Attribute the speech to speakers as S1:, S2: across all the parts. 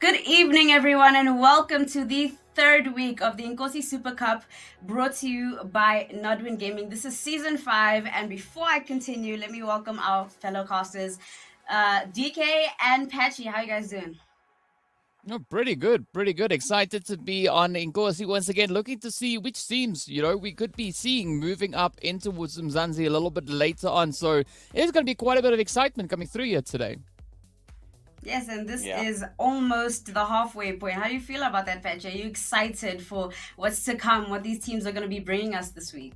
S1: Good evening, everyone, and welcome to the third week of the Inkosi Super Cup, brought to you by Nodwin Gaming. This is season 5, and before I continue, let me welcome our fellow casters, DK and Patchy. How you guys doing?
S2: No, pretty good, pretty good. Excited to be on Inkosi once again, looking to see which teams, we could be seeing moving up into Umzansi a little bit later on. So it's going to be quite a bit of excitement coming through here today.
S1: Yes, and this
S3: Yeah.
S1: is almost the halfway point. How do you feel about that, Patchy? Are you excited for what's to come, what these teams are going to be bringing us this week?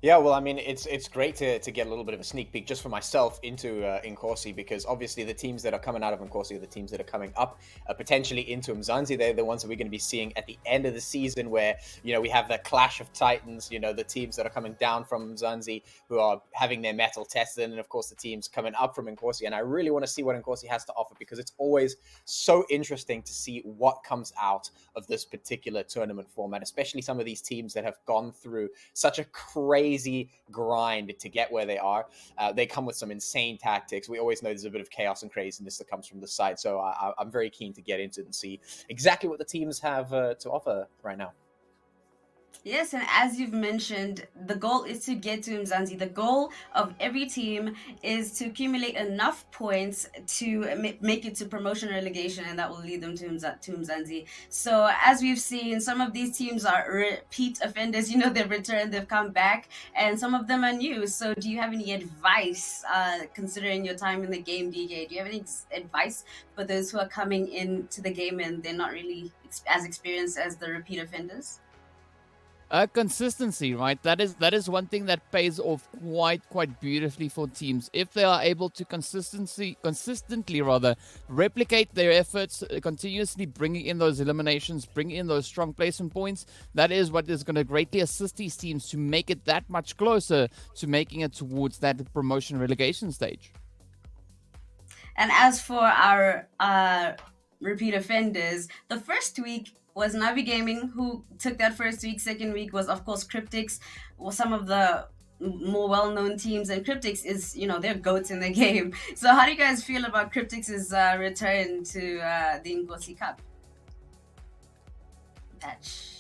S3: Yeah, well, I mean, it's great to get a little bit of a sneak peek just for myself into Inkosi, because obviously the teams that are coming out of Inkosi are the teams that are coming up potentially into Umzansi. They're the ones that we're going to be seeing at the end of the season, where we have the clash of titans. The teams that are coming down from Umzansi who are having their metal tested, and of course the teams coming up from Inkosi. And I really want to see what Inkosi has to offer, because it's always so interesting to see what comes out of this particular tournament format, especially some of these teams that have gone through such a crazy grind to get where they are. They come with some insane tactics. We always know there's a bit of chaos and craziness that comes from the side. So I'm very keen to get into it and see exactly what the teams have to offer right now.
S1: Yes, and as you've mentioned, the goal is to get to Mzansi. The goal of every team is to accumulate enough points to make it to promotion relegation, and that will lead them to Mzansi. So, as we've seen, some of these teams are repeat offenders. They've returned, they've come back, and some of them are new. So, do you have any advice, considering your time in the game, DK? Do you have any advice for those who are coming into the game and they're not really as experienced as the repeat offenders?
S2: Consistency, right? That is one thing that pays off quite beautifully for teams if they are able to consistently rather replicate their efforts, continuously bringing in those eliminations, bring in those strong placement points. That is what is going to greatly assist these teams to make it that much closer to making it towards that promotion relegation stage.
S1: And as for our repeat offenders, the first week was Navi Gaming, who took that first week. Second week was, of course, Cryptics, some of the more well-known teams, and Cryptics is, they're goats in the game. So how do you guys feel about Cryptics' return to the Inkosi Cup match?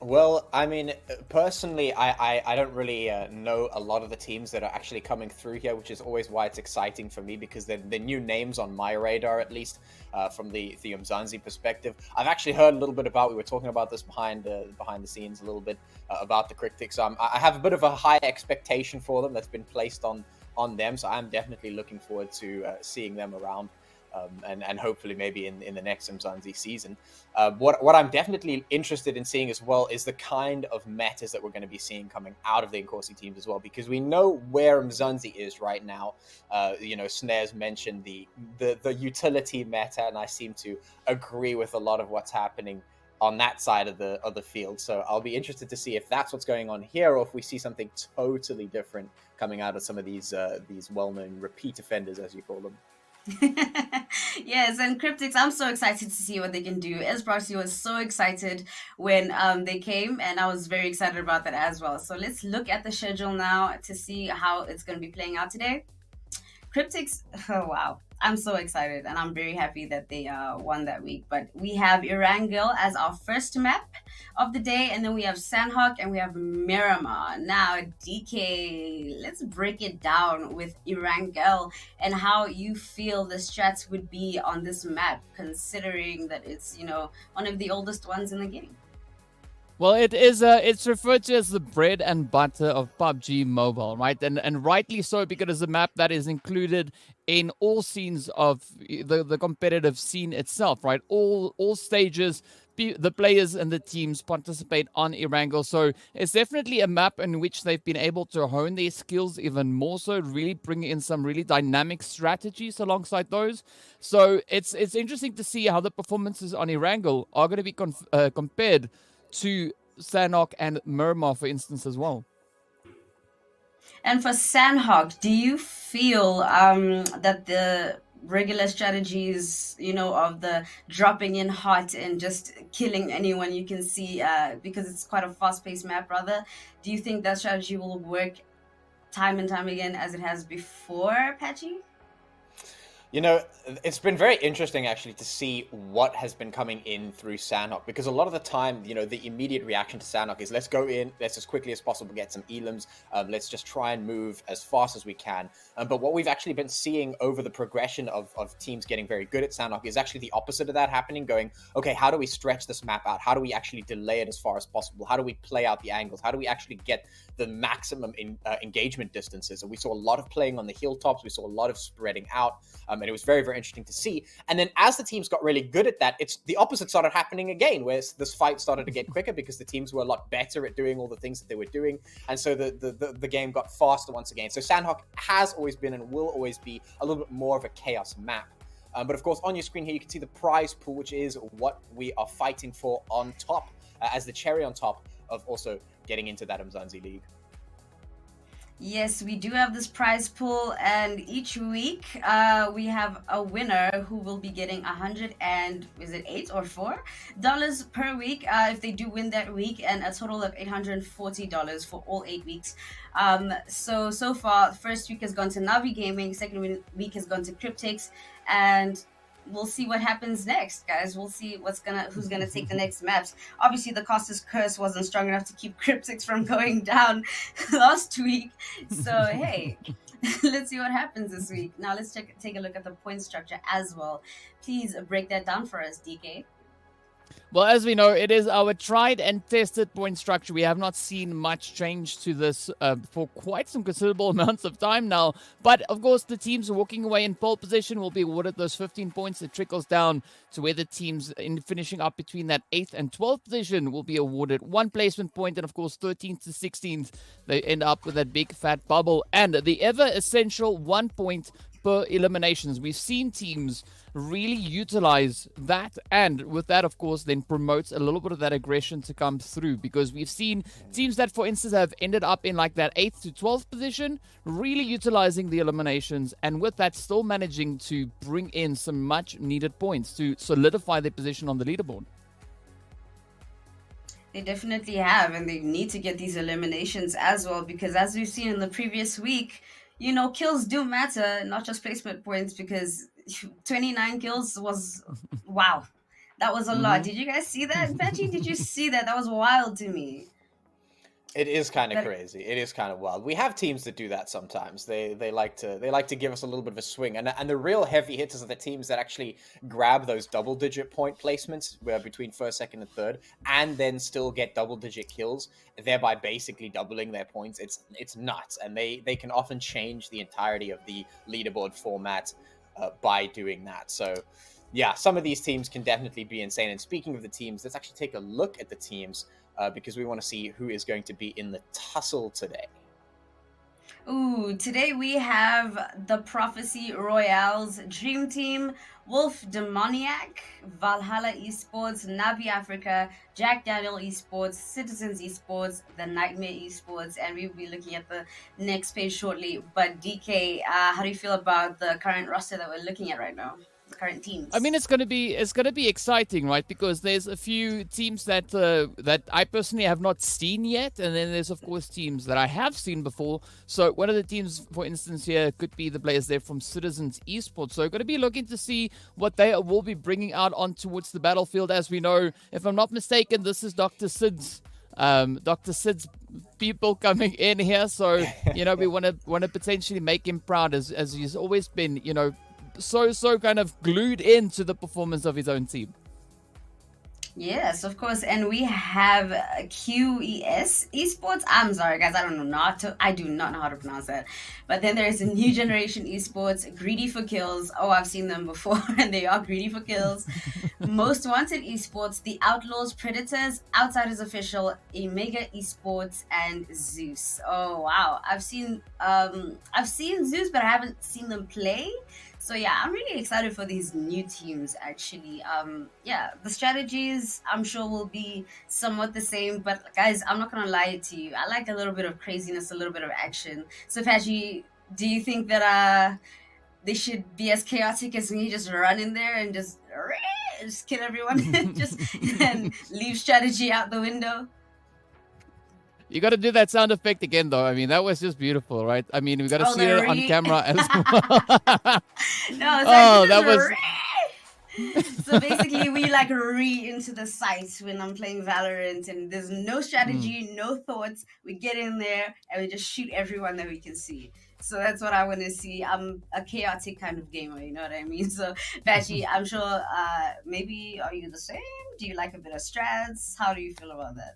S3: Well, I mean, personally, I don't really know a lot of the teams that are actually coming through here, which is always why it's exciting for me, because they're new names on my radar, at least from the Umzansi perspective. I've actually heard a little bit about, we were talking about this behind the scenes a little bit about the Cryptics. I have a bit of a high expectation for them that's been placed on them, so I'm definitely looking forward to seeing them around. And hopefully maybe in the next Umzansi season. What I'm definitely interested in seeing as well is the kind of metas that we're going to be seeing coming out of the Inkosi teams as well, because we know where Umzansi is right now. Snares mentioned the utility meta, and I seem to agree with a lot of what's happening on that side of the field. So I'll be interested to see if that's what's going on here, or if we see something totally different coming out of some of these well-known repeat offenders, as you call them.
S1: Yes, and Cryptics, I'm so excited to see what they can do. Esproxy was so excited when they came, and I was very excited about that as well. So let's look at the schedule now to see how it's going to be playing out today. Cryptics, oh wow. I'm so excited, and I'm very happy that they won that week. But we have Erangel as our first map of the day, and then we have Sanhok and we have Miramar. Now, DK, let's break it down with Erangel and how you feel the strats would be on this map, considering that it's, one of the oldest ones in the game.
S2: Well, it is. It's referred to as the bread and butter of PUBG Mobile, right? And rightly so, because it's a map that is included in all scenes of the competitive scene itself, right? All stages, the players and the teams participate on Erangel. So it's definitely a map in which they've been able to hone their skills even more so, really bring in some really dynamic strategies alongside those. So it's interesting to see how the performances on Erangel are going to be compared to Sanhok and Miramar, for instance, as well.
S1: And for Sanhok, do you feel that the regular strategies, of the dropping in hot and just killing anyone you can see, because it's quite a fast-paced map, rather, do you think that strategy will work time and time again as it has before, Patchy?
S3: You know, it's been very interesting actually to see what has been coming in through Sanhok, because a lot of the time, you know, the immediate reaction to Sanhok is let's go in, let's as quickly as possible get some elims, let's just try and move as fast as we can. But what we've actually been seeing over the progression of teams getting very good at Sanhok is actually the opposite of that happening, going, okay, how do we stretch this map out? How do we actually delay it as far as possible? How do we play out the angles? How do we actually get the maximum engagement distances? And we saw a lot of playing on the hilltops. We saw a lot of spreading out. And it was very, very interesting to see. And then as the teams got really good at that, it's the opposite started happening again, where this fight started to get quicker because the teams were a lot better at doing all the things that they were doing. And so the game got faster once again. So Sanhok has always been and will always be a little bit more of a chaos map. But of course, on your screen here, you can see the prize pool, which is what we are fighting for on top, as the cherry on top of also getting into that Umzansi League.
S1: Yes, we do have this prize pool, and each week we have a winner who will be getting $8 per week if they do win that week, and a total of $840 for all 8 weeks. So far, first week has gone to Navi Gaming, second week has gone to Cryptix, and we'll see what happens next, guys. We'll see who's gonna take the next maps. Obviously, the Costas curse wasn't strong enough to keep Cryptix from going down last week. So hey, let's see what happens this week. Now let's take a look at the point structure as well. Please break that down for us, DK.
S2: Well, as we know, it is our tried and tested point structure. We have not seen much change to this for quite some considerable amounts of time now. But, of course, the teams walking away in pole position will be awarded those 15 points. It trickles down to where the teams in finishing up between that 8th and 12th position will be awarded 1 placement point. And, of course, 13th to 16th, they end up with that big fat bubble. And the ever-essential 1 point per eliminations. We've seen teams really utilize that, and with that, of course, then promotes a little bit of that aggression to come through, because we've seen teams that, for instance, have ended up in like that 8th to 12th position, really utilizing the eliminations, and with that still managing to bring in some much needed points to solidify their position on the leaderboard.
S1: They definitely have, and they need to get these eliminations as well, because as we've seen in the previous week, you know, kills do matter, not just placement points, because 29 kills was, wow, that was a lot. Did you guys see that? Patchy, did you see that? That was wild to me.
S3: It is kind of crazy. It is kind of wild. We have teams that do that sometimes. They like to give us a little bit of a swing, and the real heavy hitters are the teams that actually grab those double-digit point placements, where between first, second, and third, and then still get double-digit kills, thereby basically doubling their points. It's nuts, and they can often change the entirety of the leaderboard format by doing that. So, yeah, some of these teams can definitely be insane. And speaking of the teams, let's actually take a look at the teams. Because we want to see who is going to be in the tussle today.
S1: Ooh, today we have the Prophecy Royales Dream Team, Wolf Demoniac, Valhalla Esports, Navi Africa, Jack Daniel Esports, Citizens Esports, The Nightmare Esports, and we'll be looking at the next page shortly. But DK, how do you feel about the current roster that we're looking at right now? Current teams.
S2: I mean, it's gonna be exciting, right? Because there's a few teams that I personally have not seen yet, and then there's of course teams that I have seen before. So one of the teams, for instance, here could be the players there from Citizens Esports. So going to be looking to see what they will be bringing out on towards the battlefield. As we know, if I'm not mistaken, this is Dr. Sid's people coming in here. So you know, we want to potentially make him proud, as he's always been, you know, so kind of glued into the performance of his own team.
S1: Yes, of course. And we have QES Esports. I'm sorry, guys. I do not know how to pronounce that. But then there's a New Generation Esports, Greedy for Kills. Oh, I've seen them before, and they are greedy for kills. Most Wanted Esports, The Outlaws, Predators, Outsiders Official, Omega Esports, and Zeus. Oh, wow. I've seen Zeus, but I haven't seen them play. So yeah, I'm really excited for these new teams, actually. Yeah, the strategies, I'm sure, will be somewhat the same. But guys, I'm not going to lie to you. I like a little bit of craziness, a little bit of action. So Patchy, do you think that they should be as chaotic as me, just run in there and just kill everyone and leave strategy out the window?
S2: You got to do that sound effect again, though. I mean, that was just beautiful, right? I mean, we got to
S1: Oh,
S2: see it on camera as well.
S1: No, so
S2: Oh,
S1: I
S2: that was.
S1: just so basically, we like into the site when I'm playing Valorant, and there's no strategy, no thoughts. We get in there and we just shoot everyone that we can see. So that's what I want to see. I'm a chaotic kind of gamer, you know what I mean? So, Bachi, I'm sure maybe are you the same? Do you like a bit of strats? How do you feel about that?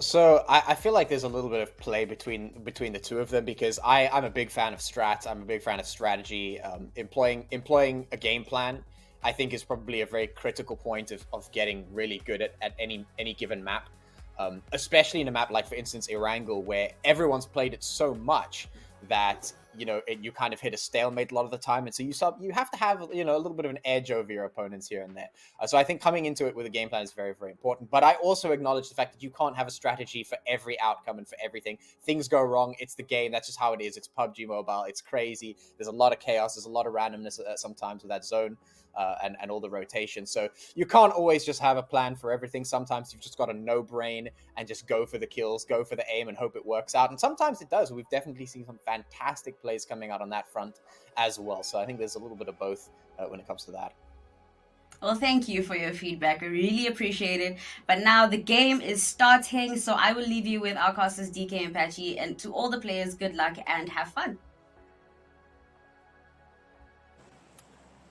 S3: So I feel like there's a little bit of play between the two of them because I'm a big fan of strats. I'm a big fan of strategy. Employing a game plan, I think, is probably a very critical point of getting really good at any given map. Especially in a map like, for instance, Erangel, where everyone's played it so much that you kind of hit a stalemate a lot of the time, and so you have to have a little bit of an edge over your opponents here and there. So I think coming into it with a game plan is very, very important. But I also acknowledge the fact that you can't have a strategy for every outcome and for everything. Things go wrong. It's the game. That's just how it is. It's PUBG Mobile. It's crazy. There's a lot of chaos. There's a lot of randomness sometimes with that zone. And all the rotation. So you can't always just have a plan for everything. Sometimes you've just got to no brain and just go for the kills, go for the aim and hope it works out. And sometimes it does. We've definitely seen some fantastic plays coming out on that front as well. So I think there's a little bit of both when it comes to that.
S1: Well, thank you for your feedback. I really appreciate it. But now the game is starting, so I will leave you with our casters DK and Patchy. And to all the players, good luck and have fun.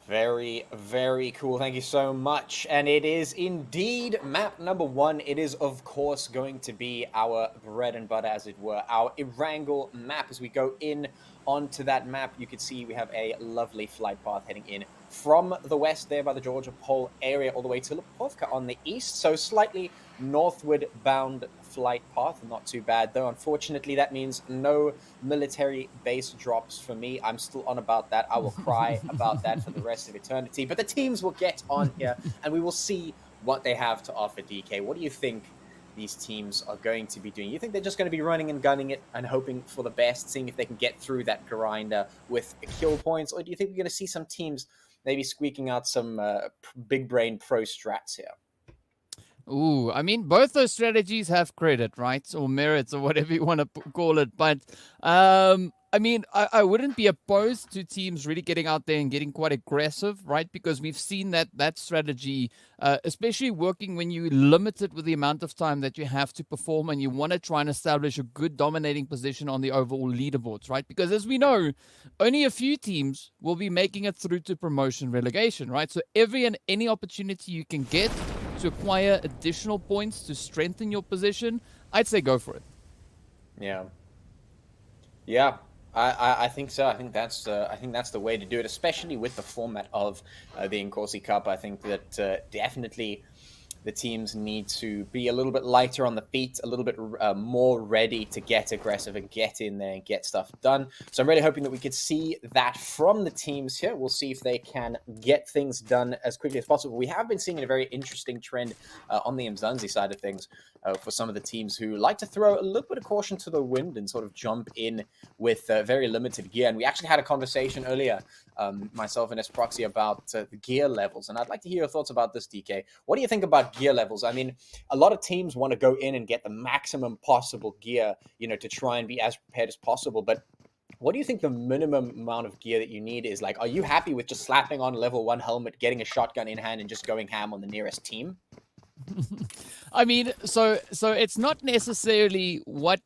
S3: Very, very cool. Thank you so much. And it is indeed map number 1. It is, of course, going to be our bread and butter, as it were, our Erangel map. As we go in onto that map, you can see we have a lovely flight path heading in from the west there by the Georgia Pole area all the way to Lipovka on the east. So slightly northward bound flight path. Not too bad, though. Unfortunately, that means no military base drops for me. I'm still on about that. I will cry about that for the rest of eternity. But the teams will get on here, and we will see what they have to offer, DK. What do you think these teams are going to be doing? You think they're just going to be running and gunning it and hoping for the best, seeing if they can get through that grinder with kill points? Or do you think we're going to see some teams maybe squeaking out some big brain pro strats here?
S2: Ooh, I mean, both those strategies have credit, right? Or merits, or whatever you want to call it. But, I mean, I wouldn't be opposed to teams really getting out there and getting quite aggressive, right? Because we've seen that strategy, especially working when you're limited with the amount of time that you have to perform and you want to try and establish a good dominating position on the overall leaderboards, right? Because as we know, only a few teams will be making it through to promotion relegation, right? So every and any opportunity you can get to acquire additional points to strengthen your position, I'd say go for it.
S3: Yeah. I think so. I think that's the way to do it, especially with the format of the Inkosi Cup. I think that definitely the teams need to be a little bit lighter on the feet, a little bit more ready to get aggressive and get in there and get stuff done. So I'm really hoping that we could see that from the teams here. We'll see if they can get things done as quickly as possible. We have been seeing a very interesting trend on the Umzansi side of things for some of the teams who like to throw a little bit of caution to the wind and sort of jump in with very limited gear. And we actually had a conversation earlier, myself and Esproxy, about the gear levels. And I'd like to hear your thoughts about this, DK. What do you think about gear levels? I mean, a lot of teams want to go in and get the maximum possible gear, to try and be as prepared as possible. But what do you think the minimum amount of gear that you need is? Like, are you happy with just slapping on level 1 helmet, getting a shotgun in hand, and just going ham on the nearest team?
S2: I mean, so it's not necessarily what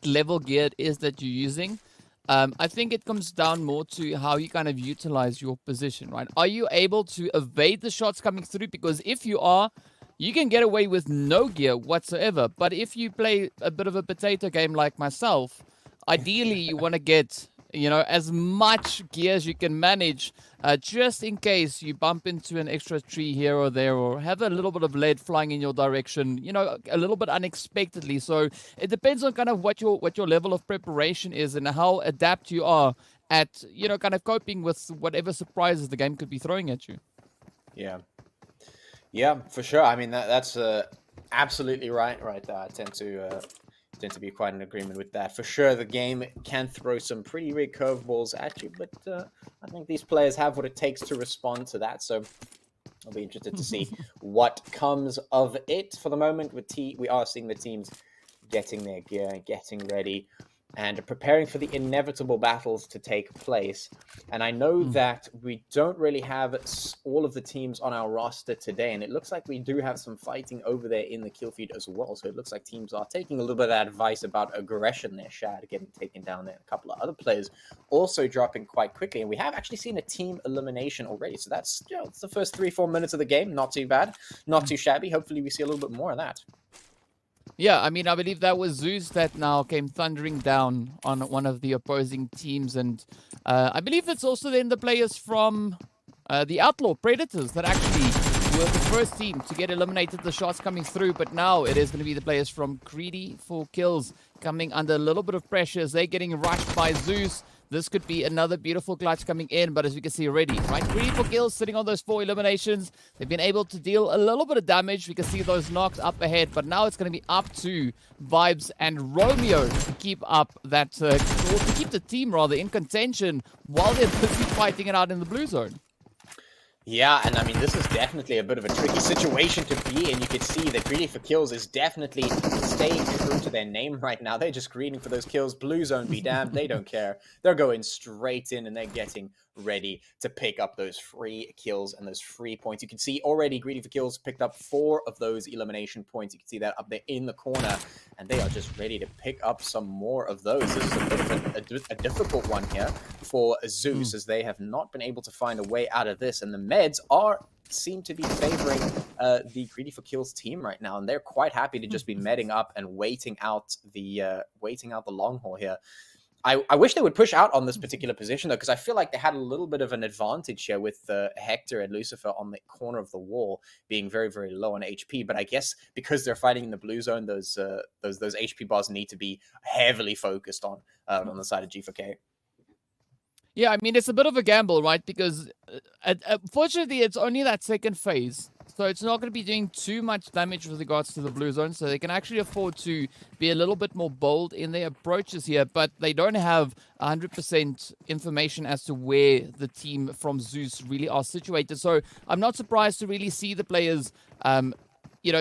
S2: level gear it is that you're using. I think it comes down more to how you kind of utilize your position, right? Are you able to evade the shots coming through? Because if you are, you can get away with no gear whatsoever. But if you play a bit of a potato game like myself, ideally you want to get, as much gear as you can manage, just in case you bump into an extra tree here or there, or have a little bit of lead flying in your direction, a little bit unexpectedly. So it depends on kind of what your level of preparation is and how adept you are at, kind of coping with whatever surprises the game could be throwing at you.
S3: Yeah, for sure. I mean, that's absolutely right there. I tend to be quite in agreement with that. For sure, the game can throw some pretty big curveballs at you, but I think these players have what it takes to respond to that. So I'll be interested to see what comes of it. For the moment, we are seeing the teams getting their gear, getting ready, and preparing for the inevitable battles to take place. And I know that we don't really have all of the teams on our roster today, and it looks like we do have some fighting over there in the kill feed as well. So it looks like teams are taking a little bit of advice about aggression there. Shad getting taken down there. A couple of other players also dropping quite quickly. And we have actually seen a team elimination already. So that's, it's the first 3-4 minutes of the game. Not too bad. Not too shabby. Hopefully we see a little bit more of that.
S2: Yeah, I mean, I believe that was Zeus that now came thundering down on one of the opposing teams. And I believe it's also then the players from the Outlaw Predators that actually were the first team to get eliminated, the shots coming through. But now it is going to be the players from Greedy for Kills coming under a little bit of pressure as they're getting rushed by Zeus. This could be another beautiful clutch coming in, but as we can see already, right? Greedy for Kills sitting on those 4 eliminations. They've been able to deal a little bit of damage. We can see those knocks up ahead, but now it's going to be up to Vibes and Romeo to keep up that, or to keep the team rather in contention while they're busy fighting it out in the blue zone.
S3: Yeah, and I mean, this is definitely a bit of a tricky situation to be in. You can see that Greedy for Kills is definitely staying true to their name right now. They're just greeding for those kills. Blue zone be damned. They don't care. They're going straight in and they're getting ready to pick up those free kills and those free points. You can see already Greedy for Kills picked up 4 of those elimination points. You can see that up there in the corner, and they are just ready to pick up some more of those. This is a bit of a difficult one here for Zeus, as they have not been able to find a way out of this, and the meds seem to be favoring the Greedy for Kills team right now, and they're quite happy to just be medding up and waiting out the long haul here. I wish they would push out on this particular position, though, because I feel like they had a little bit of an advantage here with Hector and Lucifer on the corner of the wall being very, very low on HP. But I guess because they're fighting in the blue zone, those HP bars need to be heavily focused on the side of G4K.
S2: Yeah, I mean, it's a bit of a gamble, right? Because fortunately, it's only that second phase. So it's not going to be doing too much damage with regards to the blue zone. So they can actually afford to be a little bit more bold in their approaches here. But they don't have 100% information as to where the team from Zeus really are situated. So I'm not surprised to really see the players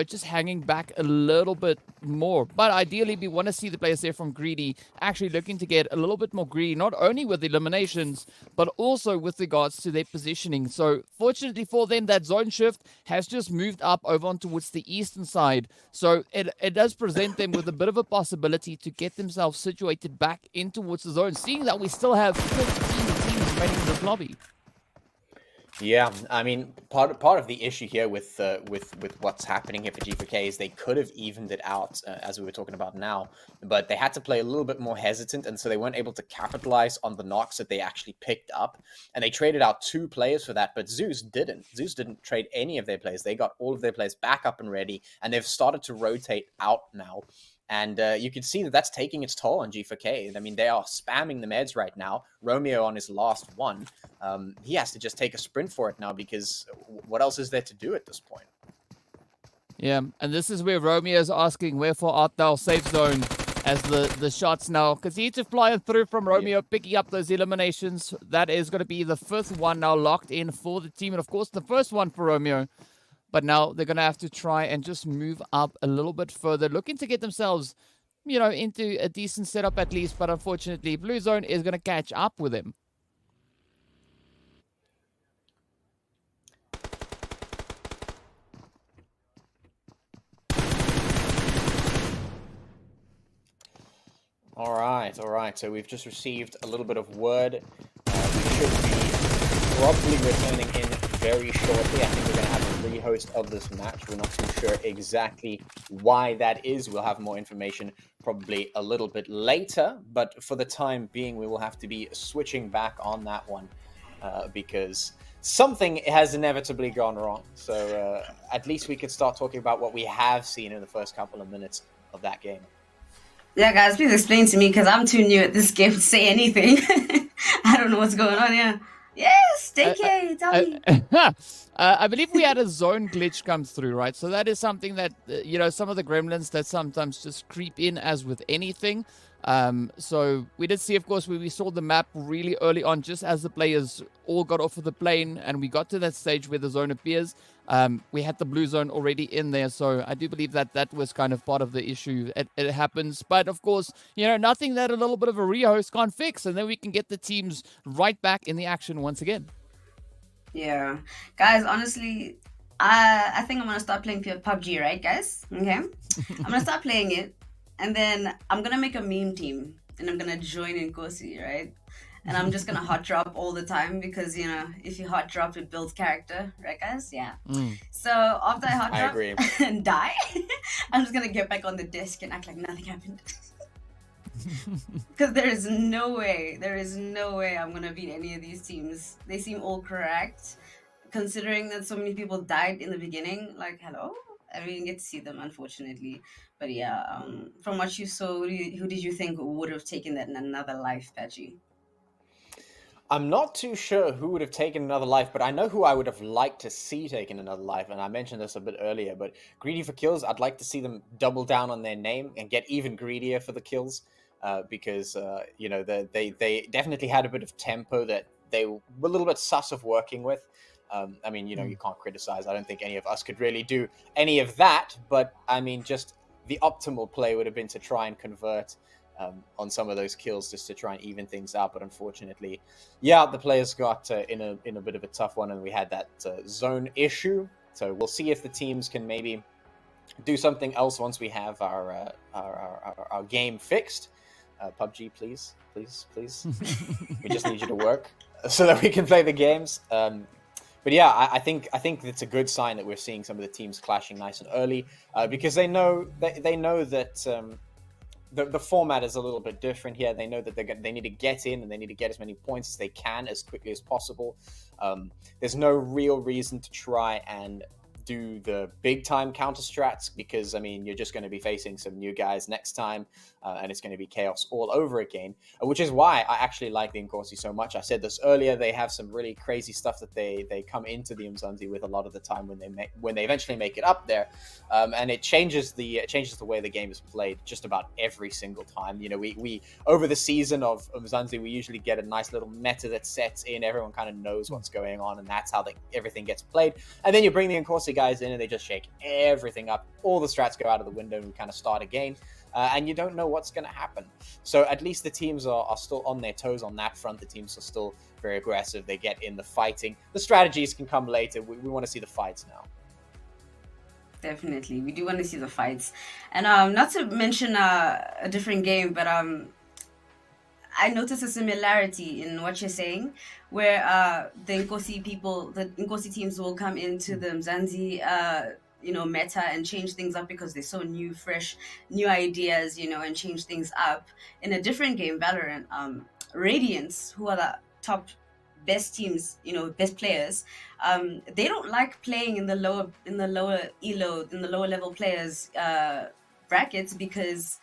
S2: just hanging back a little bit more. But ideally, we want to see the players there from Greedy actually looking to get a little bit more greedy, not only with eliminations, but also with regards to their positioning. So fortunately for them, that zone shift has just moved up over on towards the eastern side. So it does present them with a bit of a possibility to get themselves situated back in towards the zone, seeing that we still have 15 teams remaining in this lobby.
S3: Yeah, I mean, part of the issue here with what's happening here for G4K is they could have evened it out, as we were talking about now, but they had to play a little bit more hesitant, and so they weren't able to capitalize on the knocks that they actually picked up, and they traded out 2 players for that, but Zeus didn't. Zeus didn't trade any of their players. They got all of their players back up and ready, and they've started to rotate out now. And you can see that that's taking its toll on G4K. I mean, they are spamming the meds right now. Romeo on his last one. He has to just take a sprint for it now because what else is there to do at this point?
S2: Yeah, and this is where Romeo is asking, wherefore art thou safe zone? As the shots now continue to fly through from Romeo, picking up those eliminations. That is going to be the 5th one now locked in for the team. And of course, the first one for Romeo. But now they're going to have to try and just move up a little bit further, looking to get themselves, into a decent setup at least. But unfortunately, Blue Zone is going to catch up with them.
S3: All right. So we've just received a little bit of word. We should be probably returning in very shortly. I think we're going to have a rehost of this match. We're not too sure exactly why that is. We'll have more information probably a little bit later. But for the time being, we will have to be switching back on that one because something has inevitably gone wrong. So at least we could start talking about what we have seen in the first couple of minutes of that game.
S1: Yeah, guys, please explain to me because I'm too new at this game to say anything. I don't know what's going on here. Yes, DK, tell me.
S2: I believe we had a zone glitch come through, right? So that is something that, some of the gremlins that sometimes just creep in as with anything. So we did see, of course, we saw the map really early on, just as the players all got off of the plane and we got to that stage where the zone appears. We had the blue zone already in there. So I do believe that was kind of part of the issue. It happens. But of course, nothing that a little bit of a rehost can't fix. And then we can get the teams right back in the action once again.
S1: Yeah, guys, honestly, I think I'm gonna start playing PUBG, right, guys? Okay, I'm gonna start playing it, and then I'm gonna make a meme team, and I'm gonna join Inkosi, right? And I'm just gonna hot drop all the time because if you hot drop, it builds character, right, guys? Yeah. So after I hot drop and die, I'm just gonna get back on the desk and act like nothing happened. Because there is no way I'm gonna beat any of these teams. They seem all correct, considering that so many people died in the beginning. Like, hello, I didn't get to see them, unfortunately. But yeah, from what you saw, who did you think would have taken that in another life, Patchy?
S3: I'm not too sure who would have taken another life, but I know who I would have liked to see taking another life, and I mentioned this a bit earlier, but Greedy for Kills, I'd like to see them double down on their name and get even greedier for the kills. Because they definitely had a bit of tempo that they were a little bit sus of working with. I mean, you can't criticize. I don't think any of us could really do any of that. But I mean, just the optimal play would have been to try and convert on some of those kills just to try and even things out. But unfortunately, the players got in a bit of a tough one, and we had that zone issue. So we'll see if the teams can maybe do something else once we have our game fixed. PUBG, please. We just need you to work so that we can play the games. But yeah, I think it's a good sign that we're seeing some of the teams clashing nice and early because they know that the format is a little bit different here. They know that they need to get in and they need to get as many points as they can as quickly as possible. There's no real reason to try and do the big time counter strats because I mean you're just going to be facing some new guys next time and it's going to be chaos all over again, which is why I actually like the Inkosi so much. I said this earlier, they have some really crazy stuff that they come into the Umzansi with a lot of the time when they eventually make it up there, and it changes the way the game is played just about every single time. We over the season of Umzansi we usually get a nice little meta that sets in, everyone kind of knows what's going on, and that's how everything gets played. And then you bring the Inkosi guys in and they just shake everything up, all the strats go out of the window and we kind of start again, and you don't know what's going to happen. So at least the teams are still on their toes on that front. The teams are still very aggressive, they get in the fighting. The strategies can come later. We want to see the fights now.
S1: Definitely, we do want to see the fights. And not to mention a different game, but I noticed a similarity in what you're saying, where the Inkosi teams will come into the Mzansi, meta and change things up because they're so new, fresh, new ideas, and change things up. In a different game, Valorant, Radiance, who are the top best teams, best players, they don't like playing in the lower level players brackets because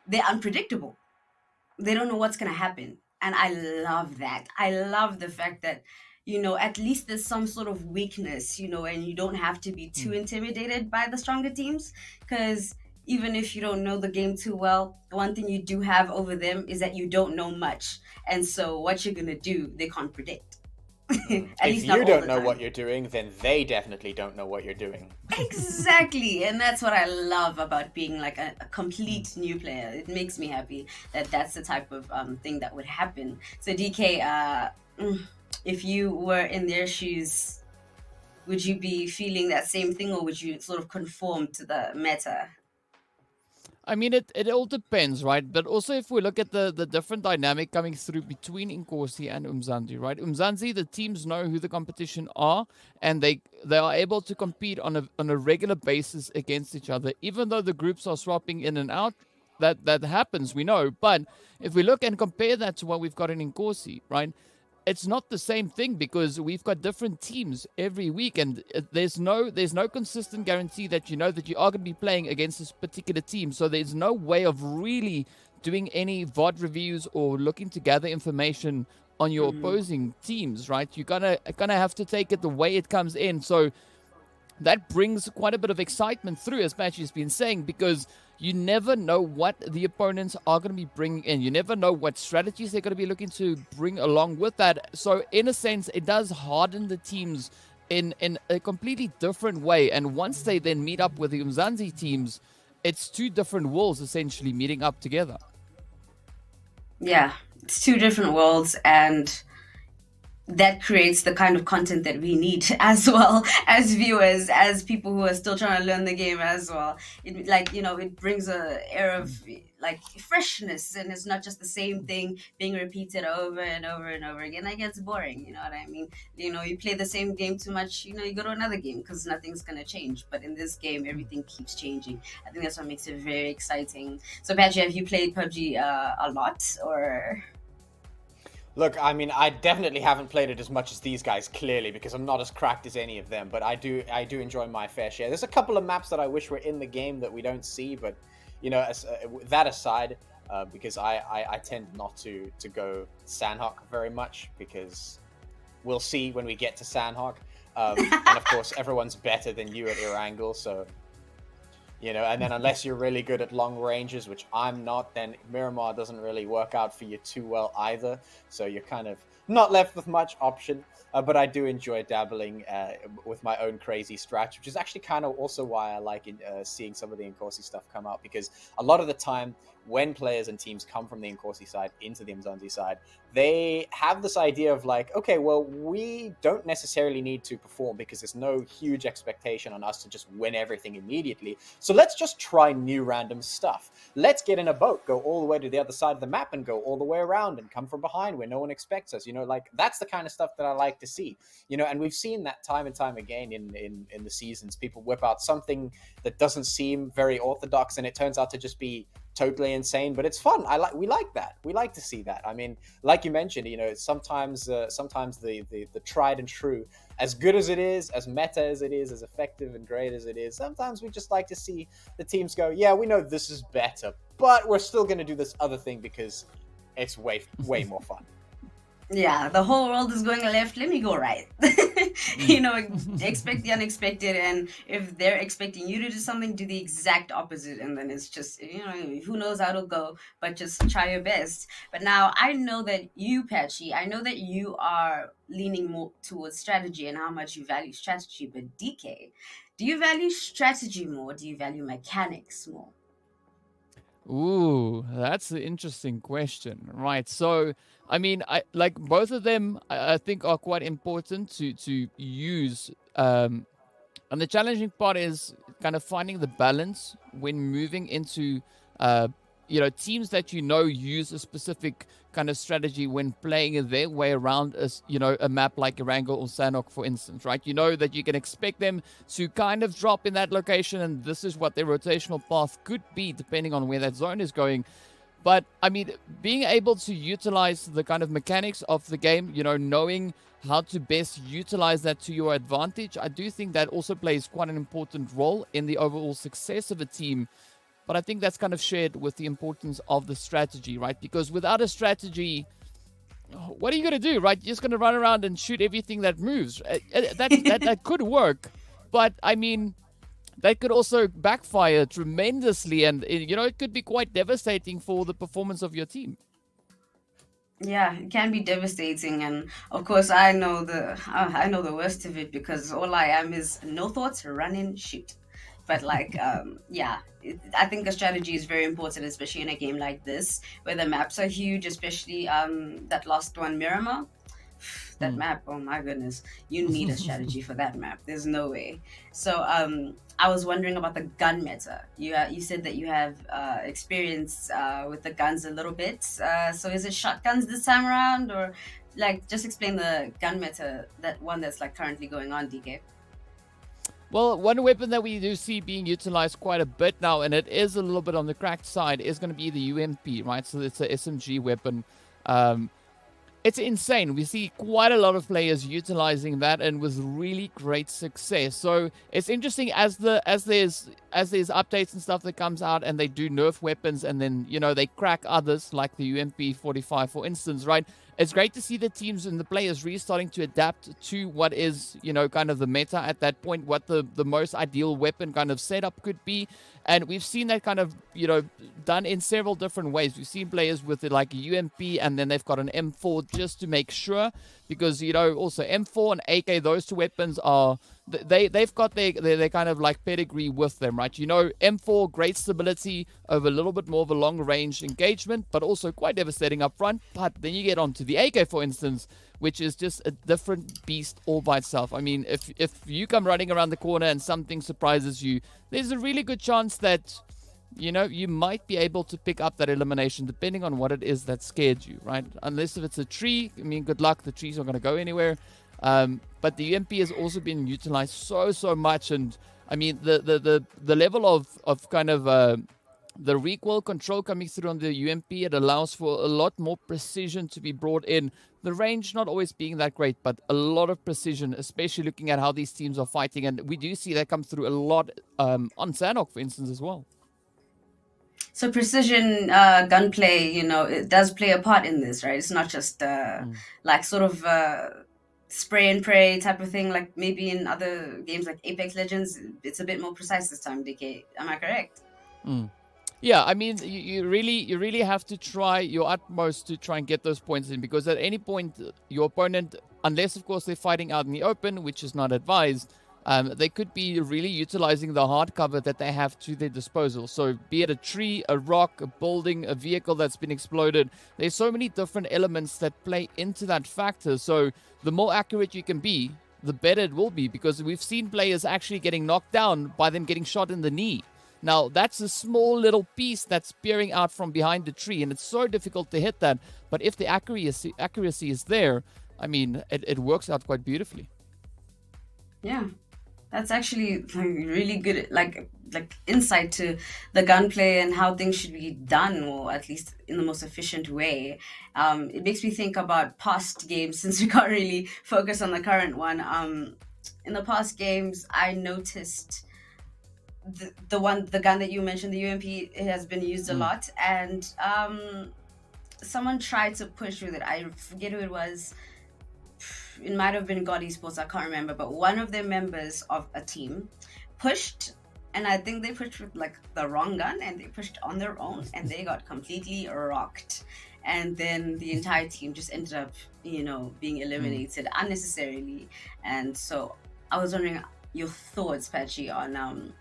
S1: they're unpredictable. They don't know what's going to happen. And I love that. I love the fact that, at least there's some sort of weakness, and you don't have to be too intimidated by the stronger teams. Because even if you don't know the game too well, one thing you do have over them is that you don't know much. And so what you're going to do, they can't predict.
S3: If you don't know what you're doing, then they definitely don't know what you're doing.
S1: Exactly. And that's what I love about being like a complete new player. It makes me happy that that's the type of thing that would happen. So DK, if you were in their shoes, would you be feeling that same thing, or would you sort of conform to the meta?
S2: I mean, it all depends, right? But also, if we look at the different dynamic coming through between Inkosi and Umzansi, right? Umzansi, the teams know who the competition are, and they are able to compete on a regular basis against each other, even though the groups are swapping in and out. That happens, we know. But if we look and compare that to what we've got in Inkosi, right? It's not the same thing because we've got different teams every week, and there's no consistent guarantee that you are going to be playing against this particular team. So there's no way of really doing any VOD reviews or looking to gather information on your opposing teams, right? You're gonna have to take it the way it comes in. So that brings quite a bit of excitement through, as Patchy's been saying, because you never know what the opponents are going to be bringing in. You never know what strategies they're going to be looking to bring along with that. So in a sense, it does harden the teams in a completely different way. And once they then meet up with the Umzansi teams, it's two different worlds essentially meeting up together.
S1: Yeah, it's two different worlds, and that creates the kind of content that we need as well as viewers, as people who are still trying to learn the game as well. It, like, you know, it brings a air of like freshness, and it's not just the same thing being repeated over and over and over again. That gets boring, you know what I mean? You know, you play the same game too much, you know, you go to another game because nothing's going to change. But in this game, everything keeps changing. I think that's what makes it very exciting. So Patrick, have you played PUBG a lot, or...
S3: Look, I mean, I definitely haven't played it as much as these guys, clearly, because I'm not as cracked as any of them, but I do enjoy my fair share. There's a couple of maps that I wish were in the game that we don't see, but, you know, that aside, because I tend not to go Sanhok very much, because we'll see when we get to Sanhok. And, of course, everyone's better than you at Erangel, so... You know, and then unless you're really good at long ranges, which I'm not, then Miramar doesn't really work out for you too well either. So you're kind of not left with much option. But I do enjoy dabbling with my own crazy strat, which is actually kind of also why I like seeing some of the Inkosi stuff come out. Because a lot of the time, when players and teams come from the Inkosi side into the Umzansi side, they have this idea of like, okay, well, we don't necessarily need to perform because there's no huge expectation on us to just win everything immediately. So let's just try new random stuff. Let's get in a boat, go all the way to the other side of the map and go all the way around and come from behind where no one expects us. You know, like that's the kind of stuff that I like to see. You know, and we've seen that time and time again in the seasons. People whip out something that doesn't seem very orthodox and it turns out to just be totally insane, but it's fun. We like that. We like to see that. I mean, like you mentioned, you know, sometimes the tried and true, as good as it is, as meta as it is, as effective and great as it is, sometimes we just like to see the teams go, yeah, we know this is better, but we're still going to do this other thing because it's way more fun.
S1: Yeah, the whole world is going left. Let me go right. You know, expect the unexpected, and if they're expecting you to do something, do the exact opposite, and then it's just, you know, who knows how it'll go, but just try your best. But now I know that you, Patchy, I know that you are leaning more towards strategy and how much you value strategy. But DK, do you value strategy more? Do you value mechanics more?
S2: Ooh, that's an interesting question. Right. So, I mean, I like both of them, I think are quite important to use. And the challenging part is kind of finding the balance when moving into you know, teams that you know use a specific kind of strategy when playing their way around you know, a map like Erangel or Sanhok, for instance, right? You know that you can expect them to kind of drop in that location, and this is what their rotational path could be depending on where that zone is going. But I mean, being able to utilize the kind of mechanics of the game, you know, knowing how to best utilize that to your advantage, I do think that also plays quite an important role in the overall success of a team. But I think that's kind of shared with the importance of the strategy, right? Because without a strategy, what are you going to do, right? You're just going to run around and shoot everything that moves. That could work. But, I mean, that could also backfire tremendously. And, you know, it could be quite devastating for the performance of your team.
S1: Yeah, it can be devastating, and of course, I know the worst of it because all I am is no thoughts, run in, shoot. But like, yeah, I think a strategy is very important, especially in a game like this, where the maps are huge, especially that last one, Miramar. That map, oh my goodness, you need a strategy for that map. There's no way. So I was wondering about the gun meta. You said that you have experience with the guns a little bit. So is it shotguns this time around, or like just explain the gun meta, that one that's like currently going on, DK?
S2: Well, one weapon that we do see being utilized quite a bit now, and it is a little bit on the cracked side, is going to be the UMP, right? So it's a SMG weapon. It's insane. We see quite a lot of players utilizing that, and with really great success. So it's interesting as there's updates and stuff that comes out, and they do nerf weapons, and then, you know, they crack others like the UMP 45, for instance, right? it's great to see the teams and the players really starting to adapt to what is, kind of the meta at that point, what the most ideal weapon kind of setup could be. And we've seen that kind of, done in several different ways. We've seen players with like a UMP and then they've got an M4 just to make sure, because, also M4 and AK, those two weapons are, they've got their kind of like pedigree with them, right? M4, great stability over a little bit more of a long range engagement, but also quite devastating up front. But then you get onto the AK, for instance, which is just a different beast all by itself. I mean, if you come running around the corner and something surprises you, there's a really good chance that, you might be able to pick up that elimination depending on what it is that scared you, right? Unless if it's a tree, I mean, good luck. The tree's not going to go anywhere. But the UMP has also been utilized so much. And I mean, the level of kind of the recoil control coming through on the UMP, it allows for a lot more precision to be brought in. The range not always being that great, but a lot of precision, especially looking at how these teams are fighting. And we do see that come through a lot on Sanhok, for instance, as well.
S1: So precision gunplay, it does play a part in this, right? It's not just like sort of spray and pray type of thing, like maybe in other games like Apex Legends. It's a bit more precise this time, DK. Am I correct?
S2: Yeah, I mean, you really have to try your utmost to try and get those points in, because at any point, your opponent, unless of course they're fighting out in the open, which is not advised, they could be really utilizing the hard cover that they have to their disposal. So be it a tree, a rock, a building, a vehicle that's been exploded, there's so many different elements that play into that factor. So the more accurate you can be, the better it will be, because we've seen players actually getting knocked down by them getting shot in the knee. Now, that's a small little piece that's peering out from behind the tree, and it's so difficult to hit that. But if the accuracy is there, I mean, it works out quite beautifully.
S1: Yeah, that's actually really good, like insight to the gunplay and how things should be done, or at least in the most efficient way. It makes me think about past games, since we can't really focus on the current one. In the past games, I noticed the gun that you mentioned, the UMP, it has been used a lot, and someone tried to push with it. I forget who it was. It might have been God Esports, I can't remember, but one of the members of a team pushed, and I think they pushed with like the wrong gun, and they pushed on their own, and they got completely rocked. And then the entire team just ended up, being eliminated unnecessarily. And so I was wondering your thoughts, Patchy, on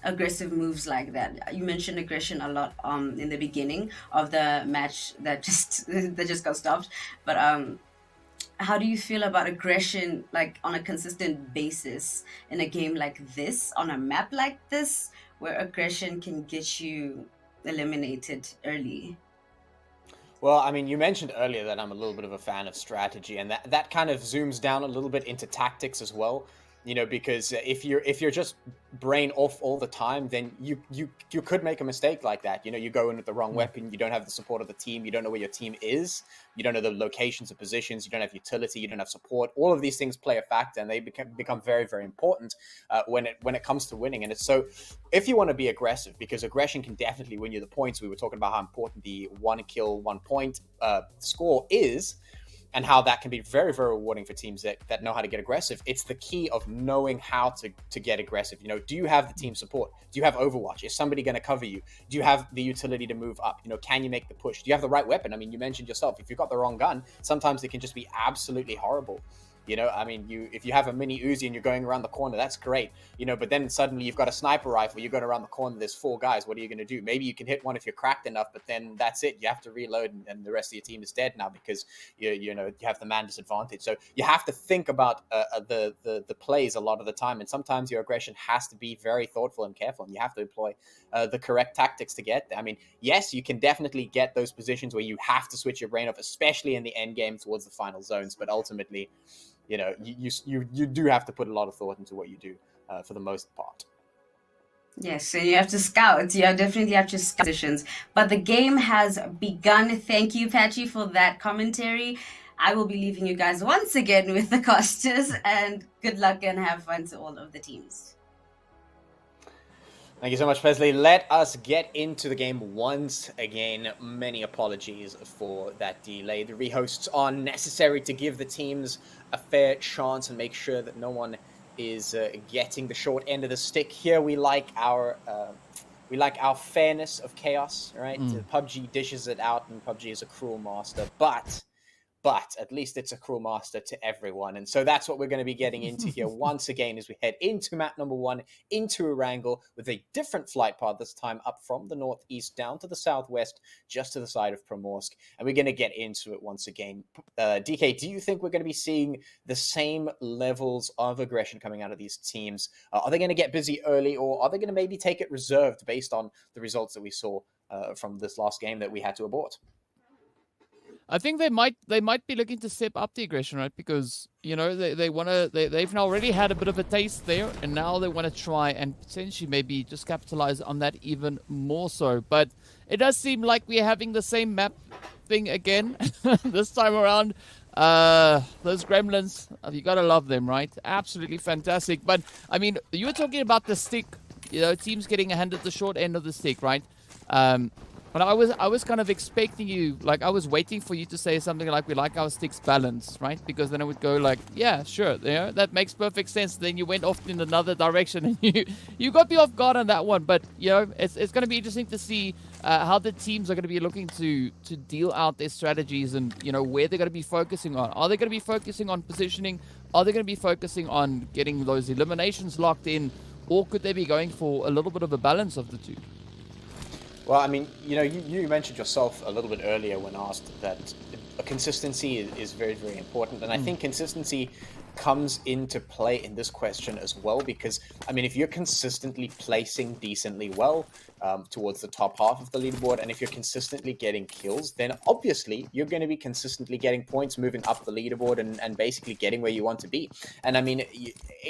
S1: aggressive moves like that. You mentioned aggression a lot in the beginning of the match that just got stopped, but how do you feel about aggression, like on a consistent basis in a game like this, on a map like this, where aggression can get you eliminated early?
S3: Well, I mean, you mentioned earlier that I'm a little bit of a fan of strategy, and that kind of zooms down a little bit into tactics as well. Because if you're just brain off all the time, then you could make a mistake like that. You go in with the wrong weapon, you don't have the support of the team, you don't know where your team is, you don't know the locations of positions, you don't have utility, you don't have support. All of these things play a factor, and they become very, very important when it comes to winning. And it's so, if you want to be aggressive, because aggression can definitely win you the points. We were talking about how important the 1 kill, 1 point score is, and how that can be very, very rewarding for teams that know how to get aggressive. It's the key of knowing how to get aggressive. Do you have the team support? Do you have Overwatch? Is somebody going to cover you? Do you have the utility to move up? Can you make the push? Do you have the right weapon? I mean, you mentioned yourself, if you've got the wrong gun, sometimes it can just be absolutely horrible. I mean, if you have a mini Uzi and you're going around the corner, that's great. But then suddenly you've got a sniper rifle, you're going around the corner, there's 4 guys. What are you going to do? Maybe you can hit one if you're cracked enough, but then that's it. You have to reload, and the rest of your team is dead now because you have the man disadvantage. So you have to think about the plays a lot of the time, and sometimes your aggression has to be very thoughtful and careful, and you have to employ the correct tactics to get there. I mean, yes, you can definitely get those positions where you have to switch your brain off, especially in the end game towards the final zones, but ultimately, you do have to put a lot of thought into what you do for the most part.
S1: Yes, so you have to scout. You definitely have to scout positions. But the game has begun. Thank you, Patchy, for that commentary. I will be leaving you guys once again with the casters, and good luck and have fun to all of the teams.
S3: Thank you so much, Presley. Let us get into the game once again. Many apologies for that delay. The rehosts are necessary to give the teams a fair chance and make sure that no one is getting the short end of the stick. Here, we like our fairness of chaos, right? PUBG dishes it out, and PUBG is a cruel master, but at least it's a cruel master to everyone. And so that's what we're going to be getting into here once again as we head into map number 1, into Erangel, with a different flight path this time, up from the northeast down to the southwest, just to the side of Primorsk. And we're going to get into it once again. DK, do you think we're going to be seeing the same levels of aggression coming out of these teams? Are they going to get busy early, or are they going to maybe take it reserved based on the results that we saw from this last game that we had to abort?
S2: I think they might be looking to step up the aggression, right? Because they've now already had a bit of a taste there, and now they want to try and potentially maybe just capitalize on that even more so. But it does seem like we're having the same map thing again this time around. Those gremlins, you gotta love them, right? Absolutely fantastic. But I mean, you were talking about the stick, teams getting handed the short end of the stick, right? But I was kind of expecting you, like I was waiting for you to say something like, we like our sticks balanced, right? Because then I would go like, yeah, sure, that makes perfect sense. Then you went off in another direction, and you got me off guard on that one. But it's going to be interesting to see how the teams are going to be looking to deal out their strategies, and where they're going to be focusing on. Are they going to be focusing on positioning? Are they going to be focusing on getting those eliminations locked in, or could they be going for a little bit of a balance of the two?
S3: Well, I mean, you mentioned yourself a little bit earlier when asked that consistency is very, very important. And I think consistency comes into play in this question as well, because, I mean, if you're consistently placing decently well towards the top half of the leaderboard, and if you're consistently getting kills, then obviously you're going to be consistently getting points, moving up the leaderboard, and basically getting where you want to be. And I mean,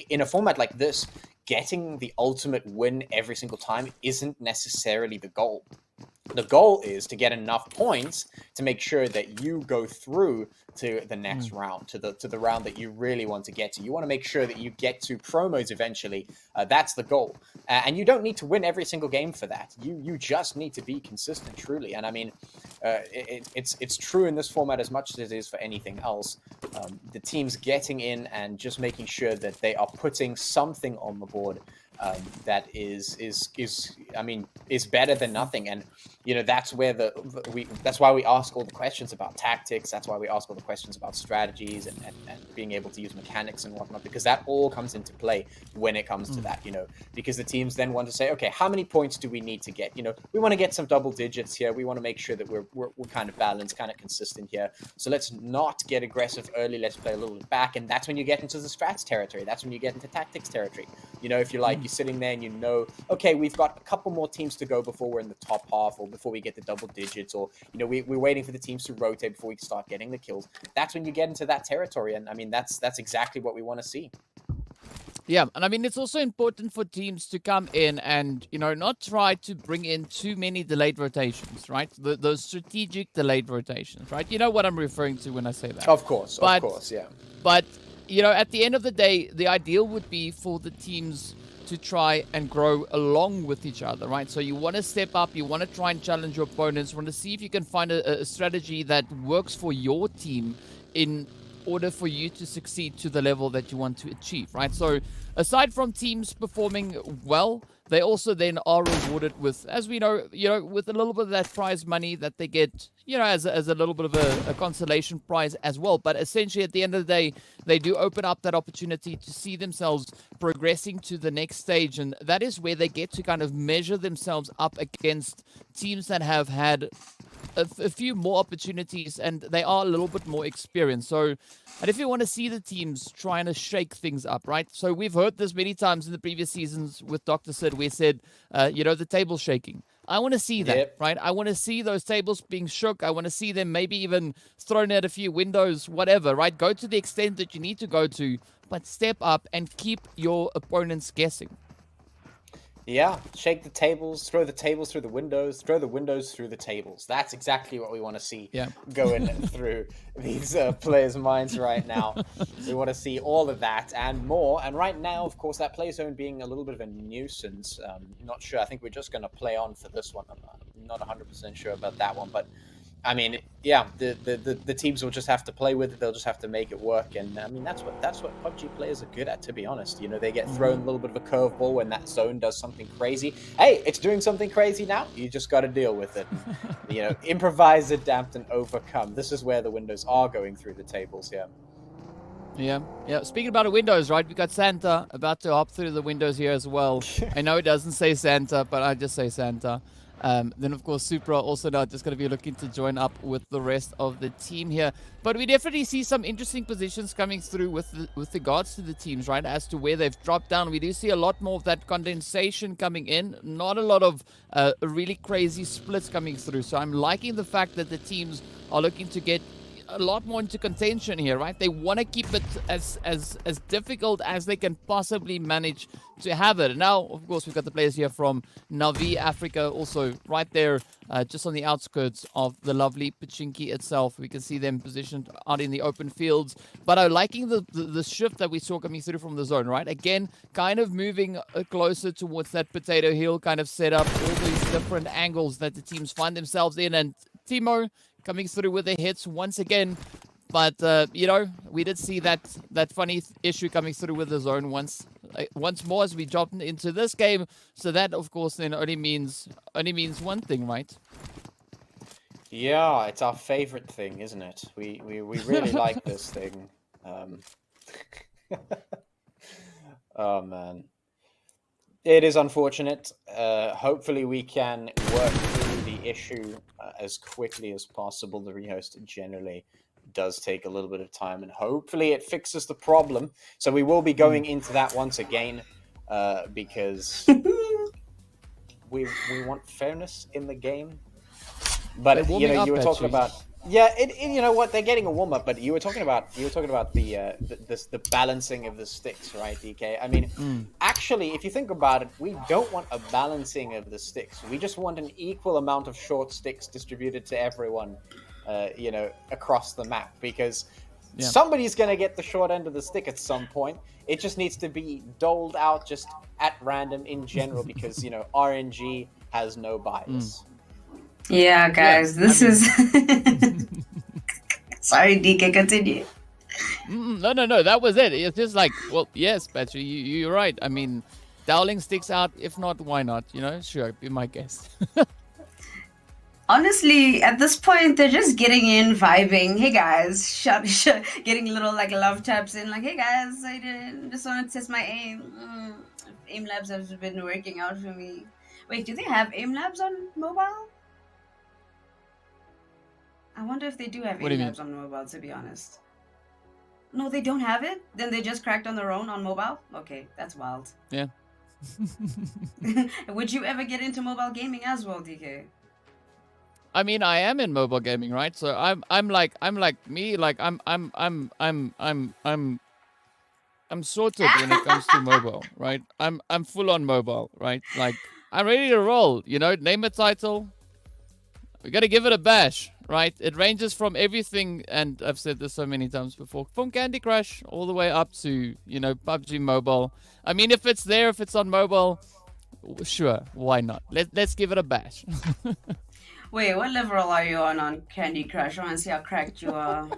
S3: in a format like this, getting the ultimate win every single time isn't necessarily the goal. The goal is to get enough points to make sure that you go through to the next round, to the round that you really want to get to. You want to make sure that you get to promos eventually. That's the goal. And you don't need to win every single game for that. You just need to be consistent, truly. And I mean, it's true in this format as much as it is for anything else. The teams getting in and just making sure that they are putting something on the board that is better than nothing. And that's where that's why we ask all the questions about tactics. That's why we ask all the questions about strategies and being able to use mechanics and whatnot, because that all comes into play when it comes to that. Because the teams then want to say, okay, how many points do we need to get? We want to get some double digits here. We want to make sure that we're kind of balanced, kind of consistent here. So let's not get aggressive early. Let's play a little bit back. And that's when you get into the strats territory. That's when you get into tactics territory. If you're you're sitting there and okay, we've got a couple more teams to go before we're in the top half, or before we get the double digits, or we're waiting for the teams to rotate before we start getting the kills. That's when you get into that territory. And I mean, that's exactly what we want to see.
S2: Yeah, and I mean, it's also important for teams to come in and, not try to bring in too many delayed rotations, right? Those strategic delayed rotations, right? You know what I'm referring to when I say that.
S3: Of course, yeah.
S2: But, at the end of the day, the ideal would be for the teams to try and grow along with each other, right? So you want to step up, you want to try and challenge your opponents, you want to see if you can find a strategy that works for your team in order for you to succeed to the level that you want to achieve, right? So aside from teams performing well, they also then are rewarded with, as we know, with a little bit of that prize money that they get, as a little bit of a consolation prize as well. But essentially, at the end of the day, they do open up that opportunity to see themselves progressing to the next stage. And that is where they get to kind of measure themselves up against teams that have had a few more opportunities and they are a little bit more experienced. So, and if you want to see the teams trying to shake things up, right? So we've heard this many times in the previous seasons with Dr. Sid, we said, the table shaking. I want to see that, right? I want to see those tables being shook. I want to see them maybe even thrown at a few windows, whatever, right? Go to the extent that you need to go to, but step up and keep your opponents guessing.
S3: Yeah, shake the tables, throw the tables through the windows, throw the windows through the tables. That's exactly what we want to see going through these players' minds right now. We want to see all of that and more. And right now, of course, that play zone being a little bit of a nuisance. Not sure. I think we're just going to play on for this one. I'm not 100% sure about that one, but I mean, yeah, the teams will just have to play with it. They'll just have to make it work, and I mean that's what PUBG players are good at. To be honest, you know, they get thrown a little bit of a curveball when that zone does something crazy. Hey, it's doing something crazy now. You just got to deal with it. You know, improvise, adapt, and overcome. This is where the windows are going through the tables. Yeah.
S2: Yeah. Speaking about the windows, right? We got Santa about to hop through the windows here as well. I know it doesn't say Santa, but I just say Santa. Then, of course, Supra also now just going to be looking to join up with the rest of the team here. But we definitely see some interesting positions coming through with regards to the teams, right, as to where they've dropped down. We do see a lot more of that condensation coming in, not a lot of really crazy splits coming through. So I'm liking the fact that the teams are looking to get a lot more into contention here, right? They want to keep it as difficult as they can possibly manage to have it. And now, of course, we've got the players here from Navi Africa, also right there, just on the outskirts of the lovely Pachinki itself. We can see them positioned out in the open fields. But I'm liking the shift that we saw coming through from the zone, right? Again, kind of moving closer towards that potato hill kind of setup, all these different angles that the teams find themselves in. And Timo coming through with the hits once again. But, you know, we did see that funny issue coming through with the zone once more as we dropped into this game. So that, of course, then only means one thing, right?
S3: Yeah, it's our favorite thing, isn't it? We really like this thing. Oh, man. It is unfortunate. Hopefully we can work through the issue as quickly as possible. The rehost generally does take a little bit of time, and hopefully it fixes the problem. So we will be going into that once again because we want fairness in the game. But you know, you were talking about you know what, they're getting a warm up. But you were talking about the balancing of the sticks, right, DK? I mean, actually, if you think about it, we don't want a balancing of the sticks. We just want an equal amount of short sticks distributed to everyone, you know, across the map, because somebody's going to get the short end of the stick at some point. It just needs to be doled out just at random in general, because you know, RNG has no bias.
S1: Yeah, guys, this is... Sorry, DK, continue.
S2: No, that was it. It's just like, well, yes, Patrick, you're right. I mean, doweling sticks out. If not, why not? You know, sure, be my guest.
S1: Honestly, at this point, they're just getting in, vibing. Hey, guys, getting little, like, love taps in. Like, hey, guys, just want to test my aim. Aim labs have been working out for me. Wait, do they have aim labs on mobile? I wonder if they do have aim labs on mobile, to be honest. No, they don't have it? Then they just cracked on their own on mobile? Okay, that's wild.
S2: Yeah.
S1: Would you ever get into mobile gaming as well, DK?
S2: I mean, I am in mobile gaming, right? So I'm sorted when it comes to mobile, right? I'm full on mobile, right? Like, I'm ready to roll, you know, name a title. We got to give it a bash, right? It ranges from everything, and I've said this so many times before, from Candy Crush all the way up to, you know, PUBG Mobile. I mean, if it's there, if it's on mobile, sure, why not? Let's give it a bash.
S1: Wait, what level are you on Candy Crush? I want to see how cracked you are.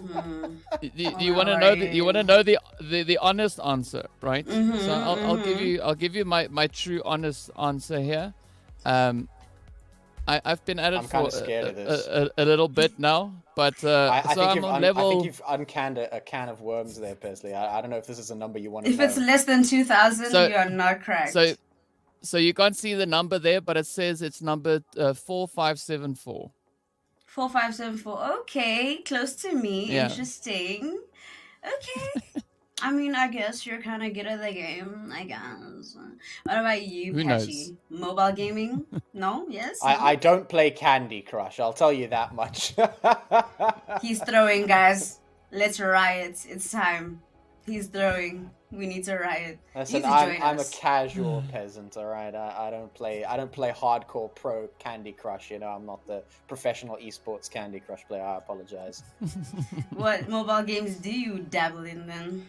S2: Do you want to know? You want to know the honest answer, right? So I'll give you my true honest answer here. I've been at it for a little bit now, but I'm on level...
S3: I think you've uncanned a can of worms there, Pesley. I don't know if this is a number you want to know.
S1: If it's less than 2,000, you are not cracked.
S2: So you can't see the number there, but it says it's number 4574.
S1: 4574. Okay, close to me. Yeah. Interesting. Okay. I mean, I guess you're kind of good at the game, I guess. What about you, Patchy? Mobile gaming? No? Yes? No?
S3: I don't play Candy Crush, I'll tell you that much.
S1: He's throwing, guys. Let's riot. It's time. He's throwing. We need to riot.
S3: Listen,
S1: Need to join
S3: I'm a
S1: us.
S3: casual peasant, all right. I don't play hardcore pro Candy Crush. You know, I'm not the professional esports Candy Crush player. I apologize.
S1: What mobile games do you dabble in then?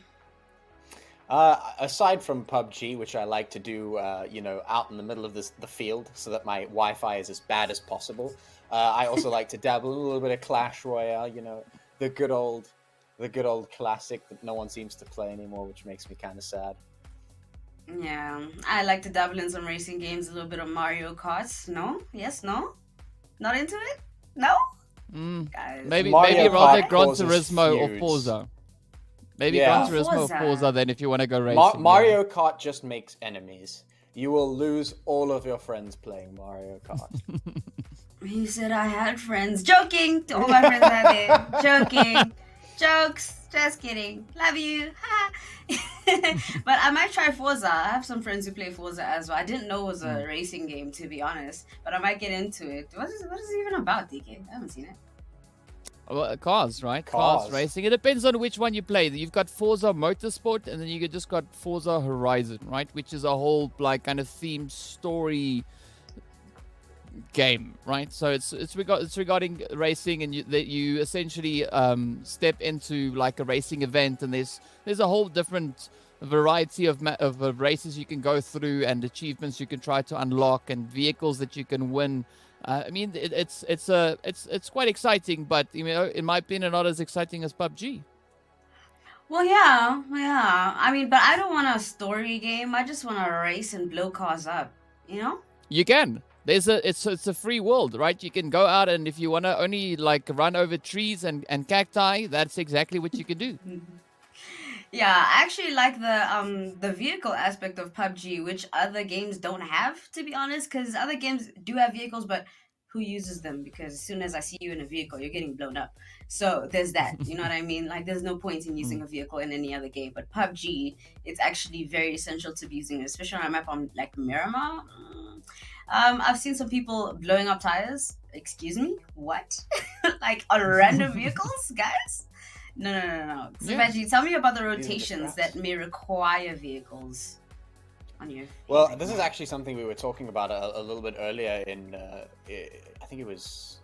S3: Aside from PUBG, which I like to do, you know, out in the middle of the field, so that my Wi-Fi is as bad as possible. I also like to dabble in a little bit of Clash Royale. You know, the good old, the good old classic that no one seems to play anymore, which makes me kind of sad.
S1: Yeah, I like to dabble in some racing games, a little bit of Mario Kart. No? Yes, no? Not into it? No? Guys.
S2: Maybe
S3: Mario
S2: rather
S3: Kart
S2: Gran
S3: causes
S2: Turismo or
S3: feuds.
S2: Forza. Maybe
S3: Yeah.
S2: Gran Turismo or
S1: Forza.
S2: Forza then if you want to go racing.
S3: Mario Kart just makes enemies. You will lose all of your friends playing Mario Kart.
S1: You said I had friends. Joking! To all my friends out there. Joking. Jokes. Just kidding. Love you. But I might try Forza. I have some friends who play Forza as well. I didn't know it was a racing game, to be honest. But I might get into it. What is it even about, DK? I haven't seen it.
S2: Well, cars, right?
S3: Cars.
S2: Racing. It depends on which one you play. You've got Forza Motorsport, and then you just got Forza Horizon, right? Which is a whole like kind of themed story game, right? So it's regarding racing, and you essentially step into like a racing event, and there's a whole different variety of races you can go through, and achievements you can try to unlock, and vehicles that you can win. I mean, it's quite exciting, but you know, in my opinion, not as exciting as PUBG.
S1: Well, yeah. I mean, but I don't want a story game. I just want to race and blow cars up, you know?
S2: You can. It's a free world, right? You can go out, and if you want to only like run over trees and cacti, that's exactly what you can do.
S1: Yeah, I actually like the vehicle aspect of PUBG, which other games don't have, to be honest, because other games do have vehicles, but who uses them? Because as soon as I see you in a vehicle, you're getting blown up. So there's that. You know what I mean? Like, there's no point in using a vehicle in any other game. But PUBG, it's actually very essential to be using it, especially on a map on like Miramar. I've seen some people blowing up tires. Excuse me? What? Like on random vehicles, guys? No. So,
S2: Yeah.
S1: Veggie, tell me about the
S3: These are the
S1: rotations
S3: traps.
S1: that may require vehicles on your.
S3: Well,
S1: favorite
S3: this is
S1: map.
S3: actually something we were talking about a little bit earlier in, I think it was,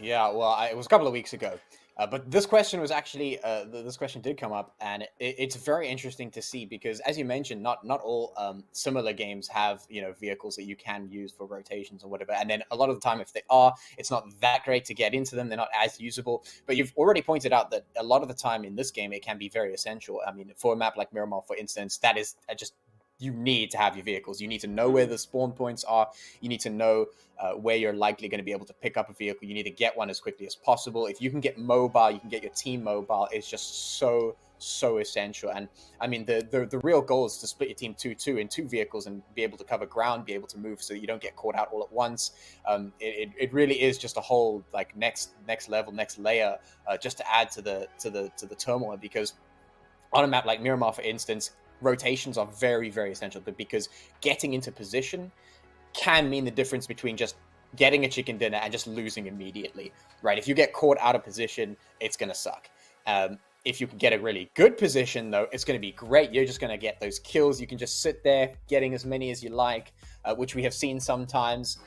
S3: yeah, well, it was a couple of weeks ago. But this question was actually, this question did come up, and it's very interesting to see because, as you mentioned, not all similar games have, you know, vehicles that you can use for rotations or whatever. And then a lot of the time, if they are, it's not that great to get into them. They're not as usable. But you've already pointed out that a lot of the time in this game, it can be very essential. I mean, for a map like Miramar, for instance, that is just you need to have your vehicles. You need to know where the spawn points are. You need to know where you're likely going to be able to pick up a vehicle. You need to get one as quickly as possible. If you can get mobile, you can get your team mobile. It's just so essential. And I mean, the real goal is to split your team 2-2 in two vehicles and be able to cover ground, be able to move so you don't get caught out all at once. It really is just a whole like next level, next layer, just to add to the turmoil. Because on a map like Miramar, for instance, rotations are very, very essential, but because getting into position can mean the difference between just getting a chicken dinner and just losing immediately, right? If you get caught out of position, it's going to suck. If you can get a really good position, though, it's going to be great. You're just going to get those kills. You can just sit there getting as many as you like, which we have seen sometimes.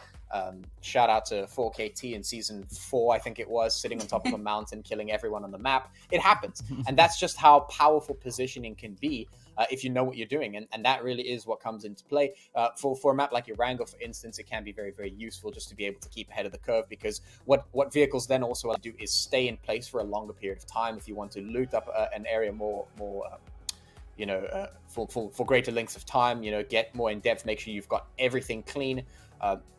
S3: Shout out to 4KT in season 4, I think it was, sitting on top of a mountain, killing everyone on the map. It happens. And that's just how powerful positioning can be if you know what you're doing. And that really is what comes into play. For a map like Erangel, for instance, it can be very, very useful just to be able to keep ahead of the curve, because what vehicles then also do is stay in place for a longer period of time. If you want to loot up an area more for greater lengths of time, get more in depth, make sure you've got everything clean.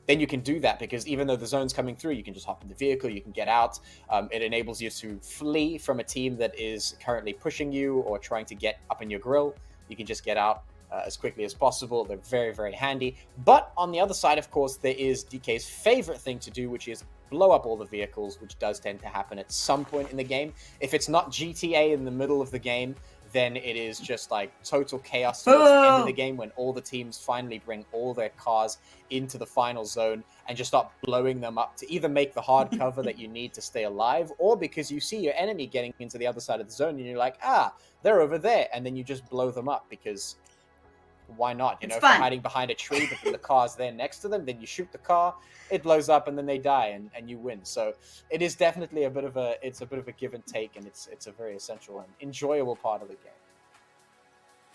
S3: Then you can do that, because even though the zone's coming through, you can just hop in the vehicle, you can get out. It enables you to flee from a team that is currently pushing you or trying to get up in your grill. You can just get out as quickly as possible. They're very, very handy. But on the other side, of course, there is DK's favorite thing to do, which is blow up all the vehicles, which does tend to happen at some point in the game. If it's not GTA in the middle of the game, then it is just like total chaos towards the end of the
S1: Boo!
S3: game when all the teams finally bring all their cars into the final zone and just start blowing them up to either make the hard cover that you need to stay alive, or because you see your enemy getting into the other side of the zone and you're like, they're over there, and then you just blow them up because why not? You know, if they're hiding behind a tree, but then the car's there next to them, then you shoot the car, it blows up, and then they die, and you win. So it is definitely a bit of a give and take, and it's a very essential and enjoyable part of the game.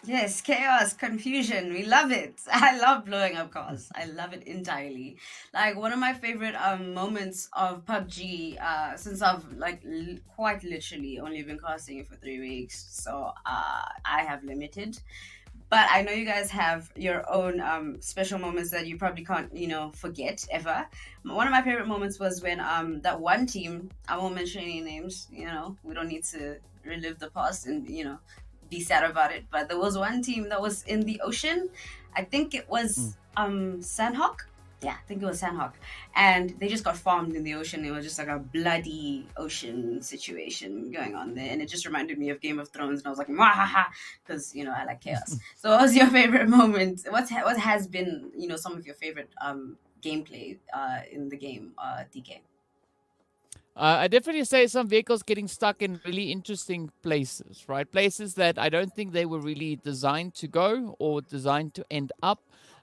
S1: Yes, chaos, confusion. We love it. I love blowing up cars. I love it entirely. Like one of my favorite moments of PUBG, since I've quite literally only been casting it for 3 weeks, so I have limited. But I know you guys have your own special moments that you probably can't, forget ever. One of my favorite moments was when that one team, I won't mention any names, we don't need to relive the past and, be sad about it. But there was one team that was in the ocean. I think it was Sanhok. Yeah, I think it was Sanhok. And they just got farmed in the ocean. It was just like a bloody ocean situation going on there. And it just reminded me of Game of Thrones. And I was like, mwahaha, because, I like chaos. So what was your favorite moment? What has been, some of your favorite gameplay in the game, DK?
S2: I definitely say some vehicles getting stuck in really interesting places, right? Places that I don't think they were really designed to go or designed to end up.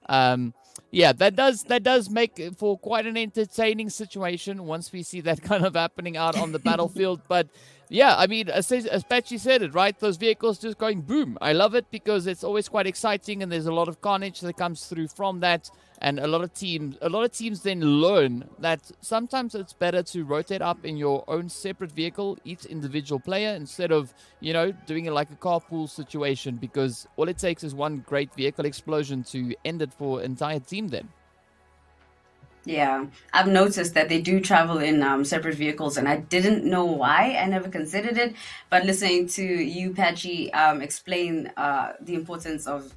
S2: That does make for quite an entertaining situation once we see that kind of happening out on the battlefield. But yeah, I mean, as Patchy said it, right? Those vehicles just going boom. I love it because it's always quite exciting and there's a lot of carnage that comes through from that. And a lot of teams then learn that sometimes it's better to rotate up in your own separate vehicle, each individual player, instead of, doing it like a carpool situation, because all it takes is one great vehicle explosion to end it for an entire team then.
S1: Yeah, I've noticed that they do travel in separate vehicles, and I didn't know why. I never considered it, but listening to you, Patchy, explain the importance of,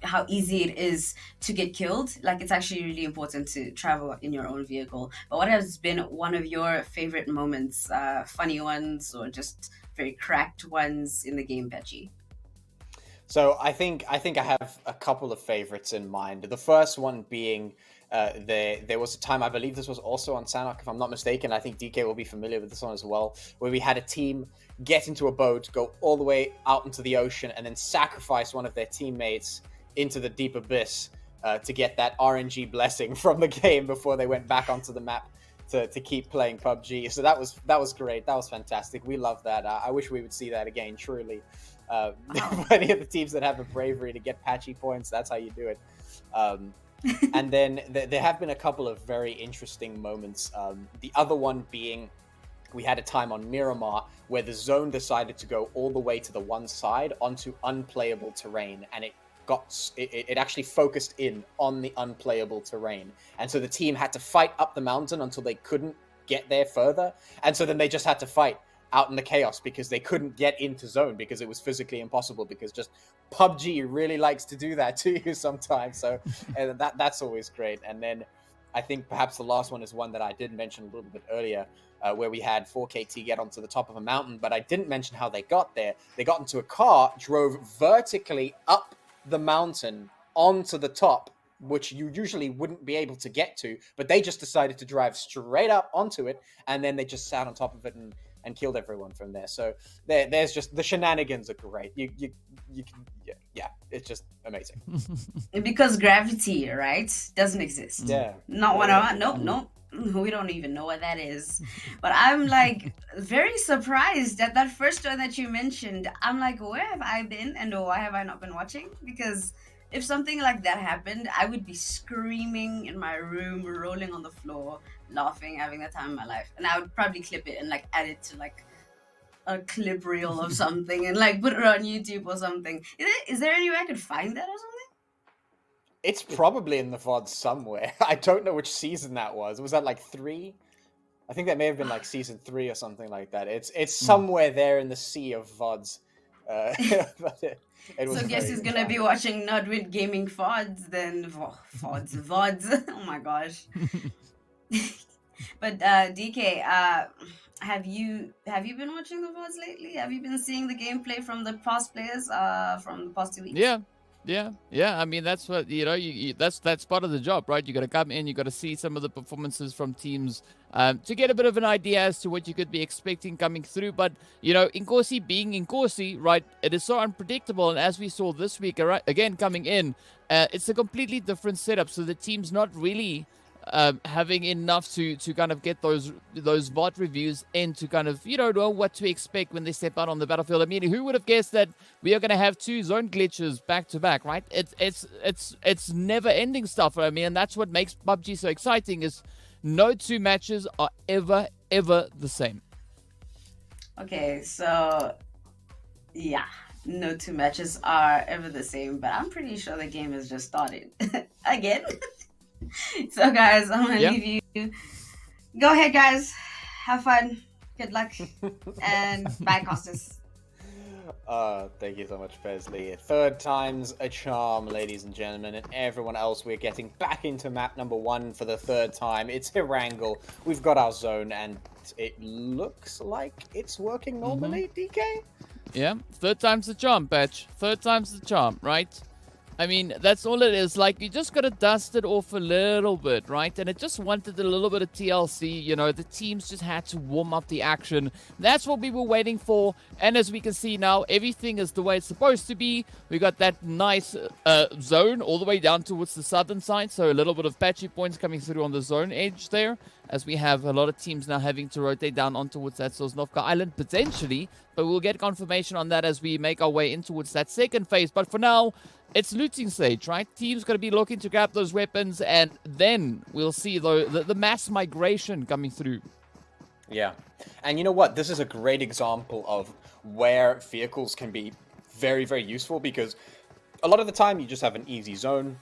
S1: how easy it is to get killed. Like, it's actually really important to travel in your own vehicle. But what has been one of your favorite moments, funny ones or just very cracked ones in the game, Patchy?
S3: So I think I have a couple of favorites in mind. The first one being there was a time, I believe this was also on Sanhok, if I'm not mistaken. I think DK will be familiar with this one as well, where we had a team get into a boat, go all the way out into the ocean, and then sacrifice one of their teammates into the deep abyss to get that RNG blessing from the game before they went back onto the map to keep playing PUBG. So that was great. That was fantastic. We love that. I wish we would see that again, truly. Any of the teams that have the bravery to get patchy points, that's how you do it. And then there have been a couple of very interesting moments. The other one being, we had a time on Miramar where the zone decided to go all the way to the one side onto unplayable terrain, and it actually focused in on the unplayable terrain. And so the team had to fight up the mountain until they couldn't get there further. And so then they just had to fight out in the chaos because they couldn't get into zone because it was physically impossible, because just PUBG really likes to do that to you sometimes. So that's always great. And then I think perhaps the last one is one that I did mention a little bit earlier, where we had 4KT get onto the top of a mountain, but I didn't mention how they got there. They got into a car, drove vertically up the mountain onto the top, which you usually wouldn't be able to get to, but they just decided to drive straight up onto it, and then they just sat on top of it and killed everyone from there. So there's just, the shenanigans are great. You can, it's just amazing.
S1: Because gravity, right, doesn't exist.
S3: Yeah.
S1: Not one of nope. We don't even know what that is. But I'm like very surprised at that first one that you mentioned. I'm like, where have I been and why have I not been watching? Because if something like that happened, I would be screaming in my room, rolling on the floor, laughing, having the time of my life. And I would probably clip it and like add it to like a clip reel of something and like put it on YouTube or something. Is there any way I could find that or something?
S3: It's probably in the VOD somewhere. I don't know which season that was. Was that like 3? I think that may have been like season 3 or something like that. It's somewhere there in the sea of VODs. But it was
S1: so guess who's gonna be watching Nodwit Gaming VODs then? VODs. Oh my gosh. But DK, have you been watching the VODs lately? Have you been seeing the gameplay from the past players from the past 2 weeks?
S2: Yeah. I mean, that's what that's part of the job, right? You got to come in, you got to see some of the performances from teams to get a bit of an idea as to what you could be expecting coming through. But Inkosi being Inkosi, right? It is so unpredictable, and as we saw this week, again coming in, it's a completely different setup. So the team's not really having enough to kind of get those VOD reviews in to kind of know what to expect when they step out on the battlefield. I mean, who would have guessed that we are going to have 2 zone glitches back to back, right? It's never ending stuff. I mean, and that's what makes PUBG so exciting, is no 2 matches are ever the same.
S1: Okay, so yeah, no 2 matches are ever the same, but I'm pretty sure the game has just started again. So guys, I'm gonna leave you. Go ahead, guys. Have fun. Good luck. And bye, Costas.
S3: Thank you so much, Pesley. 3rd time's a charm, ladies and gentlemen, and everyone else. We're getting back into map number 1 for the 3rd time. It's Erangel. We've got our zone, and it looks like it's working normally, DK?
S2: Yeah, 3rd time's the charm, Patch. 3rd time's the charm, right? I mean, that's all it is. Like, you just got to dust it off a little bit, right? And it just wanted a little bit of TLC. The teams just had to warm up the action. That's what we were waiting for. And as we can see now, everything is the way it's supposed to be. We got that nice zone all the way down towards the southern side. So a little bit of patchy points coming through on the zone edge there, as we have a lot of teams now having to rotate down on towards that Sosnovka Island, potentially. But we'll get confirmation on that as we make our way in towards that 2nd phase. But for now, it's looting stage, right? Teams going to be looking to grab those weapons, and then we'll see the mass migration coming through.
S3: Yeah. And you know what? This is a great example of where vehicles can be very, very useful, because a lot of the time you just have an easy zone.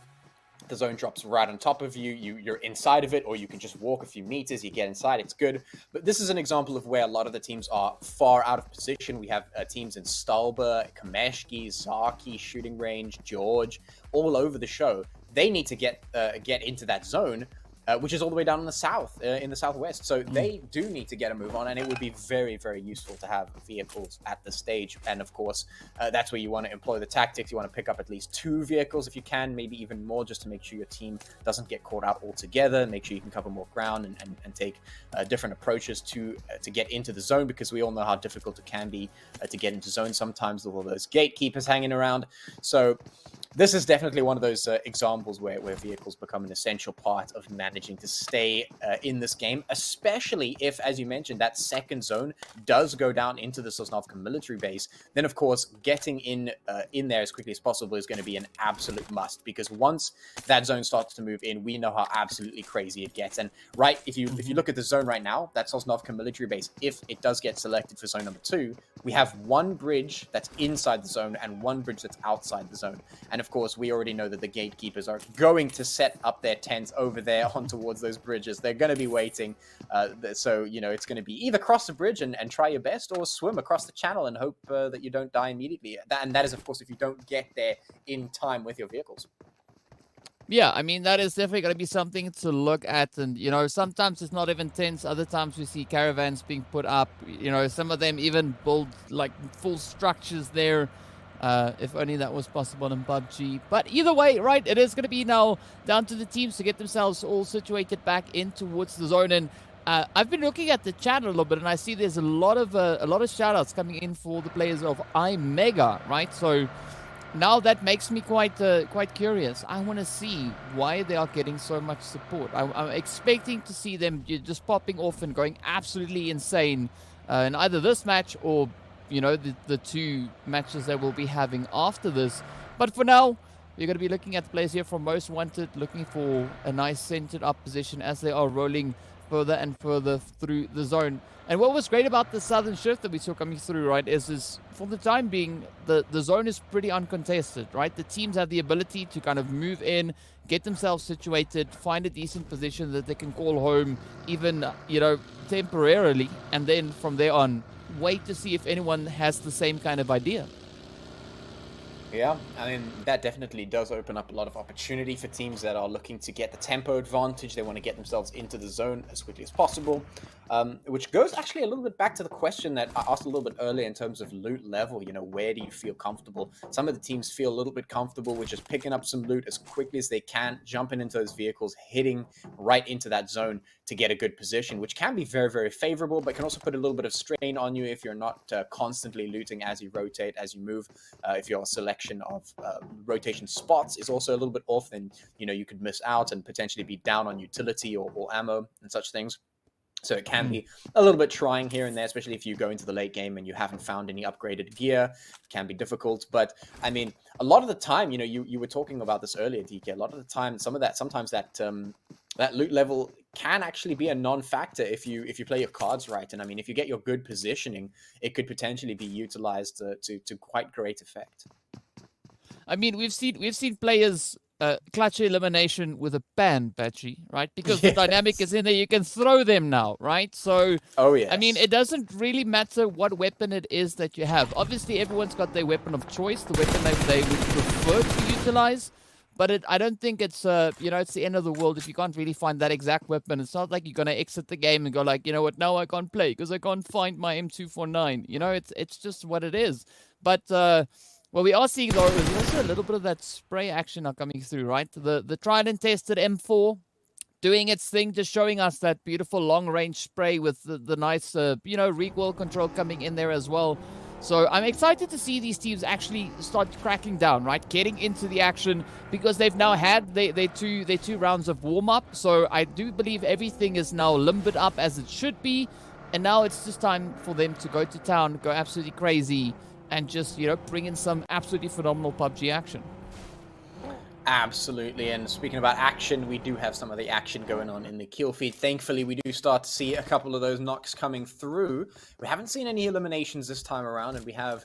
S3: The zone drops right on top of you. You're inside of it, or you can just walk a few meters. You get inside. It's good. But this is an example of where a lot of the teams are far out of position. We have teams in Stalba, Kameshki, Zaki, Shooting Range, George, all over the show. They need to get into that zone, which is all the way down in the south, in the southwest. So they do need to get a move on, and it would be very, very useful to have vehicles at the stage. And of course, that's where you want to employ the tactics. You want to pick up at least 2 vehicles if you can, maybe even more, just to make sure your team doesn't get caught out altogether. Make sure you can cover more ground and take different approaches to get into the zone, because we all know how difficult it can be to get into zone sometimes with all those gatekeepers hanging around. So this is definitely one of those examples where vehicles become an essential part of managing to stay in this game, especially if, as you mentioned, that 2nd zone does go down into the Sosnovka military base. Then, of course, getting in there as quickly as possible is going to be an absolute must, because once that zone starts to move in, we know how absolutely crazy it gets. And right, if you look at the zone right now, that Sosnovka military base, if it does get selected for zone number 2, we have 1 bridge that's inside the zone and 1 bridge that's outside the zone. And of course, we already know that the gatekeepers are going to set up their tents over there on towards those bridges. They're going to be waiting. So, it's going to be either cross the bridge and try your best, or swim across the channel and hope that you don't die immediately. And that is, of course, if you don't get there in time with your vehicles.
S2: Yeah, I mean, that is definitely going to be something to look at. And, sometimes it's not even tents. Other times we see caravans being put up. Some of them even build, like, full structures there. If only that was possible in PUBG. But either way, right, it is going to be now down to the teams to get themselves all situated back in towards the zone. And I've been looking at the chat a little bit, and I see there's a lot of shout-outs coming in for the players of iMega, right? So now that makes me quite curious. I want to see why they are getting so much support. I'm expecting to see them just popping off and going absolutely insane in either this match or the 2 matches that we'll be having after this. But for now, we're going to be looking at the players here from Most Wanted, looking for a nice centered up position as they are rolling further and further through the zone. And what was great about the southern shift that we saw coming through, right, is for the time being, the zone is pretty uncontested, right? The teams have the ability to kind of move in, get themselves situated, find a decent position that they can call home, even, temporarily, and then from there on, wait to see if anyone has the same kind of idea.
S3: Yeah, I mean, that definitely does open up a lot of opportunity for teams that are looking to get the tempo advantage. They want to get themselves into the zone as quickly as possible, which goes actually a little bit back to the question that I asked a little bit earlier in terms of loot level. Where do you feel comfortable? Some of the teams feel a little bit comfortable with just picking up some loot as quickly as they can, jumping into those vehicles, hitting right into that zone to get a good position, which can be very, very favorable, but can also put a little bit of strain on you if you're not constantly looting as you rotate, as you move. If your selection of rotation spots is also a little bit off, then you could miss out and potentially be down on utility or ammo and such things. So it can be a little bit trying here and there, especially if you go into the late game and you haven't found any upgraded gear. It can be difficult. But I mean, a lot of the time, you were talking about this earlier, DK. A lot of the time, sometimes that loot level can actually be a non-factor if you play your cards right. And I mean, if you get your good positioning, it could potentially be utilized to quite great effect.
S2: I mean, we've seen players clutch elimination with a ban, Batchy, right? Because the dynamic is in there. You can throw them now, right? So,
S3: oh yes.
S2: I mean, it doesn't really matter what weapon it is that you have. Obviously, everyone's got their weapon of choice, the weapon they would prefer to utilize. But I don't think it's it's the end of the world if you can't really find that exact weapon. It's not like you're gonna exit the game and go like, you know what, now I can't play because I can't find my M249. It's just what it is. But what we are seeing though is also a little bit of that spray action now coming through, right? The tried and tested M4 doing its thing, just showing us that beautiful long range spray with the nice recoil control coming in there as well. So I'm excited to see these teams actually start cracking down, right? Getting into the action because they've now had their two rounds of warm-up. So I do believe everything is now limbered up as it should be. And now it's just time for them to go to town, go absolutely crazy, and just, bring in some absolutely phenomenal PUBG action.
S3: Absolutely, and speaking about action, we do have some of the action going on in the kill feed. Thankfully, we do start to see a couple of those knocks coming through. We haven't seen any eliminations this time around, and we have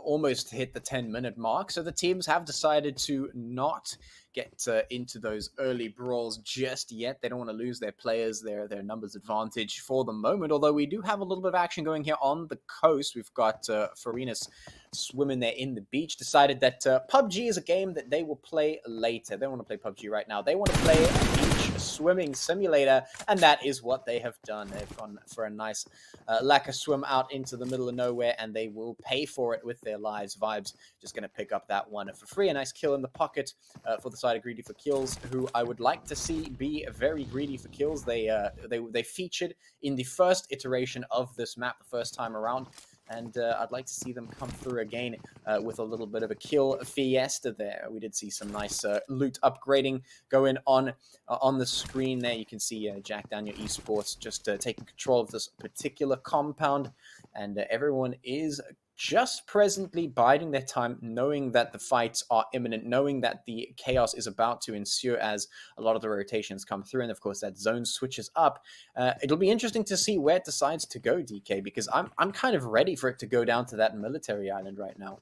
S3: almost hit the 10-minute mark. So the teams have decided to not get into those early brawls just yet. They don't want to lose their players, their numbers advantage for the moment, although we do have a little bit of action going here on the coast. We've got Farinas swimming there in the beach, decided that PUBG is a game that they will play later. They don't want to play PUBG right now. They want to play a beach swimming simulator, and that is what they have done. They've gone for a nice lacquer swim out into the middle of nowhere, and they will pay for it with their lives. Vibes just going to pick up that one for free. A nice kill in the pocket for the side of Greedy for Kills, who I would like to see be very greedy for kills. They featured in the first iteration of this map the first time around, and I'd like to see them come through again with a little bit of a kill fiesta there. We did see some nice loot upgrading going on the screen there. You can see Jack Daniel Esports just taking control of this particular compound, and everyone is just presently biding their time, knowing that the fights are imminent, knowing that the chaos is about to ensue as a lot of the rotations come through, and of course that zone switches up. It'll be interesting to see where it decides to go, DK, because I'm kind of ready for it to go down to that military island right now.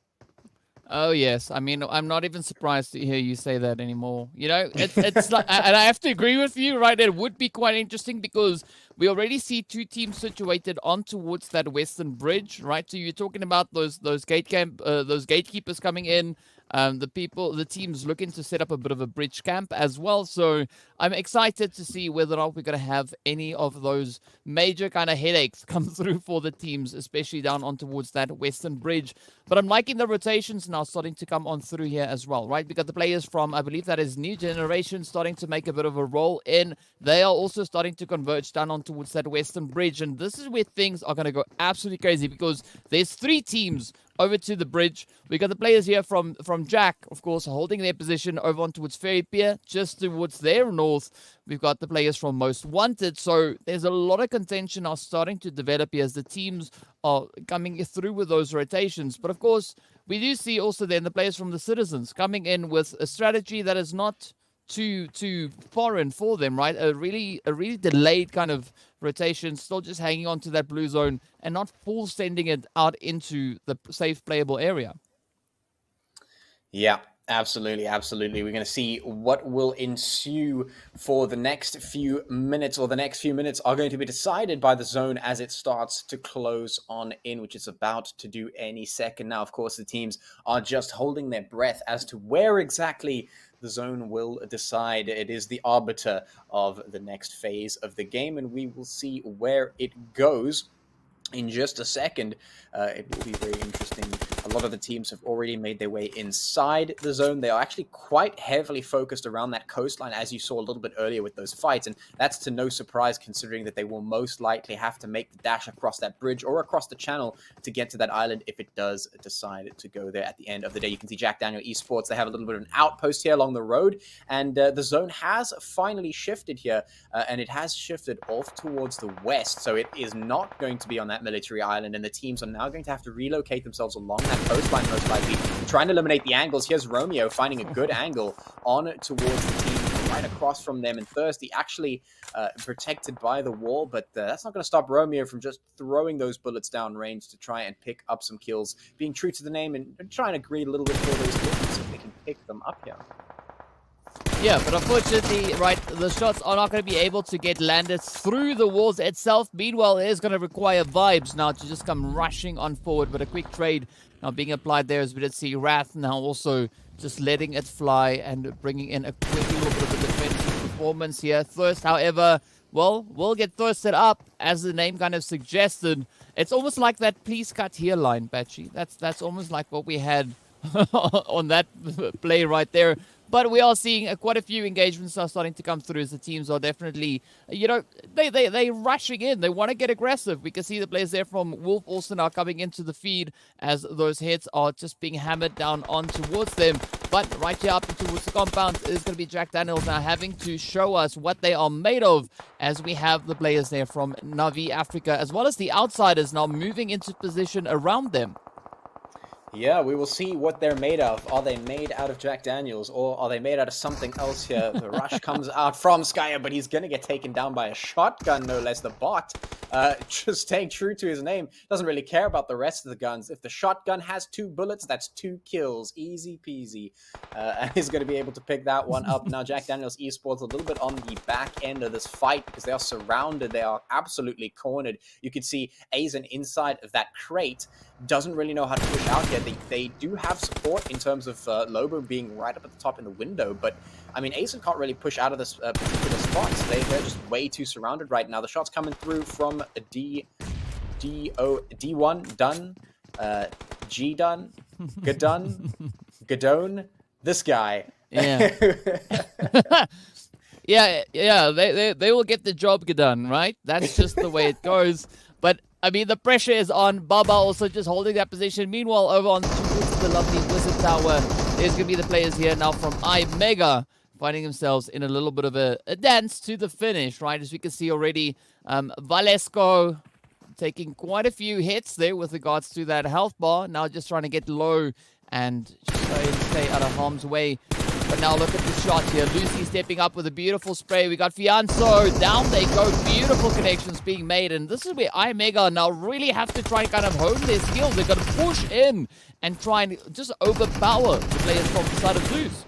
S2: Oh yes, I mean I'm not even surprised to hear you say that anymore. It's like, and I have to agree with you, right? It would be quite interesting because we already see two teams situated on towards that western bridge, right? So you're talking about those gatekeepers coming in. The teams looking to set up a bit of a bridge camp as well. So I'm excited to see whether or not we're going to have any of those major kind of headaches come through for the teams, especially down on towards that western bridge. But I'm liking the rotations now starting to come on through here as well, right? We got the players from, I believe that is New Generation, starting to make a bit of a roll in. They are also starting to converge down on towards that western bridge. And this is where things are going to go absolutely crazy because there's three teams over to the bridge. We got the players here from Jack, of course, holding their position over on towards Ferry Pier, just towards their north. We've got the players from Most Wanted. So there's a lot of contention now starting to develop here as the teams are coming through with those rotations. But of course, we do see also then the players from the Citizens coming in with a strategy that is not too foreign for them, right? A really delayed kind of rotation, still just hanging on to that blue zone and not full sending it out into the safe playable area.
S3: Yeah, Absolutely, absolutely. We're going to see what will ensue for the next few minutes, or the next few minutes are going to be decided by the zone as it starts to close on in, which is about to do any second now. Of course, the teams are just holding their breath as to where exactly the zone will decide. It is the arbiter of the next phase of the game, and we will see where it goes in just a second. It will be very interesting. A lot of the teams have already made their way inside the zone. They are actually quite heavily focused around that coastline, as you saw a little bit earlier with those fights, and that's to no surprise considering that they will most likely have to make the dash across that bridge or across the channel to get to that island if it does decide to go there at the end of the day. You can see Jack Daniel Esports, they have a little bit of an outpost here along the road, and the zone has finally shifted here, and it has shifted off towards the west, so it is not going to be on that military island, and the teams are now going to have to relocate themselves along that coastline, most likely, trying to eliminate the angles. Here's Romeo finding a good angle on towards the team right across from them, and Thirsty actually protected by the wall, but that's not going to stop Romeo from just throwing those bullets down range to try and pick up some kills, being true to the name and trying to greed a little bit for those kills if they can pick them up here.
S2: Yeah, but unfortunately, right, the shots are not going to be able to get landed through the walls itself. Meanwhile, it is going to require Vibes now to just come rushing on forward, but a quick trade now being applied there as we did see Wrath now also just letting it fly and bringing in a quick little bit of a defensive performance here. Thirst, however, well, will get thirsted up, as the name kind of suggested. It's almost like that please cut here line, Batchy. That's almost like what we had on that play right there. But we are seeing quite a few engagements are starting to come through as the teams are definitely, they're rushing in. They want to get aggressive. We can see the players there from Wolf also now coming into the feed as those hits are just being hammered down on towards them. But right here up towards the compound is going to be Jack Daniels now having to show us what they are made of, as we have the players there from Navi Africa as well as the outsiders now moving into position around them.
S3: Yeah, we will see what they're made of. Are they made out of Jack Daniels, or are they made out of something else here? The rush comes out from Skyer, but he's going to get taken down by a shotgun, no less. The bot, just staying true to his name, doesn't really care about the rest of the guns. If the shotgun has 2 bullets, that's 2 kills. Easy peasy. And he's going to be able to pick that one up. Now, Jack Daniels Esports a little bit on the back end of this fight because they are surrounded. They are absolutely cornered. You can see Aizen inside of that crate. Doesn't really know how to push out yet. They do have support in terms of Lobo being right up at the top in the window, but I mean, Aizen can't really push out of this particular spot. They're just way too surrounded right now. The shot's coming through from D1 Dun, G Dun, Gadun, Gadone, this guy.
S2: Yeah. yeah, they will get the job done, right? That's just the way it goes. But I mean, the pressure is on. Baba also just holding that position. Meanwhile, over on towards the lovely Wizard Tower, there's going to be the players here now from iMega finding themselves in a little bit of a dance to the finish, right? As we can see already, Valesco taking quite a few hits there with regards to that health bar. Now just trying to get low and stay out of harm's way. But now look at the shot here. Lucy stepping up with a beautiful spray. We got Fianso. Down they go. Beautiful connections being made. And this is where iMega now really have to try and kind of hone their skills. They've got to push in and try and just overpower the players from the side of Zeus.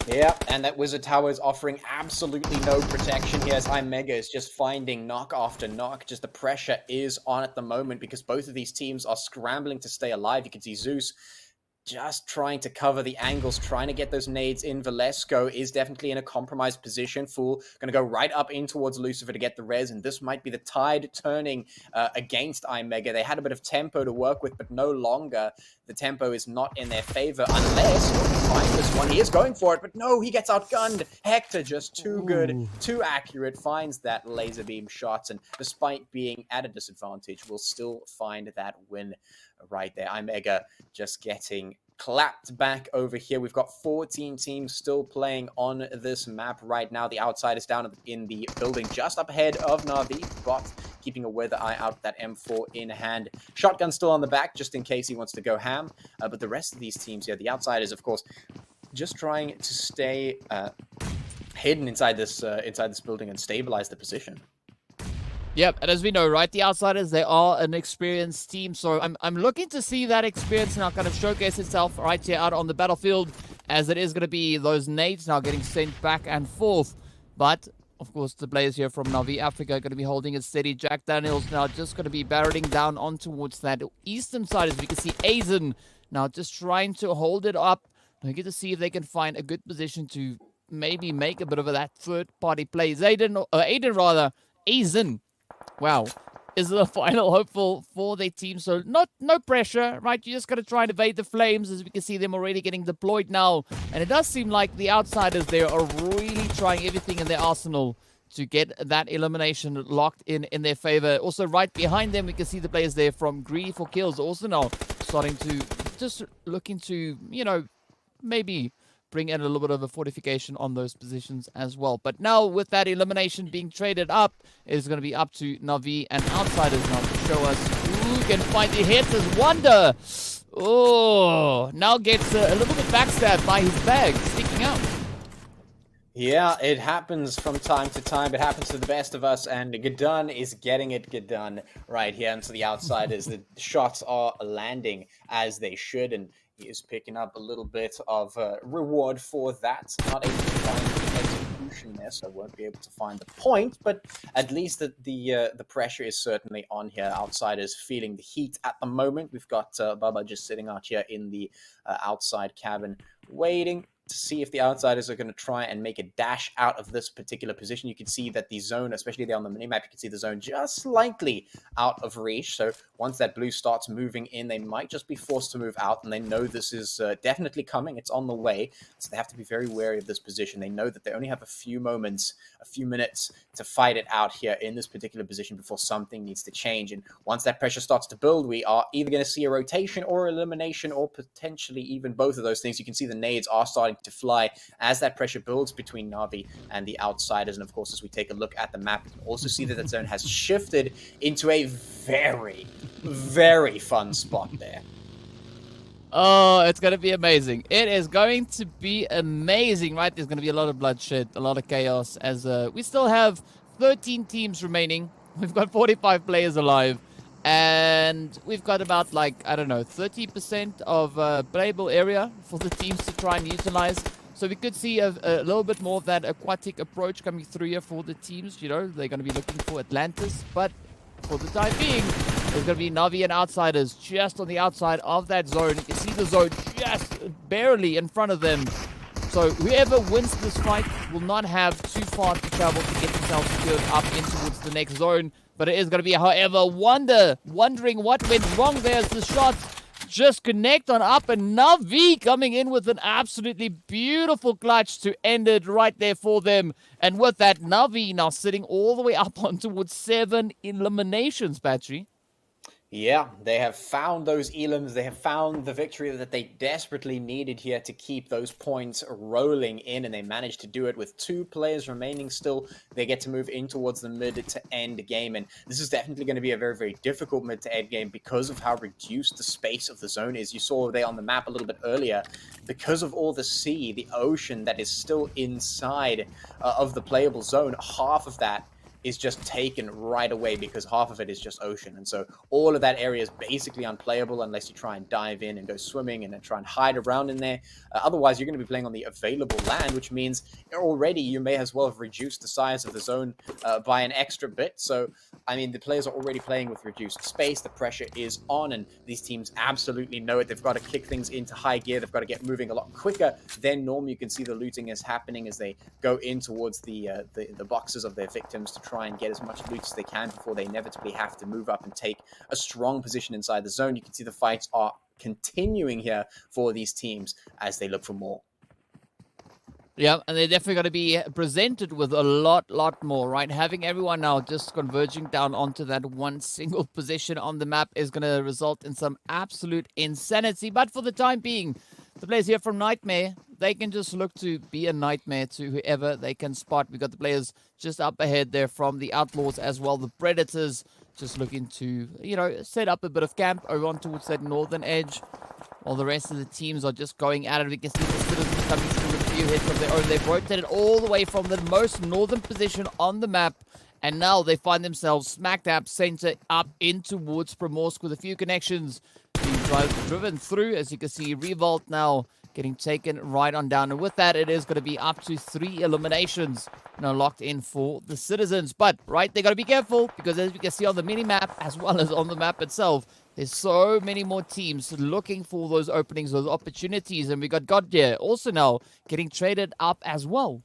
S3: Yeah, and that Wizard Tower is offering absolutely no protection here as iMega is just finding knock after knock. Just the pressure is on at the moment because both of these teams are scrambling to stay alive. You can see Zeus just trying to cover the angles, trying to get those nades in. Valesco is definitely in a compromised position. Fool going to go right up in towards Lucifer to get the res, and this might be the tide turning against iMega. They had a bit of tempo to work with, but no longer. The tempo is not in their favor unless he can find this one. He is going for it, but no, he gets outgunned. Hector just too good, too accurate, finds that laser beam shots, and despite being at a disadvantage, will still find that win right there. iMega just getting clapped back over here. We've got 14 teams still playing on this map right now. The outside is down in the building just up ahead of Navi, but keeping a weather eye out with that M4 in hand. Shotgun still on the back just in case he wants to go ham. But the rest of these teams here, the outsiders, of course, just trying to stay hidden inside this building and stabilize the position.
S2: Yep, and as we know, right, the outsiders, they are an experienced team, so I'm looking to see that experience now kind of showcase itself right here out on the battlefield as it is going to be those nades now getting sent back and forth. But of course, the players here from Navi Africa are going to be holding it steady. Jack Daniels now just going to be barreling down on towards that eastern side, as we can see Aizen now just trying to hold it up. They get to see if they can find a good position to maybe make a bit of that third-party play. Aiden rather, Aizen, wow, is the final hopeful for their team. So no pressure, right? You just got to try and evade the flames, as we can see them already getting deployed now. And it does seem like the outsiders there are really trying everything in their arsenal to get that elimination locked in their favor. Also, right behind them, we can see the players there from Greedy for Kills also now starting to just looking to, you know, maybe bring in a little bit of a fortification on those positions as well. But now with that elimination being traded up, it's going to be up to Navi and outsiders now to show us who can find the hits as Wonder. Oh, now gets a little bit backstabbed by his bag sticking out.
S3: Yeah, it happens from time to time. It happens to the best of us, and Gadun is getting it done right here into the outsiders. The shots are landing as they should, and he is picking up a little bit of reward for that. Not able to find the execution there, so won't be able to find the point, but at least the pressure is certainly on here. Outsiders feeling the heat at the moment. We've got Baba just sitting out here in the outside cabin waiting to see if the outsiders are going to try and make a dash out of this particular position. You can see that the zone, especially there on the minimap, you can see the zone just slightly out of reach. So once that blue starts moving in, they might just be forced to move out, and they know this is definitely coming. It's on the way. So they have to be very wary of this position. They know that they only have a few minutes to fight it out here in this particular position before something needs to change. And once that pressure starts to build, we are either going to see a rotation or elimination, or potentially even both of those things. You can see the nades are starting to fly as that pressure builds between Navi and the outsiders. And of course, as we take a look at the map, you can also see that zone has shifted into a very, very fun spot there.
S2: Oh, it's going to be amazing. It is going to be amazing, right? There's going to be a lot of bloodshed, a lot of chaos, as we still have 13 teams remaining. We've got 45 players alive, and we've got about, like, I don't know, 30% of playable area for the teams to try and utilize. So we could see a little bit more of that aquatic approach coming through here for the teams. You know, they're going to be looking for Atlantis, but for the time being, there's going to be Navi and outsiders just on the outside of that zone. You can see the zone just barely in front of them. So whoever wins this fight will not have too far to travel to get themselves secured up in towards the next zone. But it is going to be, however, wondering what went wrong there as the shots just connect on up. And Navi coming in with an absolutely beautiful clutch to end it right there for them. And with that, Navi now sitting all the way up on towards 7 eliminations, Patrick.
S3: Yeah, they have found those elims. They have found the victory that they desperately needed here to keep those points rolling in, and they managed to do it with 2 players remaining still. They get to move in towards the mid to end game, and this is definitely going to be a very, very difficult mid to end game because of how reduced the space of the zone is. You saw there on the map a little bit earlier, because of all the sea, the ocean that is still inside of the playable zone, half of that is just taken right away because half of it is just ocean. And so all of that area is basically unplayable unless you try and dive in and go swimming and then try and hide around in there. Otherwise, you're going to be playing on the available land, which means already you may as well have reduced the size of the zone by an extra bit. So, I mean, the players are already playing with reduced space. The pressure is on, and these teams absolutely know it. They've got to kick things into high gear. They've got to get moving a lot quicker than normal. You can see the looting is happening as they go in towards the boxes of their victims to try and get as much loot as they can before they inevitably have to move up and take a strong position inside the zone. You can see the fights are continuing here for these teams as they look for more.
S2: Yeah, and they're definitely going to be presented with a lot more, right? Having everyone now just converging down onto that one single position on the map is going to result in some absolute insanity. But for the time being, the players here from Nightmare, they can just look to be a nightmare to whoever they can spot. We got the players just up ahead there from the Outlaws as well. The Predators just looking to, you know, set up a bit of camp over on towards that northern edge, while the rest of the teams are just going at it. We can see the Citizens coming through with a few hits of their own. They've rotated all the way from the most northern position on the map, and now they find themselves smack dab center up in towards Primorsk with a few connections being driven through. As you can see, Revolt now getting taken right on down. And with that, it is going to be up to 3 eliminations locked in for the Citizens. But, right, they got to be careful because as we can see on the mini-map as well as on the map itself, there's so many more teams looking for those openings, those opportunities. And we got Godyear also now getting traded up as well.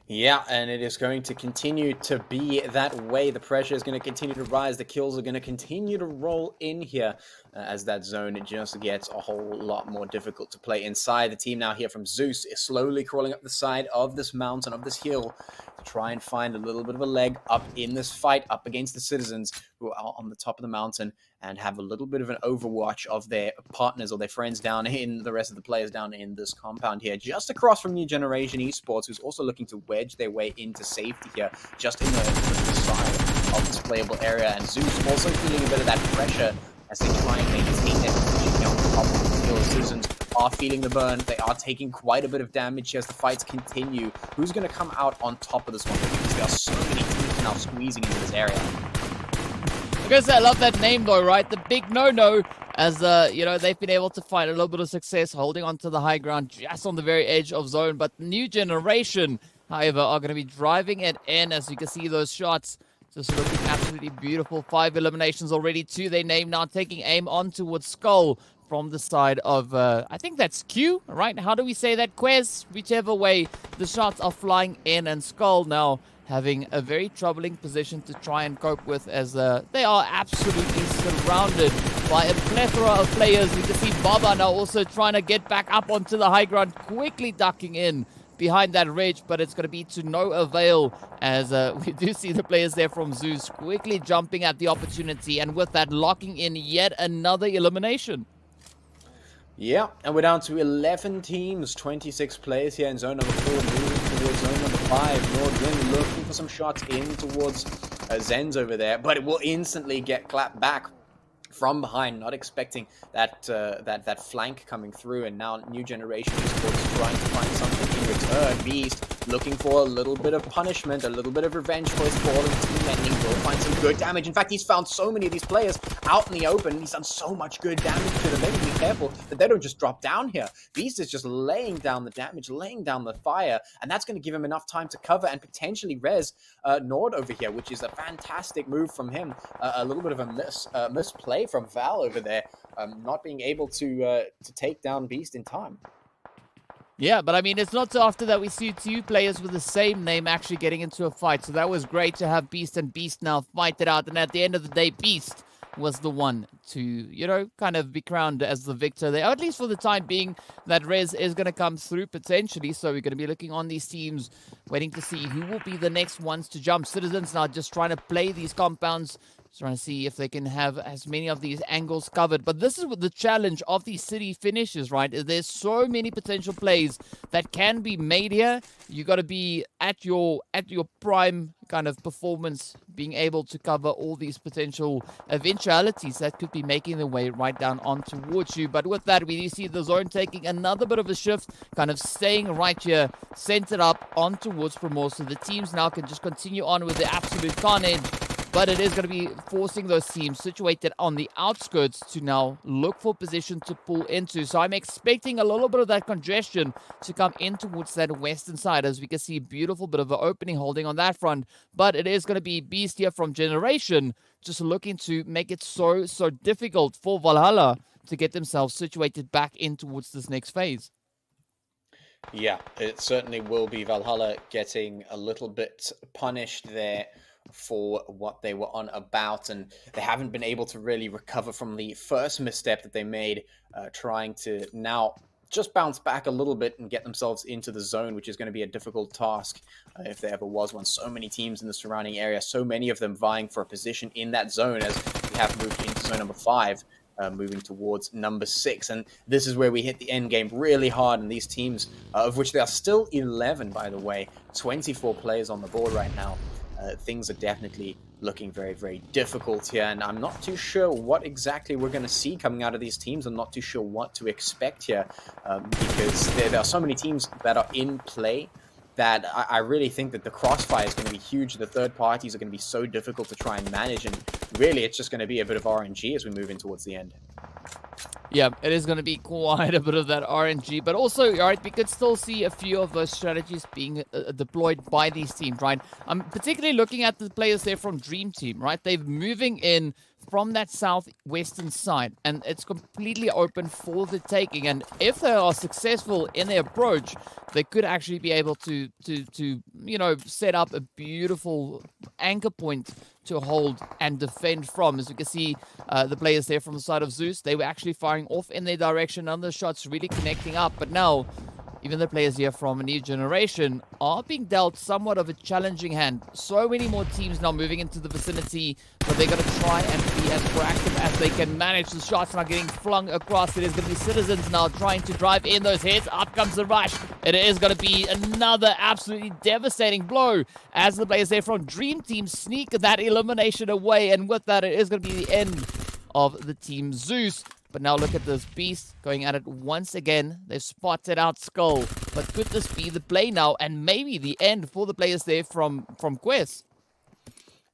S3: Yeah, and it is going to continue to be that way. The pressure is going to continue to rise. The kills are going to continue to roll in here as that zone just gets a whole lot more difficult to play inside. The team now here from Zeus is slowly crawling up the side of this mountain, of this hill, to try and find a little bit of a leg up in this fight, up against the Citizens who are on the top of the mountain, and have a little bit of an overwatch of their partners or their friends down in the rest of the players down in this compound here, just across from New Generation Esports, who's also looking to wedge their way into safety here, just in the side of this playable area. And Zeus also feeling a bit of that pressure as they try and maintain their position on the top of the hill. Citizens are feeling the burn. They are taking quite a bit of damage as the fights continue. Who's going to come out on top of this one? Because there are so many teams now squeezing into this area.
S2: I love that name though, right? The big no-no, as they've been able to find a little bit of success holding on to the high ground just on the very edge of zone. But the New Generation, however, are going to be driving it in. As you can see, those shots just looking absolutely beautiful. 5 eliminations already to their name now, taking aim on towards Skull from the side of, I think that's Q, right? How do we say that? Quez, whichever way the shots are flying in, and Skull now having a very troubling position to try and cope with, as they are absolutely surrounded by a plethora of players. We can see Baba now also trying to get back up onto the high ground, quickly ducking in behind that ridge, but it's going to be to no avail, as we do see the players there from Zeus quickly jumping at the opportunity, and with that locking in yet another elimination.
S3: Yeah, and we're down to 11 teams, 26 players here in zone number 4, moving towards zone number 5. Nordwind looking for some shots in towards Zenz over there, but it will instantly get clapped back from behind, not expecting that that flank coming through. And now New Generation Esports trying to find something in return. Beast looking for a little bit of punishment, a little bit of revenge for his fallen teammate. And he will find some good damage. In fact, he's found so many of these players out in the open. He's done so much good damage to them. They need to be careful that they don't just drop down here. Beast is just laying down the damage, laying down the fire, and that's going to give him enough time to cover and potentially res Nord over here, which is a fantastic move from him. A little bit of a misplay from Val over there, not being able to take down Beast in time.
S2: Yeah, but I mean, it's not so often that we see 2 players with the same name actually getting into a fight. So that was great to have Beast and Beast now fight it out. And at the end of the day, Beast was the one to, kind of be crowned as the victor there, or at least for the time being. That res is going to come through potentially. So we're going to be looking on these teams, waiting to see who will be the next ones to jump. Citizens now just trying to play these compounds, trying to see if they can have as many of these angles covered. But this is what the challenge of these city finishes, right? There's so many potential plays that can be made here. You got to be at your prime kind of performance, being able to cover all these potential eventualities that could be making their way right down on towards you. But with that, we do see the zone taking another bit of a shift, kind of staying right here, centered up on towards Primor. So the teams now can just continue on with the absolute carnage. But it is going to be forcing those teams situated on the outskirts to now look for position to pull into. So I'm expecting a little bit of that congestion to come in towards that western side, as we can see a beautiful bit of an opening holding on that front. But it is going to be Beast here from Generation, just looking to make it so difficult for Valhalla to get themselves situated back in towards this next phase.
S3: Yeah, it certainly will be Valhalla getting a little bit punished there for what they were on about, and they haven't been able to really recover from the first misstep that they made, trying to now just bounce back a little bit and get themselves into the zone, which is going to be a difficult task if there ever was one. So many teams in the surrounding area, so many of them vying for a position in that zone, as we have moved into zone number 5, moving towards number 6. And this is where we hit the end game really hard, and these teams, of which there are still 11, by the way, 24 players on the board right now. Things are definitely looking very, very difficult here, and I'm not too sure what exactly we're going to see coming out of these teams. I'm not too sure what to expect here, because there are so many teams that are in play that I really think that the crossfire is going to be huge. The third parties are going to be so difficult to try and manage, and really it's just going to be a bit of RNG as we move in towards the end.
S2: Yeah, it is going to be quite a bit of that RNG, but also, all right, we could still see a few of those strategies being deployed by these teams, right? I'm particularly looking at the players there from Dream Team, right? They're moving in from that southwestern side, and it's completely open for the taking. And if they are successful in their approach, they could actually be able to set up a beautiful anchor point to hold and defend from. As you can see, the players there from the side of Zeus, they were actually firing off in their direction. None of the shots really connecting up, but now even the players here from a new generation are being dealt somewhat of a challenging hand. So many more teams now moving into the vicinity, but they're going to try and be as proactive as they can manage. The shots now getting flung across. It is going to be Citizens now trying to drive in those hits. Up comes the rush. It is going to be another absolutely devastating blow as the players there from Dream Team sneak that elimination away. And with that, it is going to be the end of the Team Zeus. But now look at this Beast going at it once again. They've spotted out Skull. But could this be the play now and maybe the end for the players there from Quest?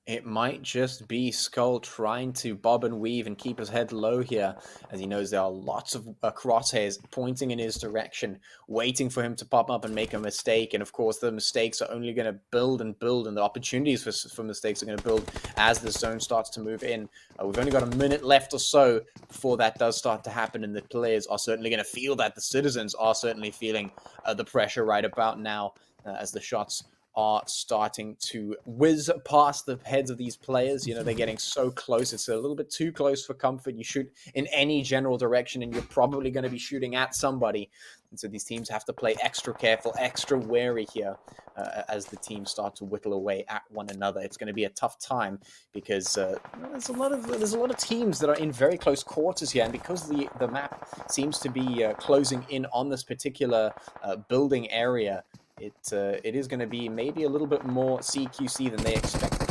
S3: It might just be Skull trying to bob and weave and keep his head low here, as he knows there are lots of crosshairs pointing in his direction, waiting for him to pop up and make a mistake. And of course, the mistakes are only going to build and build, and the opportunities for mistakes are going to build as the zone starts to move in. We've only got a minute left or so before that does start to happen, and the players are certainly going to feel that. The Citizens are certainly feeling the pressure right about now as the shots are starting to whiz past the heads of these players. You know, they're getting so close. It's a little bit too close for comfort. You shoot in any general direction and you're probably going to be shooting at somebody. And so these teams have to play extra careful, extra wary here as the teams start to whittle away at one another. It's going to be a tough time because there's a lot of teams that are in very close quarters here, and because the map seems to be closing in on this particular building area, it is going to be maybe a little bit more CQC than they expected.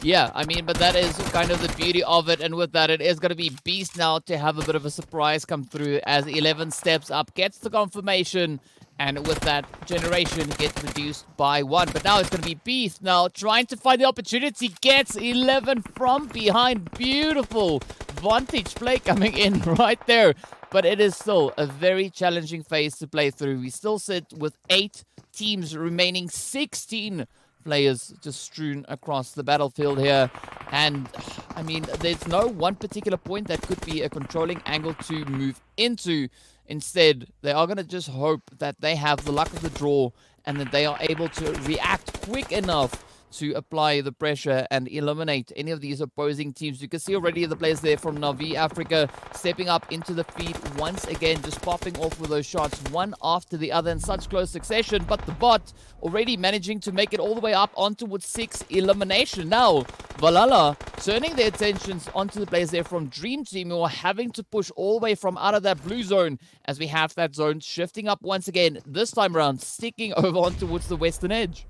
S2: Yeah, I mean, but that is kind of the beauty of it. And with that, it is going to be Beast now to have a bit of a surprise come through as 11 steps up, gets the confirmation. And with that, Generation gets reduced by 1. But now it's going to be Beast now trying to find the opportunity. Gets 11 from behind. Beautiful vantage play coming in right there. But it is still a very challenging phase to play through. We still sit with 8 teams remaining, 16 players just strewn across the battlefield here. And, I mean, there's no one particular point that could be a controlling angle to move into. Instead, they are going to just hope that they have the luck of the draw and that they are able to react quick enough to apply the pressure and eliminate any of these opposing teams. You can see already the players there from Navi Africa stepping up into the feed once again, just popping off with those shots one after the other in such close succession. But the bot already managing to make it all the way up onto with 6 elimination. Now, Valhalla turning their attentions onto the players there from Dream Team, who are having to push all the way from out of that blue zone as we have that zone shifting up once again, this time around sticking over on towards the western edge.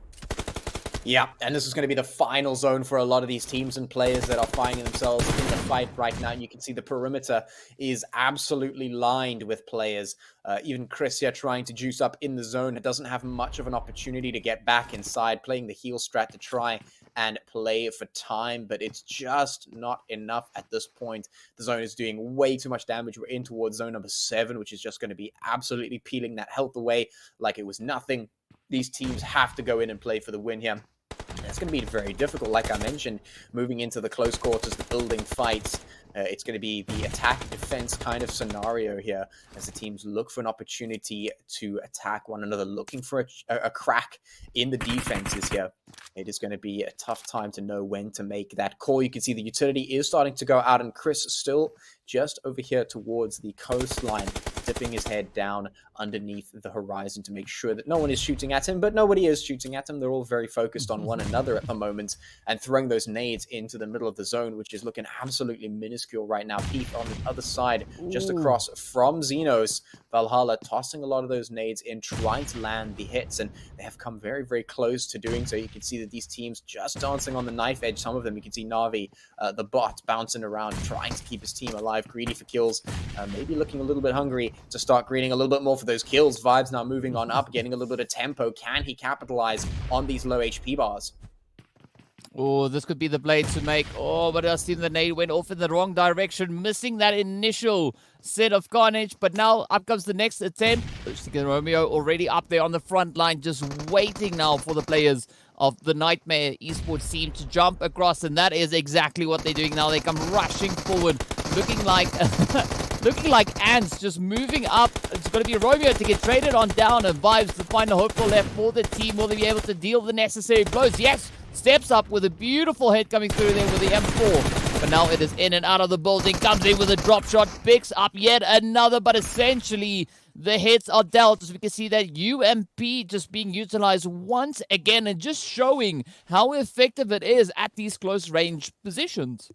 S3: Yeah, and this is going to be the final zone for a lot of these teams and players that are finding themselves in the fight right now. And you can see the perimeter is absolutely lined with players. Even Chris here trying to juice up in the zone. It doesn't have much of an opportunity to get back inside, playing the heal strat to try and play for time, but it's just not enough at this point. The zone is doing way too much damage. We're in towards zone number 7, which is just going to be absolutely peeling that health away like it was nothing. These teams have to go in and play for the win here. It's going to be very difficult, like I mentioned, moving into the close quarters, the building fights. It's going to be the attack-defense kind of scenario here as the teams look for an opportunity to attack one another, looking for a crack in the defenses here. It is going to be a tough time to know when to make that call. You can see the utility is starting to go out, and Chris still just over here towards the coastline, dipping his head down underneath the horizon to make sure that no one is shooting at him, but nobody is shooting at him. They're all very focused on one another at the moment and throwing those nades into the middle of the zone, which is looking absolutely minuscule right now. Pete on the other side, just across from Xenos. Valhalla tossing a lot of those nades in, trying to land the hits, and they have come very, very close to doing so. You can see that these teams just dancing on the knife edge. Some of them, you can see Navi, the bot, bouncing around, trying to keep his team alive, greedy for kills, maybe looking a little bit hungry to start greeting a little bit more for those kills. Vibes now moving on up, getting a little bit of tempo. Can he capitalize on these low HP bars?
S2: Oh, this could be the blade to make. Oh, but I see the nade went off in the wrong direction, missing that initial set of carnage. But now up comes the next attempt. Romeo already up there on the front line, just waiting now for the players of the Nightmare Esports team to jump across, and that is exactly what they're doing now. They come rushing forward, looking like looking like ants, just moving up. It's going to be Romeo to get traded on down, and Vibes to find a hopeful left for the team. Will they be able to deal the necessary blows? Yes, steps up with a beautiful hit coming through there with the M4. But now it is in and out of the building. Comes in with a drop shot, picks up yet another, but essentially the hits are dealt, as we can see that UMP just being utilized once again and just showing how effective it is at these close range positions.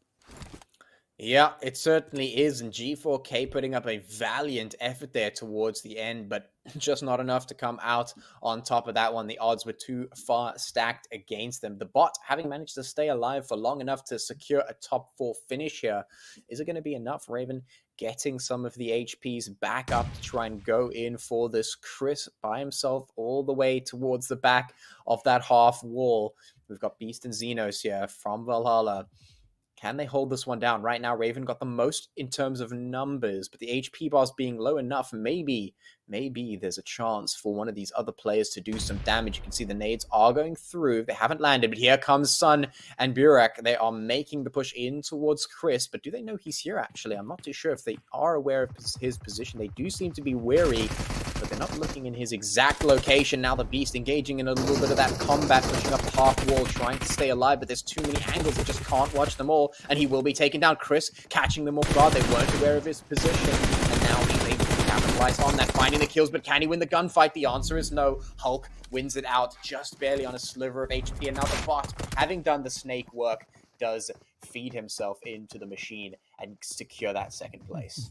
S3: Yeah, it certainly is, and G4K putting up a valiant effort there towards the end, but just not enough to come out on top of that one. The odds were too far stacked against them. The bot, having managed to stay alive for long enough to secure a top 4 finish here, is it going to be enough? Raven getting some of the HPs back up to try and go in for this. Chris by himself all the way towards the back of that half wall. We've got Beast and Xenos here from Valhalla. Can they hold this one down? Right now, Raven got the most in terms of numbers, but the HP bars being low enough, maybe there's a chance for one of these other players to do some damage. You can see the nades are going through. They haven't landed, but here comes Sun and Burak. They are making the push in towards Chris, but do they know he's here, actually? I'm not too sure if they are aware of his position. They do seem to be wary, but they're not looking in his exact location. Now the Beast engaging in a little bit of that combat, pushing up the half wall, trying to stay alive, but there's too many angles. They just can't watch them all, and he will be taken down. Chris catching them off guard. They weren't aware of his position, and now he's able to capitalize on that, finding the kills, but can he win the gunfight? The answer is no. Hulk wins it out just barely on a sliver of HP, and now the bot, having done the snake work, does feed himself into the machine and secure that second place.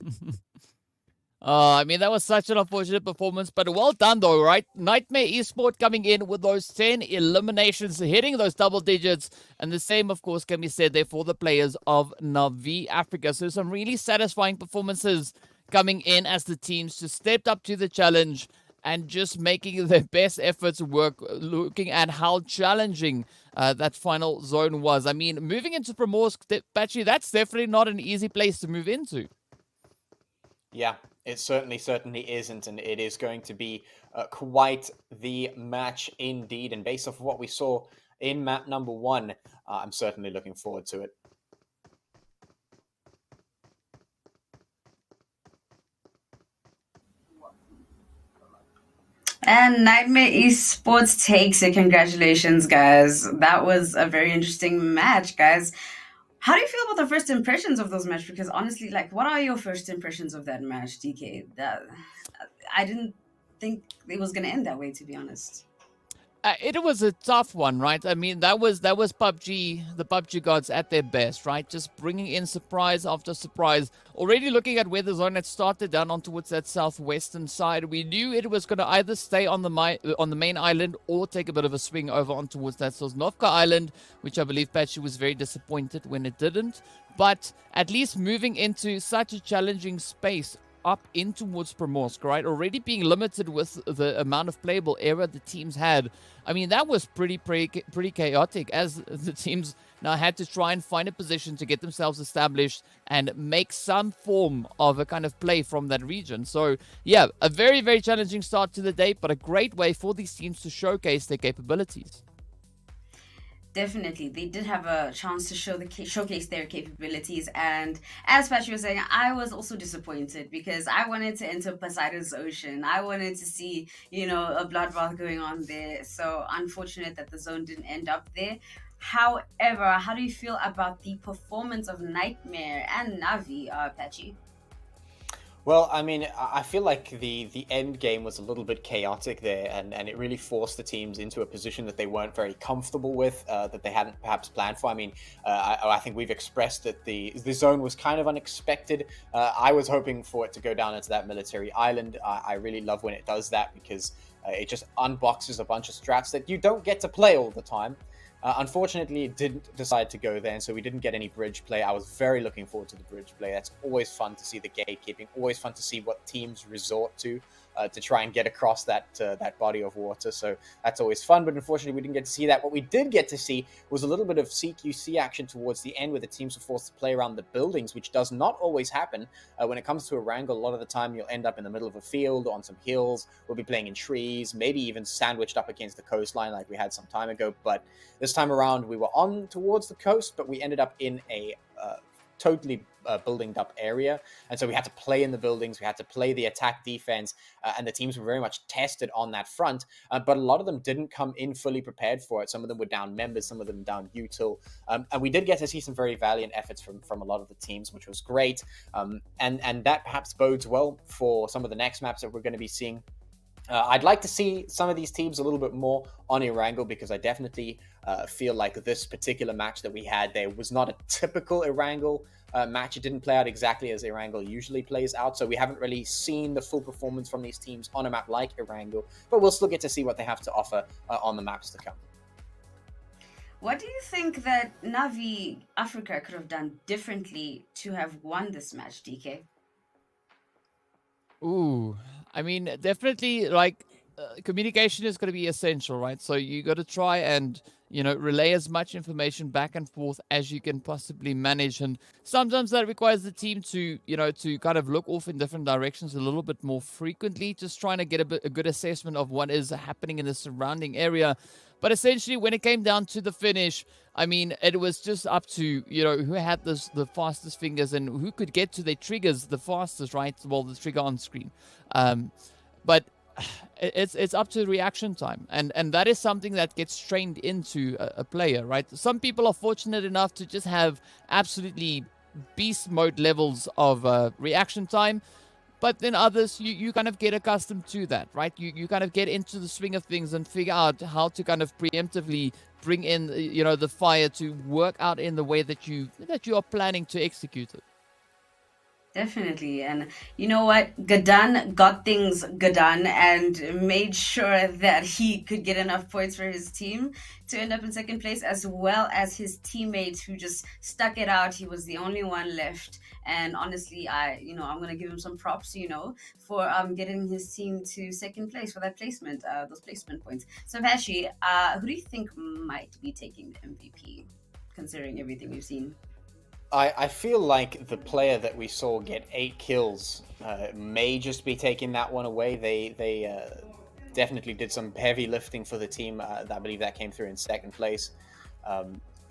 S2: I mean, that was such an unfortunate performance, but well done though, right? Nightmare Esports coming in with those 10 eliminations, hitting those double digits, and the same, of course, can be said there for the players of Navi Africa. So some really satisfying performances coming in as the teams just stepped up to the challenge and just making their best efforts work, looking at how challenging that final zone was. I mean, moving into Primorsk, Patchy, that's definitely not an easy place to move into.
S3: Yeah, it certainly isn't, and it is going to be quite the match indeed. And based off of what we saw in map number 1, I'm certainly looking forward to it.
S1: And Nightmare Esports takes it. Congratulations, guys. That was a very interesting match, guys. How do you feel about the first impressions of those matches? Because honestly, like, what are your first impressions of that match, DK? I didn't think it was going to end that way, to be honest.
S2: It was a tough one, right? I mean, that was PUBG, the PUBG gods at their best, right? Just bringing in surprise after surprise. Already looking at where the zone had started down on towards that southwestern side, we knew it was going to either stay on the main island or take a bit of a swing over on towards that Sosnovka island, which I believe Patchy was very disappointed when it didn't. But at least moving into such a challenging space up in towards Primorsk, right? Already being limited with the amount of playable area the teams had. I mean, that was pretty chaotic, as the teams now had to try and find a position to get themselves established and make some form of a kind of play from that region. So, yeah, a very, very challenging start to the day, but a great way for these teams to showcase their capabilities.
S1: Definitely, they did have a chance to showcase their capabilities, and as Patrick was saying, I was also disappointed because I wanted to enter Poseidon's Ocean. I wanted to see, a bloodbath going on there. So unfortunate that the zone didn't end up there. However, how do you feel about the performance of Nightmare and Navi, Patchy?
S3: Well, I mean, I feel like the end game was a little bit chaotic there, and it really forced the teams into a position that they weren't very comfortable with, that they hadn't perhaps planned for. I mean, I think we've expressed that the zone was kind of unexpected. I was hoping for it to go down into that military island. I really love when it does that because it just unboxes a bunch of strats that you don't get to play all the time. Unfortunately, it didn't decide to go there, and so we didn't get any bridge play. I was very looking forward to the bridge play. That's always fun to see the gatekeeping, always fun to see what teams resort to to try and get across that body of water. So that's always fun, but unfortunately we didn't get to see that. What we did get to see was a little bit of CQC action towards the end, where the teams were forced to play around the buildings, which does not always happen. When it comes to Erangel, a lot of the time you'll end up in the middle of a field, on some hills. We'll be playing in trees, maybe even sandwiched up against the coastline like we had some time ago. But this time around we were on towards the coast, but we ended up in a totally buildinged up area, and so we had to play in the buildings, we had to play the attack defense, and the teams were very much tested on that front, but a lot of them didn't come in fully prepared for it. Some of them were down members, some of them down util, and we did get to see some very valiant efforts from a lot of the teams, which was great, and that perhaps bodes well for some of the next maps that we're going to be seeing. I'd like to see some of these teams a little bit more on Erangel, because I definitely feel like this particular match that we had there was not a typical Erangel match. It didn't play out exactly as Erangel usually plays out, so we haven't really seen the full performance from these teams on a map like Erangel, but we'll still get to see what they have to offer on the maps to come.
S1: What do you think that Navi Africa could have done differently to have won this match, DK?
S2: Ooh, I mean, definitely, like, communication is going to be essential, right? So you got to try and, relay as much information back and forth as you can possibly manage. And sometimes that requires the team to, to kind of look off in different directions a little bit more frequently, just trying to get a good assessment of what is happening in the surrounding area. But essentially, when it came down to the finish, I mean, it was just up to, who had the fastest fingers and who could get to their triggers the fastest, right? Well, the trigger on screen. But it's up to reaction time. And that is something that gets trained into a player, right? Some people are fortunate enough to just have absolutely beast mode levels of reaction time. But then others, you kind of get accustomed to that, right? You kind of get into the swing of things and figure out how to kind of preemptively bring in, the fire to work out in the way that you are planning to execute it.
S1: Definitely. And you know what? Gadan got things done and made sure that he could get enough points for his team to end up in second place, as well as his teammates who just stuck it out. He was the only one left. And honestly, I'm going to give him some props, for getting his team to second place for that placement, those placement points. So, Vashi, who do you think might be taking the MVP, considering everything we've seen?
S3: I feel like the player that we saw get 8 kills may just be taking that one away. They definitely did some heavy lifting for the team. I believe that came through in second place.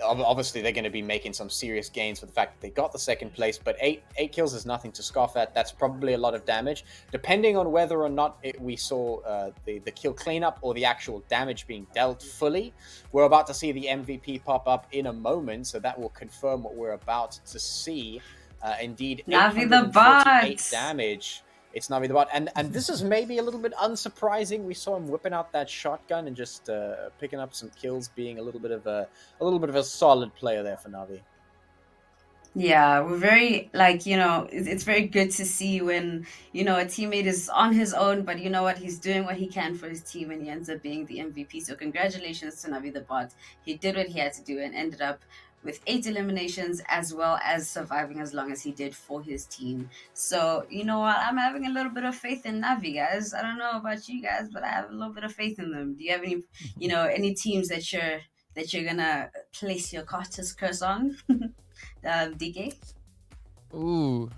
S3: Obviously, they're going to be making some serious gains for the fact that they got the second place, but 8 kills is nothing to scoff at. That's probably a lot of damage. Depending on whether or not we saw the kill cleanup or the actual damage being dealt fully, we're about to see the MVP pop up in a moment, so that will confirm what we're about to see. Indeed,
S1: Navi the bot
S3: damage. It's Navi the bot, and this is maybe a little bit unsurprising. We saw him whipping out that shotgun and just picking up some kills, being a little bit of a solid player there for Navi.
S1: Yeah, we're very, it's very good to see when, a teammate is on his own, but you know what, he's doing what he can for his team and he ends up being the MVP. So congratulations to Navi the bot. He did what he had to do and ended up with 8 eliminations, as well as surviving as long as he did for his team. So, you know what? I'm having a little bit of faith in Navi, guys. I don't know about you guys, but I have a little bit of faith in them. Do you have any, any teams that you're gonna place your Carter's curse on, DK?
S2: Ooh,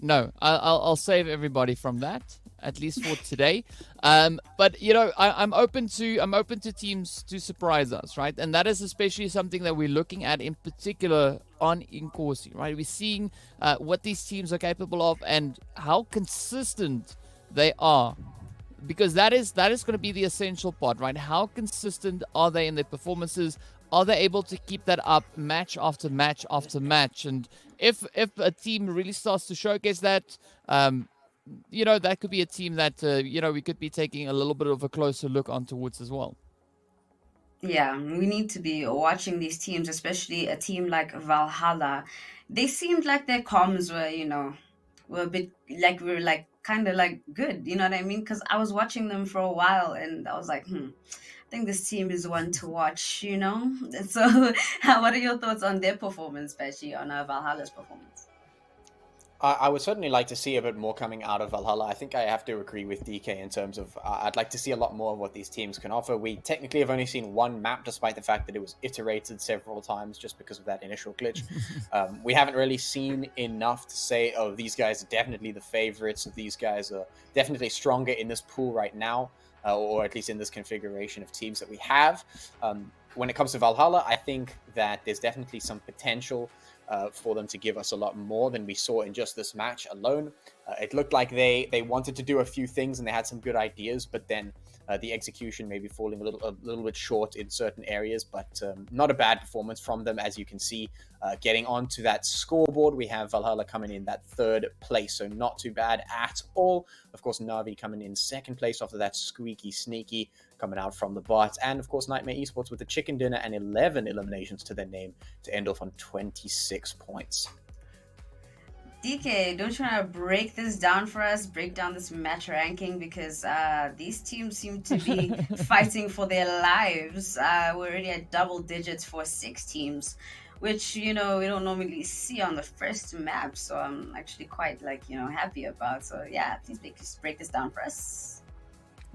S2: no. I'll save everybody from that, at least for today. But I'm open to teams to surprise us, right? And that is especially something that we're looking at in particular on Inkosi, right? We're seeing what these teams are capable of and how consistent they are, because that is going to be the essential part, right? How consistent are they in their performances? Are they able to keep that up match after match after match? And if a team really starts to showcase that, that could be a team that, we could be taking a little bit of a closer look on towards as well.
S1: Yeah, we need to be watching these teams, especially a team like Valhalla. They seemed like their comms were a bit like we were like kind of like good, you know what I mean? Because I was watching them for a while and I was like, I think this team is one to watch, So what are your thoughts on their performance, Pachi, on Valhalla's performance?
S3: I would certainly like to see a bit more coming out of Valhalla. I think I have to agree with DK in terms of I'd like to see a lot more of what these teams can offer. We technically have only seen one map, despite the fact that it was iterated several times just because of that initial glitch. We haven't really seen enough to say, oh, these guys are definitely the favorites. These guys are definitely stronger in this pool right now, or at least in this configuration of teams that we have. When it comes to Valhalla, I think that there's definitely some potential for them to give us a lot more than we saw in just this match alone. It looked like they wanted to do a few things and they had some good ideas, but then the execution maybe falling a little bit short in certain areas, but not a bad performance from them. As you can see, getting onto that scoreboard, we have Valhalla coming in that third place, so not too bad at all. Of course, Navi coming in second place after that squeaky sneaky coming out from the bot, and of course Nightmare Esports with the chicken dinner and 11 eliminations to their name to end off on 26 points.
S1: DK, don't you want to break this down for us? Break down this match ranking, because these teams seem to be fighting for their lives. We're already at double digits for 6 teams, which, we don't normally see on the first map. So I'm actually quite happy about. So yeah, please break this down for us.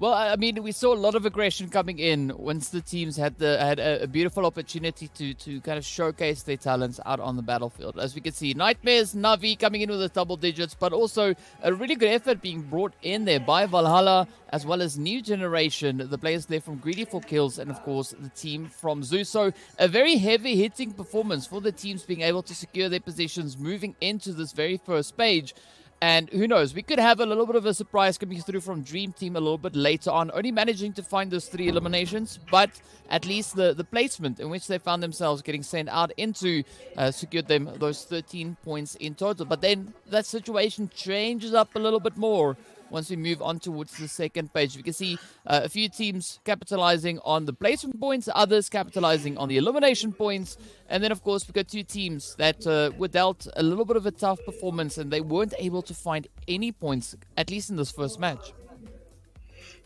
S2: Well, I mean, we saw a lot of aggression coming in once the teams had a beautiful opportunity to kind of showcase their talents out on the battlefield. As we can see, Nightmares, Navi coming in with the double digits, but also a really good effort being brought in there by Valhalla, as well as New Generation, the players there from Greedy for Kills, and of course the team from Zeus. So a very heavy hitting performance for the teams being able to secure their positions moving into this very first stage. And who knows, we could have a little bit of a surprise coming through from Dream Team a little bit later on, only managing to find those 3 eliminations, but at least the placement in which they found themselves getting sent out into secured them those 13 points in total. But then that situation changes up a little bit more once we move on towards the second page. We can see a few teams capitalizing on the placement points, others capitalizing on the elimination points. And then, of course, we've got 2 teams that were dealt a little bit of a tough performance, and they weren't able to find any points, at least in this first match.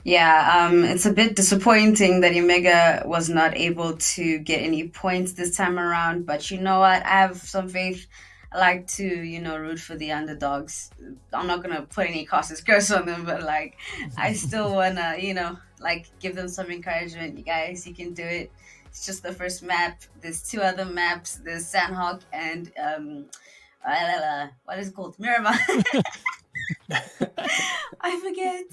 S1: Yeah, it's a bit disappointing that Omega was not able to get any points this time around. But you know what? I have some faith. I like to, root for the underdogs. I'm not going to put any caster's curse on them, but, I still want to, give them some encouragement. You guys, you can do it. It's just the first map. There's 2 other maps. There's Sanhok and, what is it called? Miramar. I forget.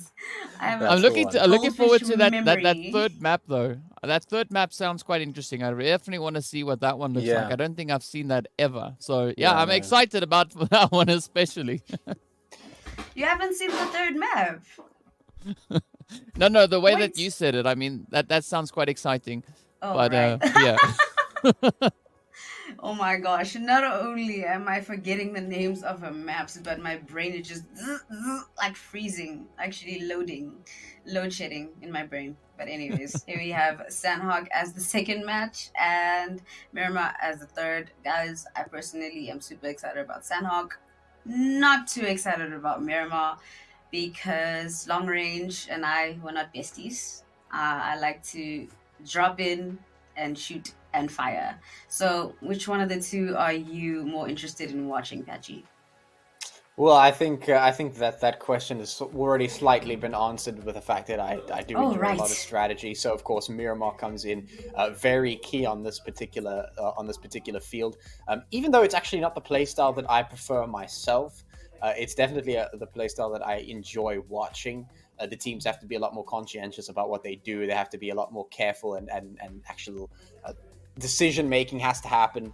S2: I'm looking forward to that third map, though. That third map sounds quite interesting. I definitely want to see what that one looks like. I don't think I've seen that ever. So, I'm excited about that one especially.
S1: You haven't seen the third map?
S2: No, the way that you said it, I mean, that sounds quite exciting.
S1: Oh,
S2: but,
S1: right.
S2: Yeah.
S1: Oh my gosh, not only am I forgetting the names of her maps, but my brain is just freezing, actually load shedding in my brain. But anyways, here we have Sanhok as the second match and Miramar as the third. Guys, I personally am super excited about Sanhok. Not too excited about Miramar because long range and I were not besties. I like to drop in and shoot and fire. So which one of the 2 are you more interested in watching, Patchy?
S3: Well, I think that question has already slightly been answered with the fact that I do enjoy a lot of strategy. So of course Miramar comes in very key on this particular field. Even though it's actually not the playstyle that I prefer myself, it's definitely the playstyle that I enjoy watching. The teams have to be a lot more conscientious about what they do. They have to be a lot more careful, and actual decision making has to happen.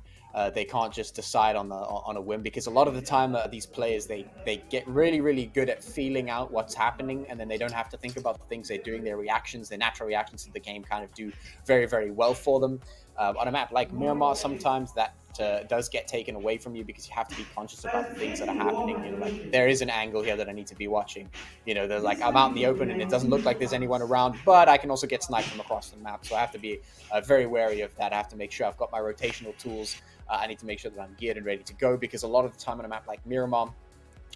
S3: They can't just decide on a whim, because a lot of the time these players they get really, really good at feeling out what's happening, and then they don't have to think about the things they're doing. Their reactions, their natural reactions to the game kind of do very, very well for them. On a map like Miramar, sometimes that does get taken away from you because you have to be conscious about the things that are happening. Like, there is an angle here that I need to be watching. There's I'm out in the open and it doesn't look like there's anyone around, but I can also get sniped from across the map. So I have to be very wary of that. I have to make sure I've got my rotational tools. I need to make sure that I'm geared and ready to go, because a lot of the time on a map like Miramar,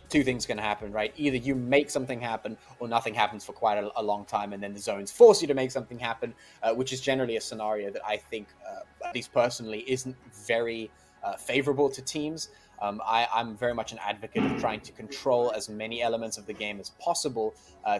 S3: 2 things can happen, right? Either you make something happen or nothing happens for quite a long time, and then the zones force you to make something happen, which is generally a scenario that I think, at least personally, isn't very favorable to teams. I'm very much an advocate of trying to control as many elements of the game as possible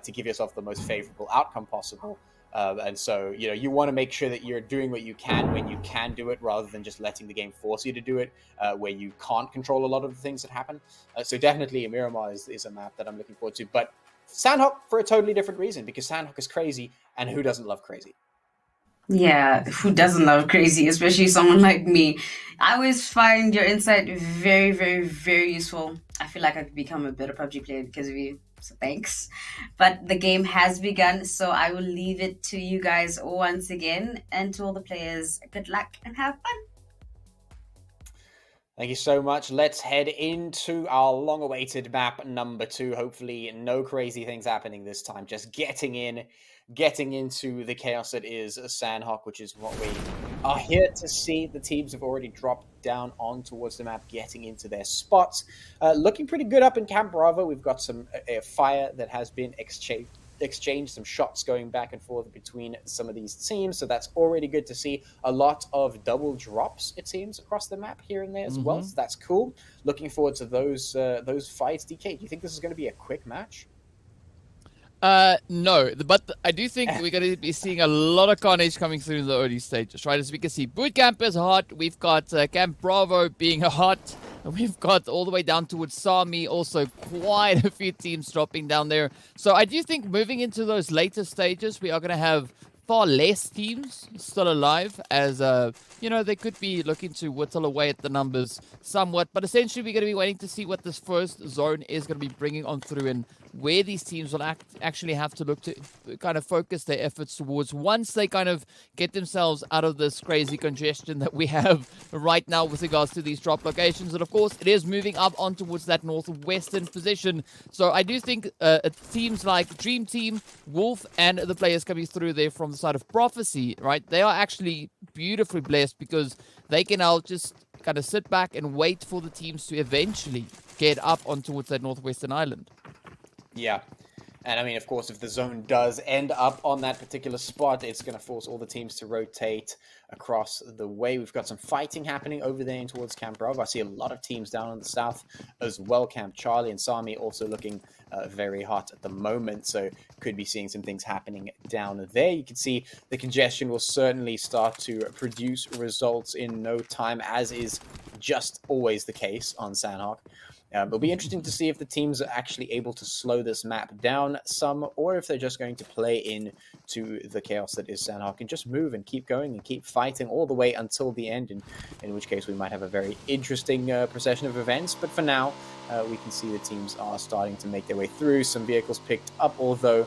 S3: to give yourself the most favorable outcome possible. And so, you want to make sure that you're doing what you can when you can do it, rather than just letting the game force you to do it where you can't control a lot of the things that happen. So definitely Miramar is a map that I'm looking forward to. But Sanhok for a totally different reason, because Sanhok is crazy, and who doesn't love crazy?
S1: Yeah, who doesn't love crazy, especially someone like me? I always find your insight very, very, very useful. I feel like I could become a better PUBG player because of you. So thanks. But the game has begun, so I will leave it to you guys once again, and to all the players, good luck and have fun.
S3: Thank you so much. Let's head into our long-awaited map number 2. Hopefully no crazy things happening this time. Just getting into the chaos that is Sanhok, which is what we are here to see. The teams have already dropped down on towards the map, getting into their spots. Looking pretty good up in Camp Bravo. We've got some fire that has been exchanged, some shots going back and forth between some of these teams, so that's already good to see. A lot of double drops, it seems, across the map here and there as well, so that's cool. Looking forward to those fights. DK, do you think this is going to be a quick match?
S2: No, but I do think we're going to be seeing a lot of carnage coming through in the early stages, right? As we can see, Boot Camp is hot. We've got Camp Bravo being hot. We've got all the way down towards Sami, also quite a few teams dropping down there. So I do think moving into those later stages, we are going to have far less teams still alive, as they could be looking to whittle away at the numbers somewhat. But essentially, we're going to be waiting to see what this first zone is going to be bringing on through, and where these teams will actually have to look to kind of focus their efforts towards once they kind of get themselves out of this crazy congestion that we have right now with regards to these drop locations. And of course, it is moving up on towards that northwestern position. So I do think teams like Dream Team, Wolf, and the players coming through there from the side of Prophecy, right? They are actually beautifully blessed, because they can now just kind of sit back and wait for the teams to eventually get up on towards that northwestern island.
S3: Yeah. And I mean, of course, if the zone does end up on that particular spot, it's going to force all the teams to rotate across the way. We've got some fighting happening over there towards Camp Bravo. I see a lot of teams down in the south as well. Camp Charlie and Sami also looking very hot at the moment. So could be seeing some things happening down there. You can see the congestion will certainly start to produce results in no time, as is just always the case on Sanhok. It'll be interesting to see if the teams are actually able to slow this map down some, or if they're just going to play into the chaos that is Sanhok and just move and keep going and keep fighting all the way until the end, in which case we might have a very interesting procession of events. But for now, we can see the teams are starting to make their way through. Some vehicles picked up, although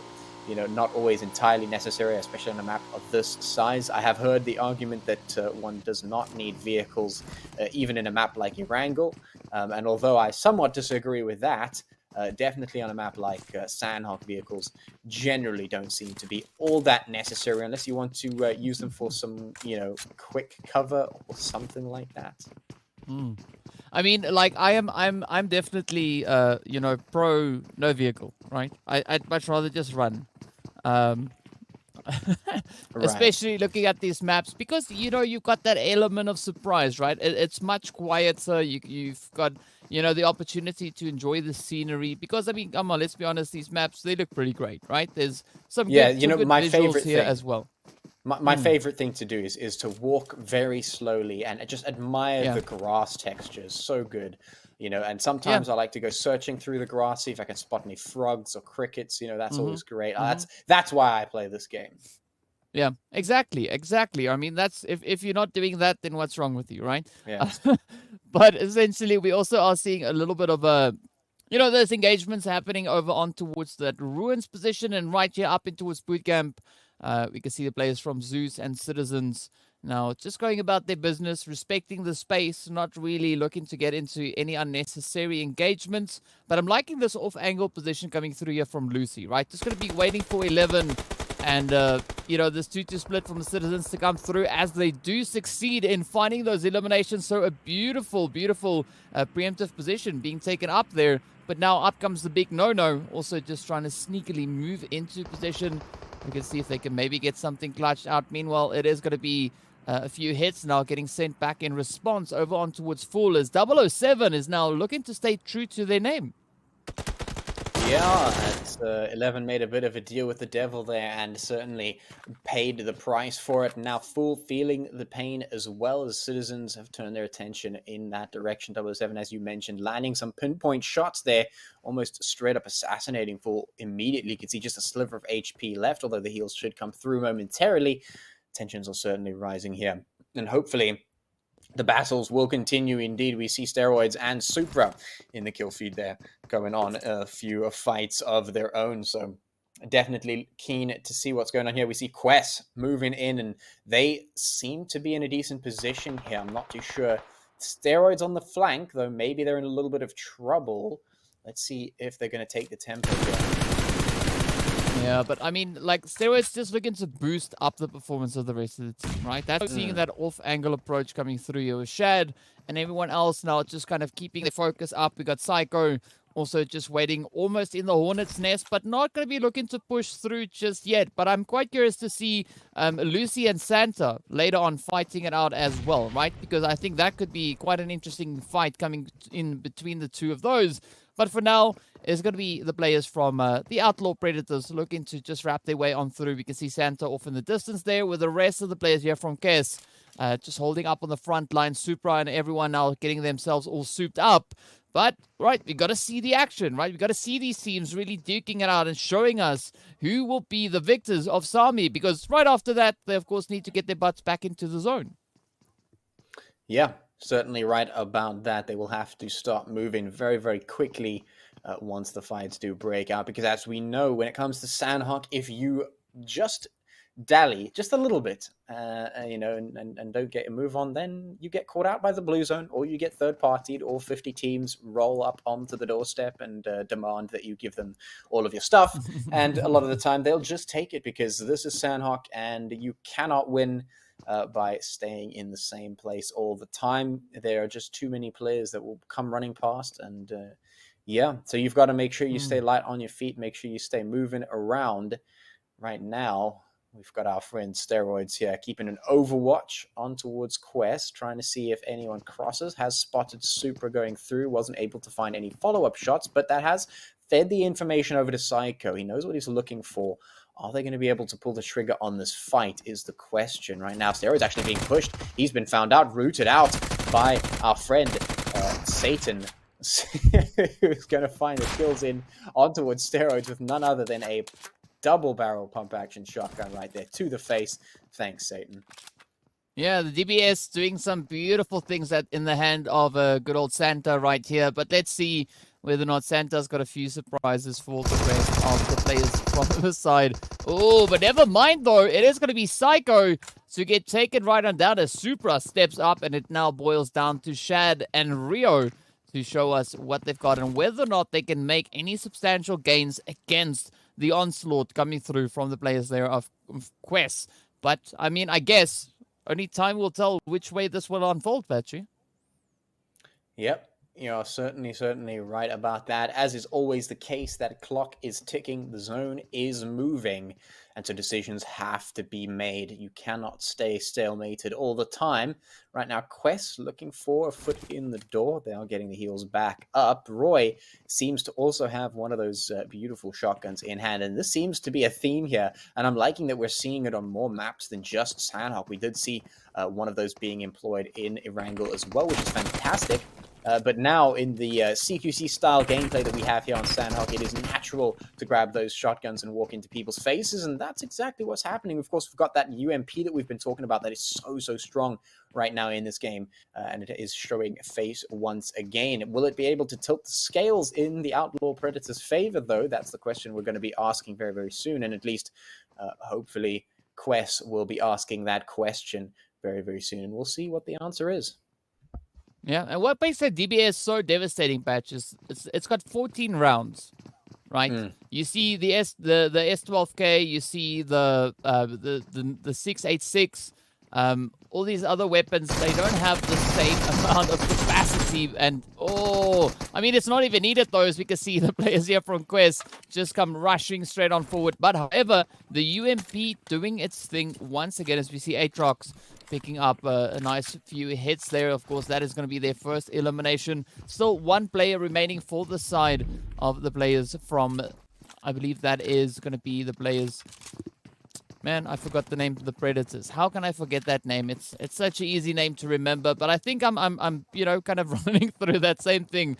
S3: not always entirely necessary, especially on a map of this size. I have heard the argument that one does not need vehicles, even in a map like Erangel. And although I somewhat disagree with that, definitely on a map like Sanhok, vehicles generally don't seem to be all that necessary, unless you want to use them for some, quick cover or something like that.
S2: I mean, like I'm definitely pro no vehicle, right? I'd much rather just run. Especially looking at these maps, because you've got that element of surprise, right? It's much quieter. You've got the opportunity to enjoy the scenery, because I mean, come on, let's be honest, these maps, they look pretty great, right? There's some good
S3: my
S2: visuals
S3: favorite
S2: here
S3: thing
S2: as well.
S3: My favorite thing to do is to walk very slowly and just admire the grass textures. So good. And sometimes I like to go searching through the grass, see if I can spot any frogs or crickets. That's always great. That's why I play this game.
S2: Yeah, exactly. I mean, that's if you're not doing that, then what's wrong with you, right?
S3: Yeah.
S2: But essentially, we also are seeing a little bit of there's engagements happening over on towards that ruins position, and right here up in towards boot camp. We can see the players from Zeus and Citizens now just going about their business, respecting the space, not really looking to get into any unnecessary engagements. But I'm liking this off-angle position coming through here from Lucy, right? Just going to be waiting for 11 and, this 2-2 split from the Citizens to come through, as they do succeed in finding those eliminations. So a beautiful, beautiful preemptive position being taken up there. But now up comes the big no-no, also just trying to sneakily move into position. We can see if they can maybe get something clutched out. Meanwhile, it is going to be A few hits now getting sent back in response over on towards Fallers. 007 is now looking to stay true to their name.
S3: Yeah, at 11 made a bit of a deal with the devil there and certainly paid the price for it. Now full feeling the pain as well as citizens have turned their attention in that direction. 007, as you mentioned, landing some pinpoint shots there, almost straight up assassinating Full immediately. You can see just a sliver of HP left, although the heals should come through momentarily. Tensions are certainly rising here. And hopefully the battles will continue. Indeed, we see Steroids and Supra in the kill feed there going on a few fights of their own. So definitely keen to see what's going on here. We see Quest moving in, and they seem to be in a decent position here. I'm not too sure. Steroids on the flank, though maybe they're in a little bit of trouble. Let's see if they're going to take the tempo here.
S2: Yeah, but I mean, like, Steroids just looking to boost up the performance of the rest of the team, right? That's seeing that off-angle approach coming through here with Shad and everyone else now just kind of keeping the focus up. We got Psycho also just waiting almost in the Hornet's nest, but not going to be looking to push through just yet. But I'm quite curious to see Lucy and Santa later on fighting it out as well, right? Because I think that could be quite an interesting fight coming in between the two of those. But for now, it's going to be the players from the Outlaw Predators looking to just wrap their way on through. We can see Santa off in the distance there with the rest of the players here from Kes just holding up on the front line. Supra and everyone now getting themselves all souped up. But, right, we got to see the action, right? We got to see these teams really duking it out and showing us who will be the victors of Sami. Because right after that, they, of course, need to get their butts back into the zone.
S3: Yeah, certainly right about that. They will have to start moving very, very quickly once the fights do break out. Because as we know, when it comes to Sanhok, if you just dally just a little bit, and don't get a move on, then you get caught out by the blue zone, or you get third-partied, or 50 teams roll up onto the doorstep and demand that you give them all of your stuff. And a lot of the time, they'll just take it because this is Sanhok, and you cannot win by staying in the same place all the time. There are just too many players that will come running past, and so you've got to make sure you stay light on your feet, make sure you stay moving around. Right now, we've got our friend Steroids here, keeping an overwatch on towards Quest, trying to see if anyone crosses. Has spotted Supra going through, wasn't able to find any follow-up shots, but that has fed the information over to Psycho. He knows what he's looking for. Are they going to be able to pull the trigger on this fight is the question right now. Steroids actually being pushed. He's been found out, rooted out by our friend Satan, who's going to find the kills in on towards Steroids with none other than a double barrel pump action shotgun right there to the face. Thanks, Satan.
S2: Yeah, the DBS doing some beautiful things that in the hand of a good old Santa right here. But let's see whether or not Santa's got a few surprises for the rest of the players from the side. Oh, but never mind though. It is going to be Psycho to get taken right on down as Supra steps up, and it now boils down to Shad and Rio to show us what they've got and whether or not they can make any substantial gains against the onslaught coming through from the players there of Quest. But, I mean, I guess only time will tell which way this will unfold, Patrick.
S3: Yep. You're certainly right about that. As is always the case, that clock is ticking, the zone is moving, and so decisions have to be made. You cannot stay stalemated all the time. Right now, Quest looking for a foot in the door. They are getting the heels back up. Roy seems to also have one of those beautiful shotguns in hand, and this seems to be a theme here, and I'm liking that we're seeing it on more maps than just Sanhok. We did see one of those being employed in Erangel as well, which is fantastic. But now in the CQC style gameplay that we have here on Sanhok, it is natural to grab those shotguns and walk into people's faces, and that's exactly what's happening. Of course, we've got that UMP that we've been talking about that is so strong right now in this game, and it is showing face once again. Will it be able to tilt the scales in the Outlaw Predators' favor, though? That's the question we're going to be asking very, very soon, and at least hopefully Quest will be asking that question very, very soon, and we'll see what the answer is.
S2: Yeah, and what makes that DBS so devastating, Patch, is it's got 14 rounds, right? You see the S12K, you see the 686, All these other weapons, they don't have the same amount of capacity. And, I mean, it's not even needed, though, as we can see the players here from Quest just come rushing straight on forward. But, however, the UMP doing its thing once again, as we see Aatrox picking up a nice few hits there. Of course, that is going to be their first elimination. Still one player remaining for the side of the players from, I believe that is going to be the players... Man, I forgot the name of the Predators. How can I forget that name? It's such an easy name to remember, but I think I'm kind of running through that same thing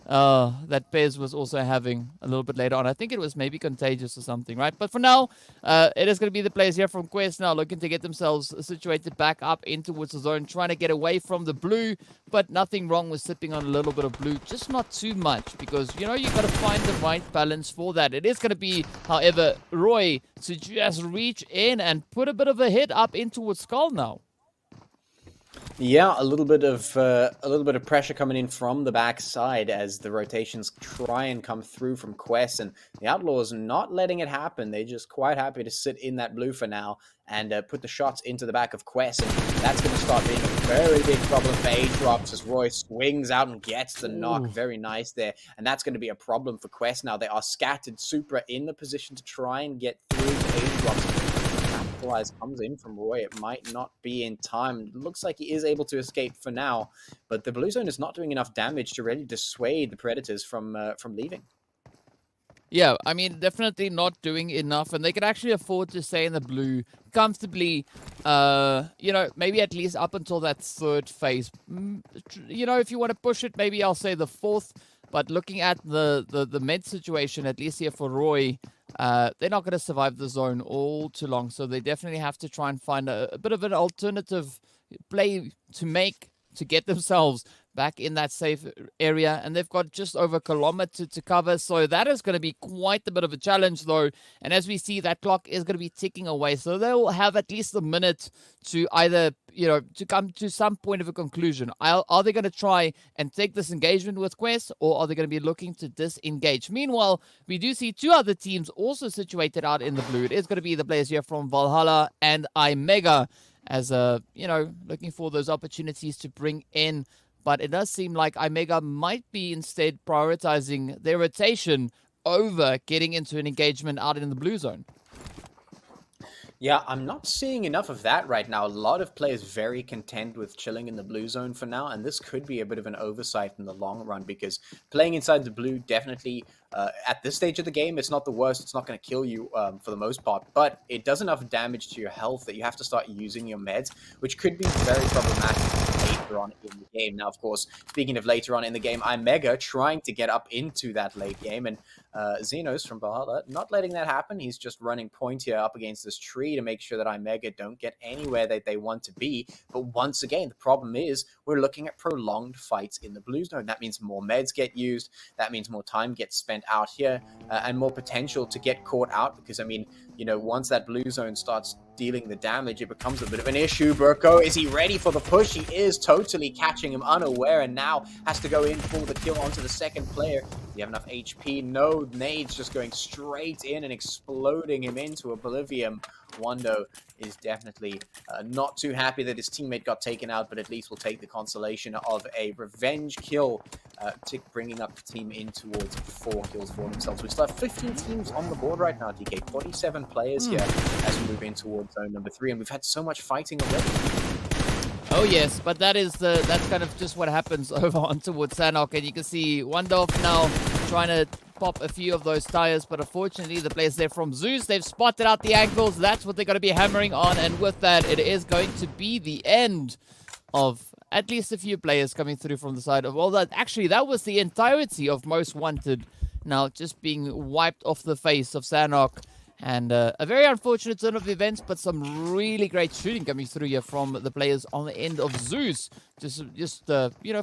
S2: that Pez was also having a little bit later on. I think it was maybe Contagious or something, right? But for now, it is going to be the players here from Quest now looking to get themselves situated back up in towards the zone, trying to get away from the blue, but nothing wrong with sipping on a little bit of blue, just not too much, because, you got to find the right balance for that. It is going to be, however, Roy to just reach in and put a bit of a hit up in towards Skull now.
S3: Yeah, a little bit of pressure coming in from the backside as the rotations try and come through from Quest, and the Outlaws not letting it happen. They're just quite happy to sit in that blue for now and put the shots into the back of Quest, and that's going to start being a very big problem for Aatrox as Roy swings out and gets the knock. Very nice there, and that's going to be a problem for Quest now. They are scattered. Supra in the position to try and get through to Aatrox. Comes in from Roy. It might not be in time. It looks like he is able to escape for now, but the blue zone is not doing enough damage to really dissuade the Predators from leaving.
S2: Yeah, I mean, definitely not doing enough, and they could actually afford to stay in the blue comfortably, maybe at least up until that third phase. If you want to push it, maybe I'll say the fourth, but looking at the med situation, at least here for Roy, they're not going to survive the zone all too long, so they definitely have to try and find a bit of an alternative play to make to get themselves back in that safe area, and they've got just over a kilometer to cover, so that is going to be quite a bit of a challenge, though. And as we see, that clock is going to be ticking away, so they'll have at least a minute to either, to come to some point of a conclusion. Are they going to try and take this engagement with Quest, or are they going to be looking to disengage? Meanwhile, we do see two other teams also situated out in the blue. It is going to be the players here from Valhalla and iMega, as looking for those opportunities to bring in. But it does seem like iMega might be instead prioritizing their rotation over getting into an engagement out in the blue zone.
S3: Yeah, I'm not seeing enough of that right now. A lot of players very content with chilling in the blue zone for now, and this could be a bit of an oversight in the long run, because playing inside the blue definitely, at this stage of the game, it's not the worst. It's not going to kill you for the most part, but it does enough damage to your health that you have to start using your meds, which could be very problematic later on in the game. Now, of course, speaking of later on in the game, iMega trying to get up into that late game, and Xenos from Valhalla not letting that happen. He's just running point here up against this tree to make sure that iMega don't get anywhere that they want to be. But once again, the problem is we're looking at prolonged fights in the blue zone. That means more meds get used. That means more time gets spent out here, and more potential to get caught out, because, I mean, once that blue zone starts dealing the damage, it becomes a bit of an issue. Burko, is he ready for the push? He is totally catching him unaware, and now has to go in for the kill onto the second player. Do you have enough HP? No, nades just going straight in and exploding him into oblivion. Wando is definitely not too happy that his teammate got taken out, but at least will take the consolation of a revenge kill, bringing up the team in towards 4 kills for themselves. We still have 15 teams on the board right now, DK. 47 players here as we move in towards zone number 3, and we've had so much fighting already.
S2: Oh yes, but that's kind of just what happens over on towards Sanhok, and you can see Wandorf now trying to pop a few of those tires, but unfortunately the players there from Zeus, they've spotted out the angles. That's what they're going to be hammering on, and with that, it is going to be the end of at least a few players coming through from the side of, well, that was the entirety of Most Wanted now just being wiped off the face of Sanhok. And a very unfortunate turn of events, but some really great shooting coming through here from the players on the end of Zeus. Just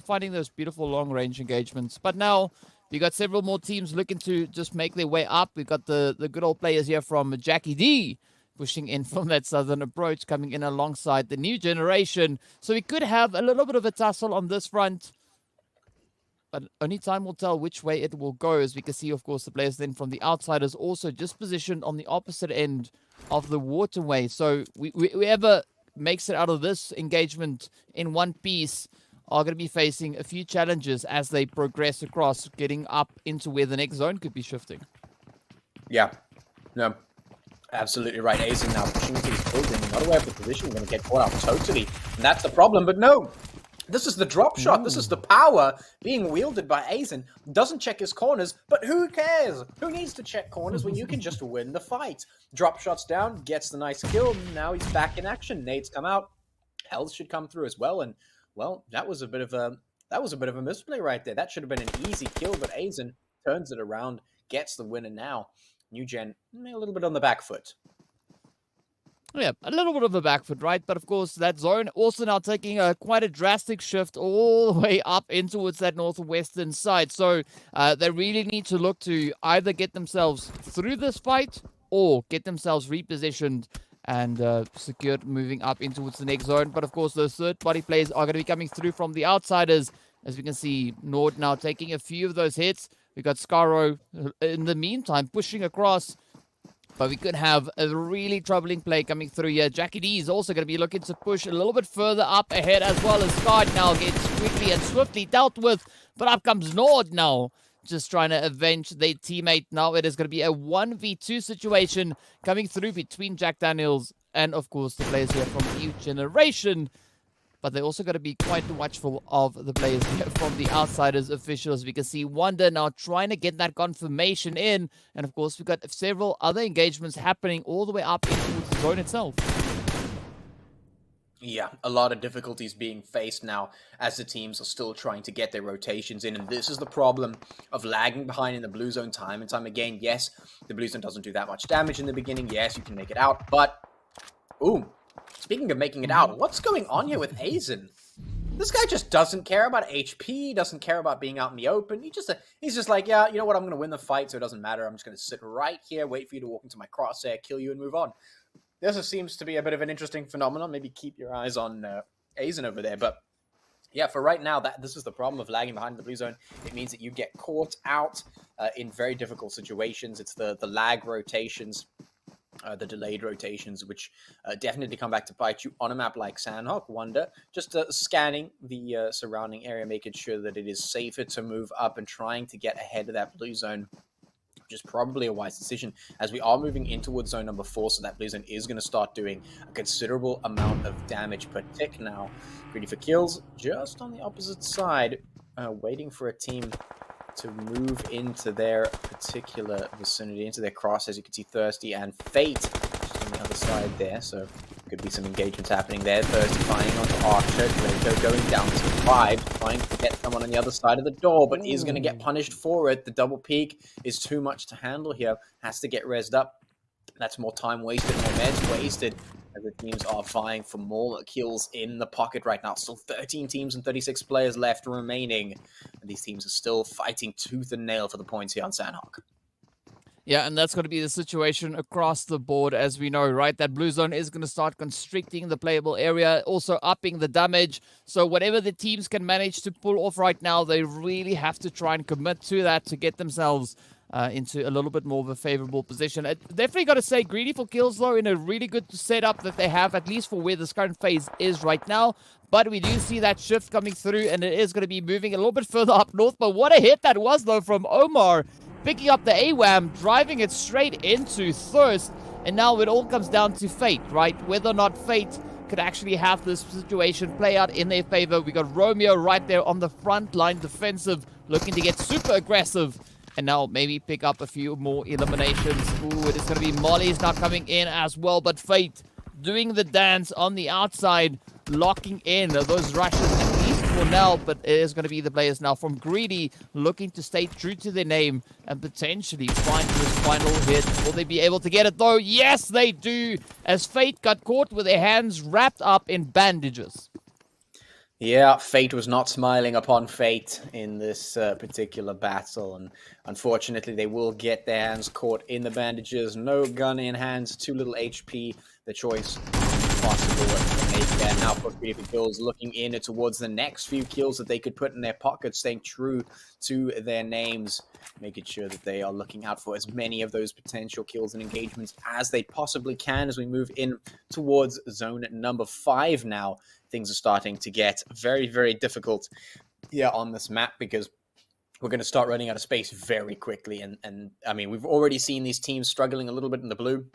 S2: finding those beautiful long-range engagements. But now we got several more teams looking to just make their way up. We've got the good old players here from Jackie D pushing in from that southern approach, coming in alongside the new generation. So we could have a little bit of a tussle on this front. But only time will tell which way it will go, as we can see, of course, the players then from the outsiders also just positioned on the opposite end of the waterway. So we have a makes it out of this engagement in one piece are going to be facing a few challenges as they progress across, getting up into where the next zone could be shifting.
S3: Yeah, no, absolutely right. Aizen now pushing into his building, not aware of the position, going to get caught out totally, and that's the problem. But no, this is the drop shot. This is the power being wielded by Aizen. Doesn't check his corners, but who cares? Who needs to check corners when you can just win the fight? Drop shots down, gets the nice kill. Now he's back in action. Nades come out. Health should come through as well, and well, that was a bit of a misplay right there. That should have been an easy kill, but Aizen turns it around, gets the winner now. New Gen, a little bit on the back foot.
S2: Yeah, a little bit of a back foot, right? But of course, that zone also now taking quite a drastic shift all the way up in towards that northwestern side. So they really need to look to either get themselves through this fight or get themselves repositioned and secured moving up in towards the next zone. But of course, those third-party players are going to be coming through from the outsiders. As we can see, Nord now taking a few of those hits. We got Scaro in the meantime pushing across. But we could have a really troubling play coming through here. Jackie D is also going to be looking to push a little bit further up ahead, as well as Scott now gets quickly and swiftly dealt with. But up comes Nord now, just trying to avenge their teammate. Now it is going to be a 1v2 situation coming through between Jack Daniels and, of course, the players here from New Generation. But they're also going to be quite watchful of the players here from the outsiders officials. We can see Wonder now trying to get that confirmation in. And of course, we've got several other engagements happening all the way up into the zone itself.
S3: Yeah, a lot of difficulties being faced now as the teams are still trying to get their rotations in. And this is the problem of lagging behind in the blue zone time and time again. Yes, the blue zone doesn't do that much damage in the beginning. Yes, you can make it out. But, ooh. Speaking of making it out, what's going on here with Aizen? This guy just doesn't care about HP, doesn't care about being out in the open. He's just like, yeah, you know what, I'm going to win the fight, so it doesn't matter. I'm just going to sit right here, wait for you to walk into my crosshair, kill you, and move on. This seems to be a bit of an interesting phenomenon. Maybe keep your eyes on Aizen over there. But yeah, for right now, this is the problem of lagging behind the blue zone. It means that you get caught out in very difficult situations. It's the lag rotations. The delayed rotations, which definitely come back to bite you on a map like Sanhok. Wonder, just scanning the surrounding area, making sure that it is safer to move up and trying to get ahead of that blue zone, which is probably a wise decision as we are moving in towards zone number 4, so that blue zone is going to start doing a considerable amount of damage per tick now. Greedy for kills, just on the opposite side, waiting for a team to move into their particular vicinity, into their cross. As you can see, Thirsty and Fate just on the other side there, so could be some engagements happening there. Thirsty finding onto Archer, Draco going down to 5, trying to get someone on the other side of the door, but is going to get punished for it. The double peek is too much to handle here, has to get rezzed up. That's more time wasted, more meds wasted, as the teams are vying for more kills in the pocket right now. Still 13 teams and 36 players left remaining. And these teams are still fighting tooth and nail for the points here on Sanhok.
S2: Yeah, and that's going to be the situation across the board, as we know, right? That blue zone is going to start constricting the playable area, also upping the damage. So whatever the teams can manage to pull off right now, they really have to try and commit to that to get themselves into a little bit more of a favorable position. Definitely got to say, greedy for kills, though, in a really good setup that they have, at least for where this current phase is right now. But we do see that shift coming through, and it is going to be moving a little bit further up north. But what a hit that was, though, from Omar, picking up the AWAM, driving it straight into Thirst. And now it all comes down to Fate, right? Whether or not Fate could actually have this situation play out in their favor. We got Romeo right there on the front line defensive, looking to get super aggressive. And now maybe pick up a few more eliminations. Ooh, it is going to be Molly's now coming in as well. But Fate doing the dance on the outside, locking in those rushes, at least for now. But it is going to be the players now from Greedy looking to stay true to their name and potentially find this final hit. Will they be able to get it though? Yes, they do, as Fate got caught with their hands wrapped up in bandages.
S3: Yeah, Fate was not smiling upon Fate in this particular battle, and unfortunately they will get their hands caught in the bandages. No gun in hands, too little HP. The choice possible to make there. Now, of course, Beautiful Kills looking in towards the next few kills that they could put in their pockets, staying true to their names, making sure that they are looking out for as many of those potential kills and engagements as they possibly can as we move in towards zone number 5 now. Things are starting to get very, very difficult here on this map because we're going to start running out of space very quickly. And I mean, we've already seen these teams struggling a little bit in the blue.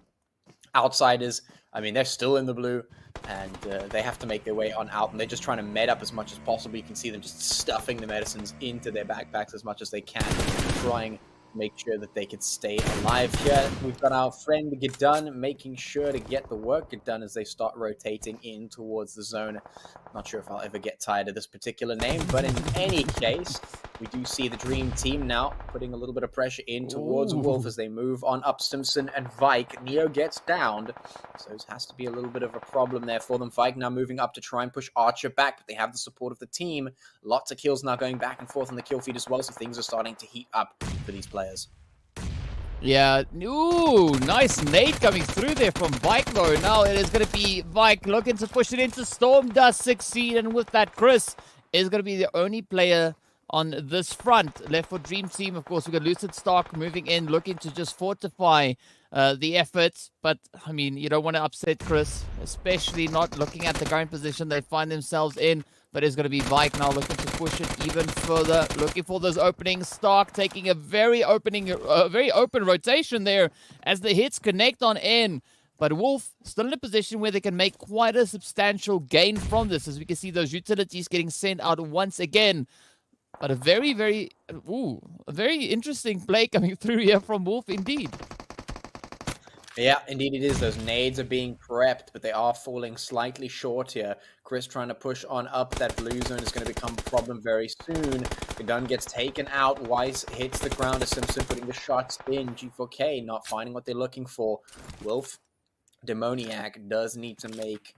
S3: Outsiders, I mean, they're still in the blue, and they have to make their way on out, and they're just trying to med up as much as possible. You can see them just stuffing the medicines into their backpacks as much as they can, trying to make sure that they could stay alive here. We've got our friend Gedun making sure to get the work done as they start rotating in towards the zone. Not sure if I'll ever get tired of this particular name, but in any case, we do see the Dream Team now putting a little bit of pressure in towards Wolf as they move on up Simpson and Vike. Neo gets downed, so it has to be a little bit of a problem there for them. Vike now moving up to try and push Archer back, but they have the support of the team. Lots of kills now going back and forth on the kill feed as well, so things are starting to heat up for these players.
S2: Yeah, ooh, nice nade coming through there from Vike though. Now it is going to be Vike looking to push it into Storm, does succeed, and with that, Chris is going to be the only player on this front left for Dream Team. Of course, we've got Lucid Stark moving in, looking to just fortify the efforts. But, I mean, you don't want to upset Chris, especially not looking at the current position they find themselves in. But it's going to be Vike now looking to push it even further, looking for those openings. Stark taking a very open rotation there as the hits connect on in. But Wolf still in a position where they can make quite a substantial gain from this, as we can see those utilities getting sent out once again. But a very, very interesting play coming through here from Wolf indeed.
S3: Yeah, indeed it is. Those nades are being prepped, but they are falling slightly short here. Chris trying to push on up. That blue zone is going to become a problem very soon. Gun gets taken out. Weiss hits the ground as Simpson putting the shots in. G4K not finding what they're looking for. Wolf, Demoniac does need to make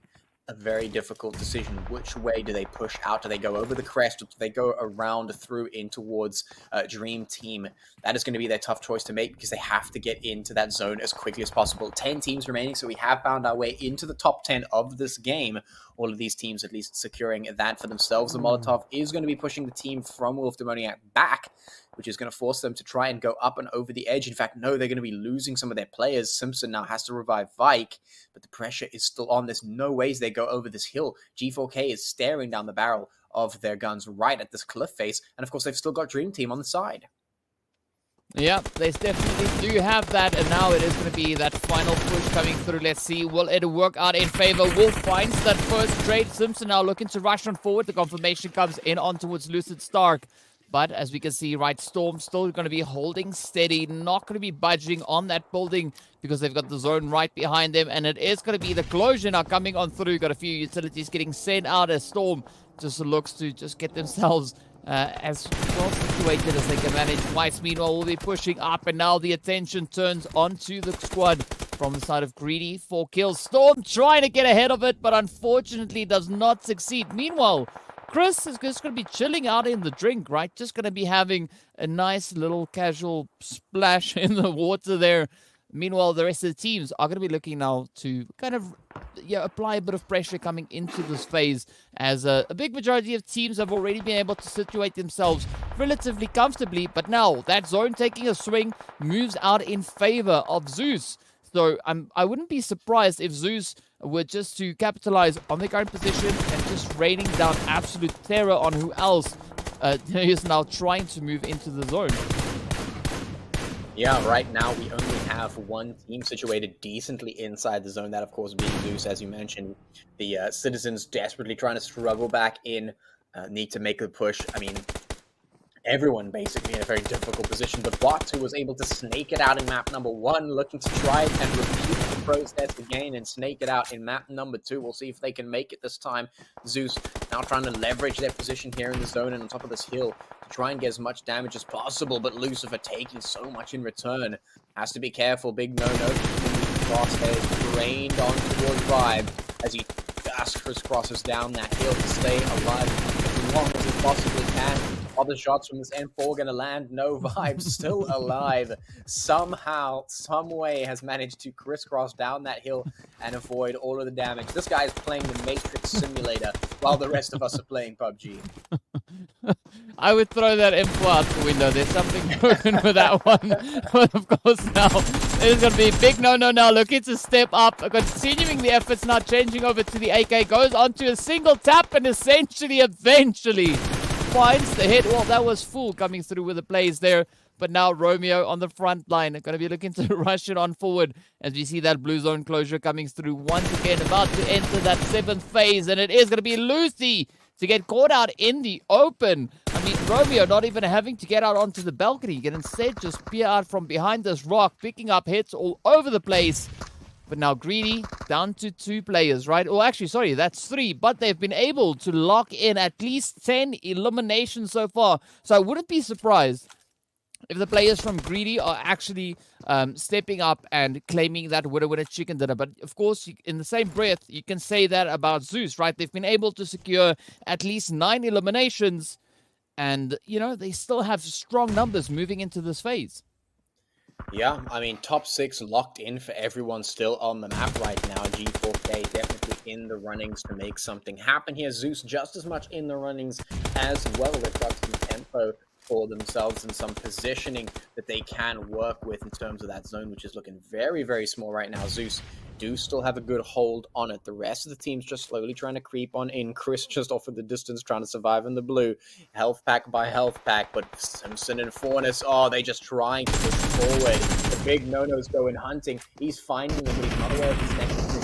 S3: a very difficult decision. Which way do they push out? Do they go over the crest, or do they go around through in towards Dream Team? That is going to be their tough choice to make because they have to get into that zone as quickly as possible. 10 teams remaining, so we have found our way into the top 10 of this game. All of these teams at least securing that for themselves. The Molotov is going to be pushing the team from Wolf Demoniac back, which is going to force them to try and go up and over the edge. In fact, no, they're going to be losing some of their players. Simpson now has to revive Vike, but the pressure is still on. There's no ways they go over this hill. G4K is staring down the barrel of their guns right at this cliff face, and of course, they've still got Dream Team on the side.
S2: Yeah, they definitely do have that, and now it is going to be that final push coming through. Let's see, will it work out in favor? Wolf finds that first trade. Simpson now looking to rush on forward. The confirmation comes in on towards Lucid Stark. But as we can see, right, Storm still going to be holding steady, not going to be budging on that building because they've got the zone right behind them. And it is going to be the closure now coming on through. Got a few utilities getting sent out as Storm just looks to just get themselves as well situated as they can manage. Weiss, meanwhile, will be pushing up, and now the attention turns onto the squad from the side of Greedy. 4 kills. Storm trying to get ahead of it, but unfortunately does not succeed. Meanwhile, Chris is just going to be chilling out in the drink, right? Just going to be having a nice little casual splash in the water there. Meanwhile, the rest of the teams are going to be looking now to kind of apply a bit of pressure coming into this phase, as a big majority of teams have already been able to situate themselves relatively comfortably. But now that zone taking a swing moves out in favor of Zeus. So I wouldn't be surprised if Zeus were just to capitalize on their current position and just raining down absolute terror on who else is now trying to move into the zone.
S3: Yeah, right now we only have one team situated decently inside the zone, that of course being Zeus, as you mentioned. The Citizens desperately trying to struggle back in, need to make a push. I mean, everyone basically in a very difficult position, but Bot, who was able to snake it out in map number 1, looking to try and repeat the process again and snake it out in map number 2. We'll see if they can make it this time. Zeus now trying to leverage their position here in the zone and on top of this hill to try and get as much damage as possible, but Lucifer taking so much in return. Has to be careful. Big no-no. Crosshairs drained on towards Vibe as he just crisscrosses down that hill to stay alive as long as he possibly can. Are the shots from this M4 going to land? No vibes. Still alive. Somehow, some way has managed to crisscross down that hill and avoid all of the damage. This guy is playing the Matrix Simulator while the rest of us are playing PUBG.
S2: I would throw that info out the window. There's something broken with that one. But of course now, it is going to be big no-no now. Looking to step up. Continuing the efforts now, changing over to the AK. Goes onto a single tap and essentially, eventually, finds the hit. Well, that was full coming through with the plays there. But now Romeo on the front line. Going to be looking to rush it on forward as we see that blue zone closure coming through once again. About to enter that 7th phase. And it is going to be Lucy to get caught out in the open. I mean, Romeo not even having to get out onto the balcony. You can instead just peer out from behind this rock, picking up hits all over the place. But now Greedy down to 2 players, right? Oh, actually, sorry, that's 3. But they've been able to lock in at least 10 eliminations so far. So I wouldn't be surprised if the players from Greedy are actually stepping up and claiming that winner chicken dinner. But of course, in the same breath, you can say that about Zeus, right? They've been able to secure at least 9 eliminations. And, you know, they still have strong numbers moving into this phase.
S3: Yeah, I mean, top 6 locked in for everyone still on the map right now. G4K definitely in the runnings to make something happen here. Zeus just as much in the runnings as well. They've got some tempo for themselves and some positioning that they can work with in terms of that zone, which is looking very, very small right now. Zeus do still have a good hold on it. The rest of the team's just slowly trying to creep on in. Chris just off of the distance trying to survive in the blue. Health pack by health pack, but Simpson and Faunus, they just trying to push forward. The big no-nos going hunting. He's finding them, but he's not aware of his next position.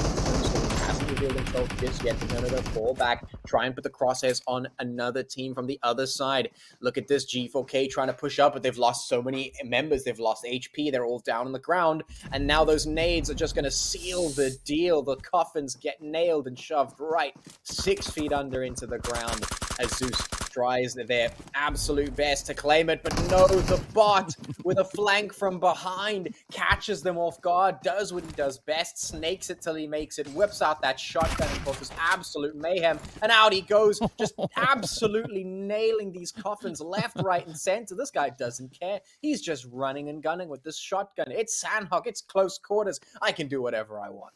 S3: Hasn't revealed himself just yet. The no-no fall back. Try and put the crosshairs on another team from the other side. Look at this, G4K trying to push up, but they've lost so many members. They've lost HP. They're all down on the ground. And now those nades are just going to seal the deal. The coffins get nailed and shoved right 6 feet under into the ground as Zeus tries their absolute best to claim it. But no, the bot with a flank from behind catches them off guard, does what he does best, snakes it till he makes it, whips out that shotgun and causes absolute mayhem. And out he goes, just absolutely nailing these coffins left, right, and center. This guy doesn't care. He's just running and gunning with this shotgun. It's Sanhok. It's close quarters. I can do whatever I want.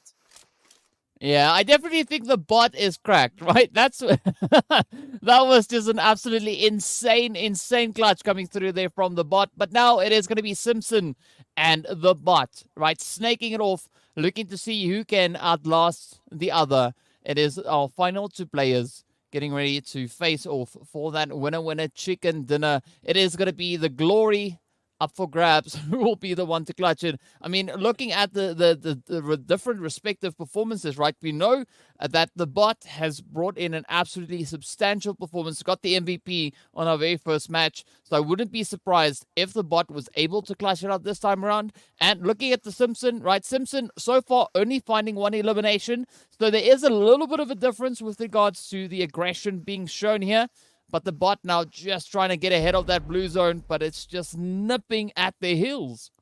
S2: Yeah, I definitely think the bot is cracked, right? That's that was just an absolutely insane clutch coming through there from the bot. But now it is going to be Simpson and the bot, right? Snaking it off, looking to see who can outlast the other. It is our final 2 players getting ready to face off for that winner chicken dinner. It is going to be the glory up for grabs. Who will be the one to clutch it? I mean, looking at the different respective performances, right? We know that the bot has brought in an absolutely substantial performance, got the MVP on our very first match. So I wouldn't be surprised if the bot was able to clutch it out this time around. And looking at the Simpson, right? Simpson so far only finding 1 elimination. So there is a little bit of a difference with regards to the aggression being shown here. But the bot now just trying to get ahead of that blue zone, but it's just nipping at their heels.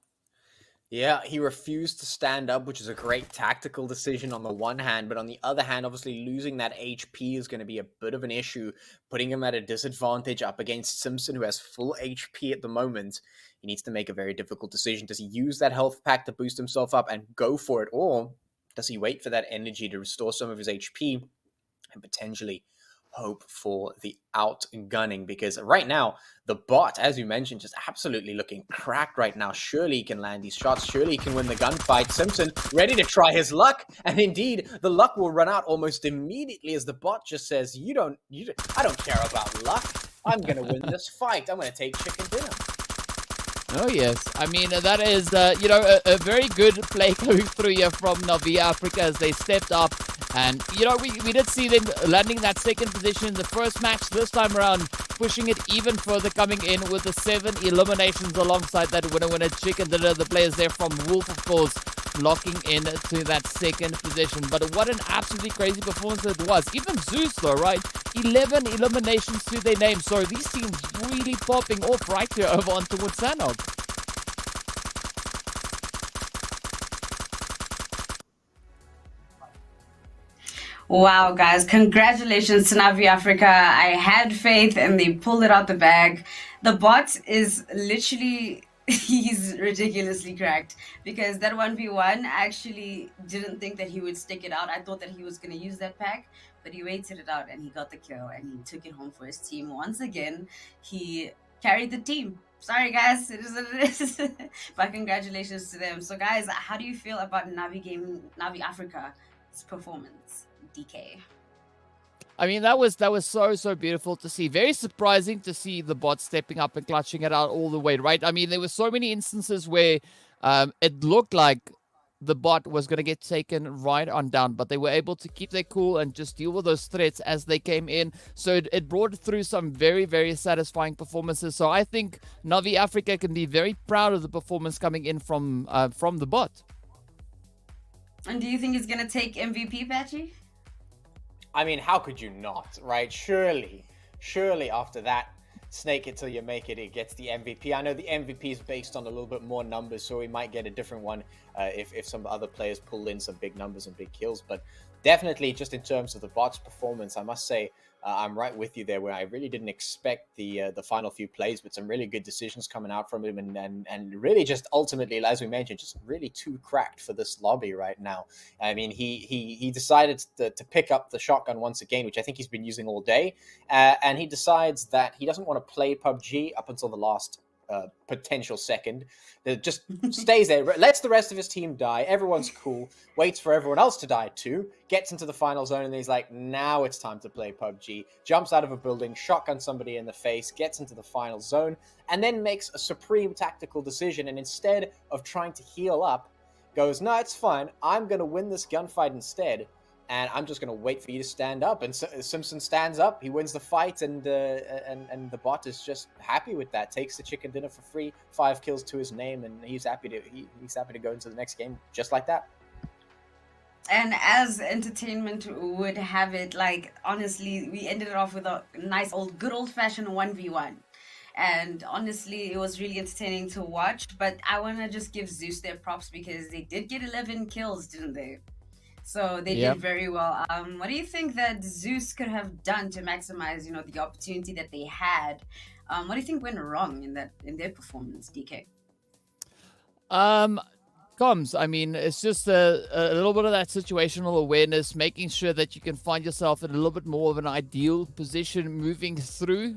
S3: Yeah, he refused to stand up, which is a great tactical decision on the one hand, but on the other hand, obviously losing that HP is going to be a bit of an issue, putting him at a disadvantage up against Simpson, who has full HP at the moment. He needs to make a very difficult decision. Does he use that health pack to boost himself up and go for it, or does he wait for that energy to restore some of his HP and potentially hope for the outgunning? Because right now, the bot, as you mentioned, just absolutely looking cracked right now. Surely he can land these shots. Surely he can win the gunfight. Simpson ready to try his luck. And indeed, the luck will run out almost immediately as the bot just says, I don't care about luck. I'm going to win this fight. I'm going to take chicken dinner.
S2: Oh, yes. I mean, that is, a very good play going through here from Navi Africa as they stepped up. And, we did see them landing that second position in the first match. This time around, pushing it even further, coming in with the 7 eliminations alongside that winner chicken dinner. The players there from Wolf, of course, locking in to that second position. But what an absolutely crazy performance it was. Even Zeus, though, right? 11 eliminations to their name. So these teams really popping off right here over on towards Sanhok.
S1: Wow, guys, congratulations to Navi Africa. I had faith and they pulled it out the bag. The bot is literally, he's ridiculously cracked because that 1v1 I actually didn't think that he would stick it out. I thought that he was going to use that pack, but he waited it out and he got the kill and he took it home for his team. Once again, he carried the team. Sorry, guys, it is what it is. But congratulations to them. So, guys, how do you feel about Navi Africa's performance? DK.
S2: I mean, that was so beautiful to see. Very surprising to see the bot stepping up and clutching it out all the way, right? I mean, there were so many instances where it looked like the bot was going to get taken right on down, but they were able to keep their cool and just deal with those threats as they came in. So it brought through some very satisfying performances. So I think Navi Africa can be very proud of the performance coming in from the bot.
S1: And do you think he's going to take MVP, Patchy?
S3: I mean, how could you not, right? Surely after that, snake it till you make it, it gets the MVP. I know the MVP is based on a little bit more numbers, so we might get a different one if some other players pull in some big numbers and big kills. But definitely, just in terms of the bot's performance, I must say I'm right with you there, where I really didn't expect the final few plays, but some really good decisions coming out from him, and really just ultimately, as we mentioned, just really too cracked for this lobby right now. I mean, he decided to pick up the shotgun once again, which I think he's been using all day, and he decides that he doesn't want to play PUBG up until the last potential second. That just stays there, lets the rest of his team die, everyone's cool, waits for everyone else to die too, gets into the final zone, and he's like, now it's time to play PUBG, jumps out of a building, shotgun somebody in the face, gets into the final zone, and then makes a supreme tactical decision, and instead of trying to heal up, goes, no, it's fine, I'm going to win this gunfight instead, and I'm just going to wait for you to stand up. And Simpson stands up, he wins the fight, and the bot is just happy with that. Takes the chicken dinner for free, 5 kills to his name, and he's happy to go into the next game just like that.
S1: And as entertainment would have it, like, honestly, we ended it off with a nice good old-fashioned 1v1. And honestly, it was really entertaining to watch. But I want to just give Zeus their props because they did get 11 kills, didn't they? So they did very well. What do you think that Zeus could have done to maximize, the opportunity that they had? What do you think went wrong in their performance, DK?
S2: Comms, I mean, it's just a little bit of that situational awareness, making sure that you can find yourself in a little bit more of an ideal position moving through.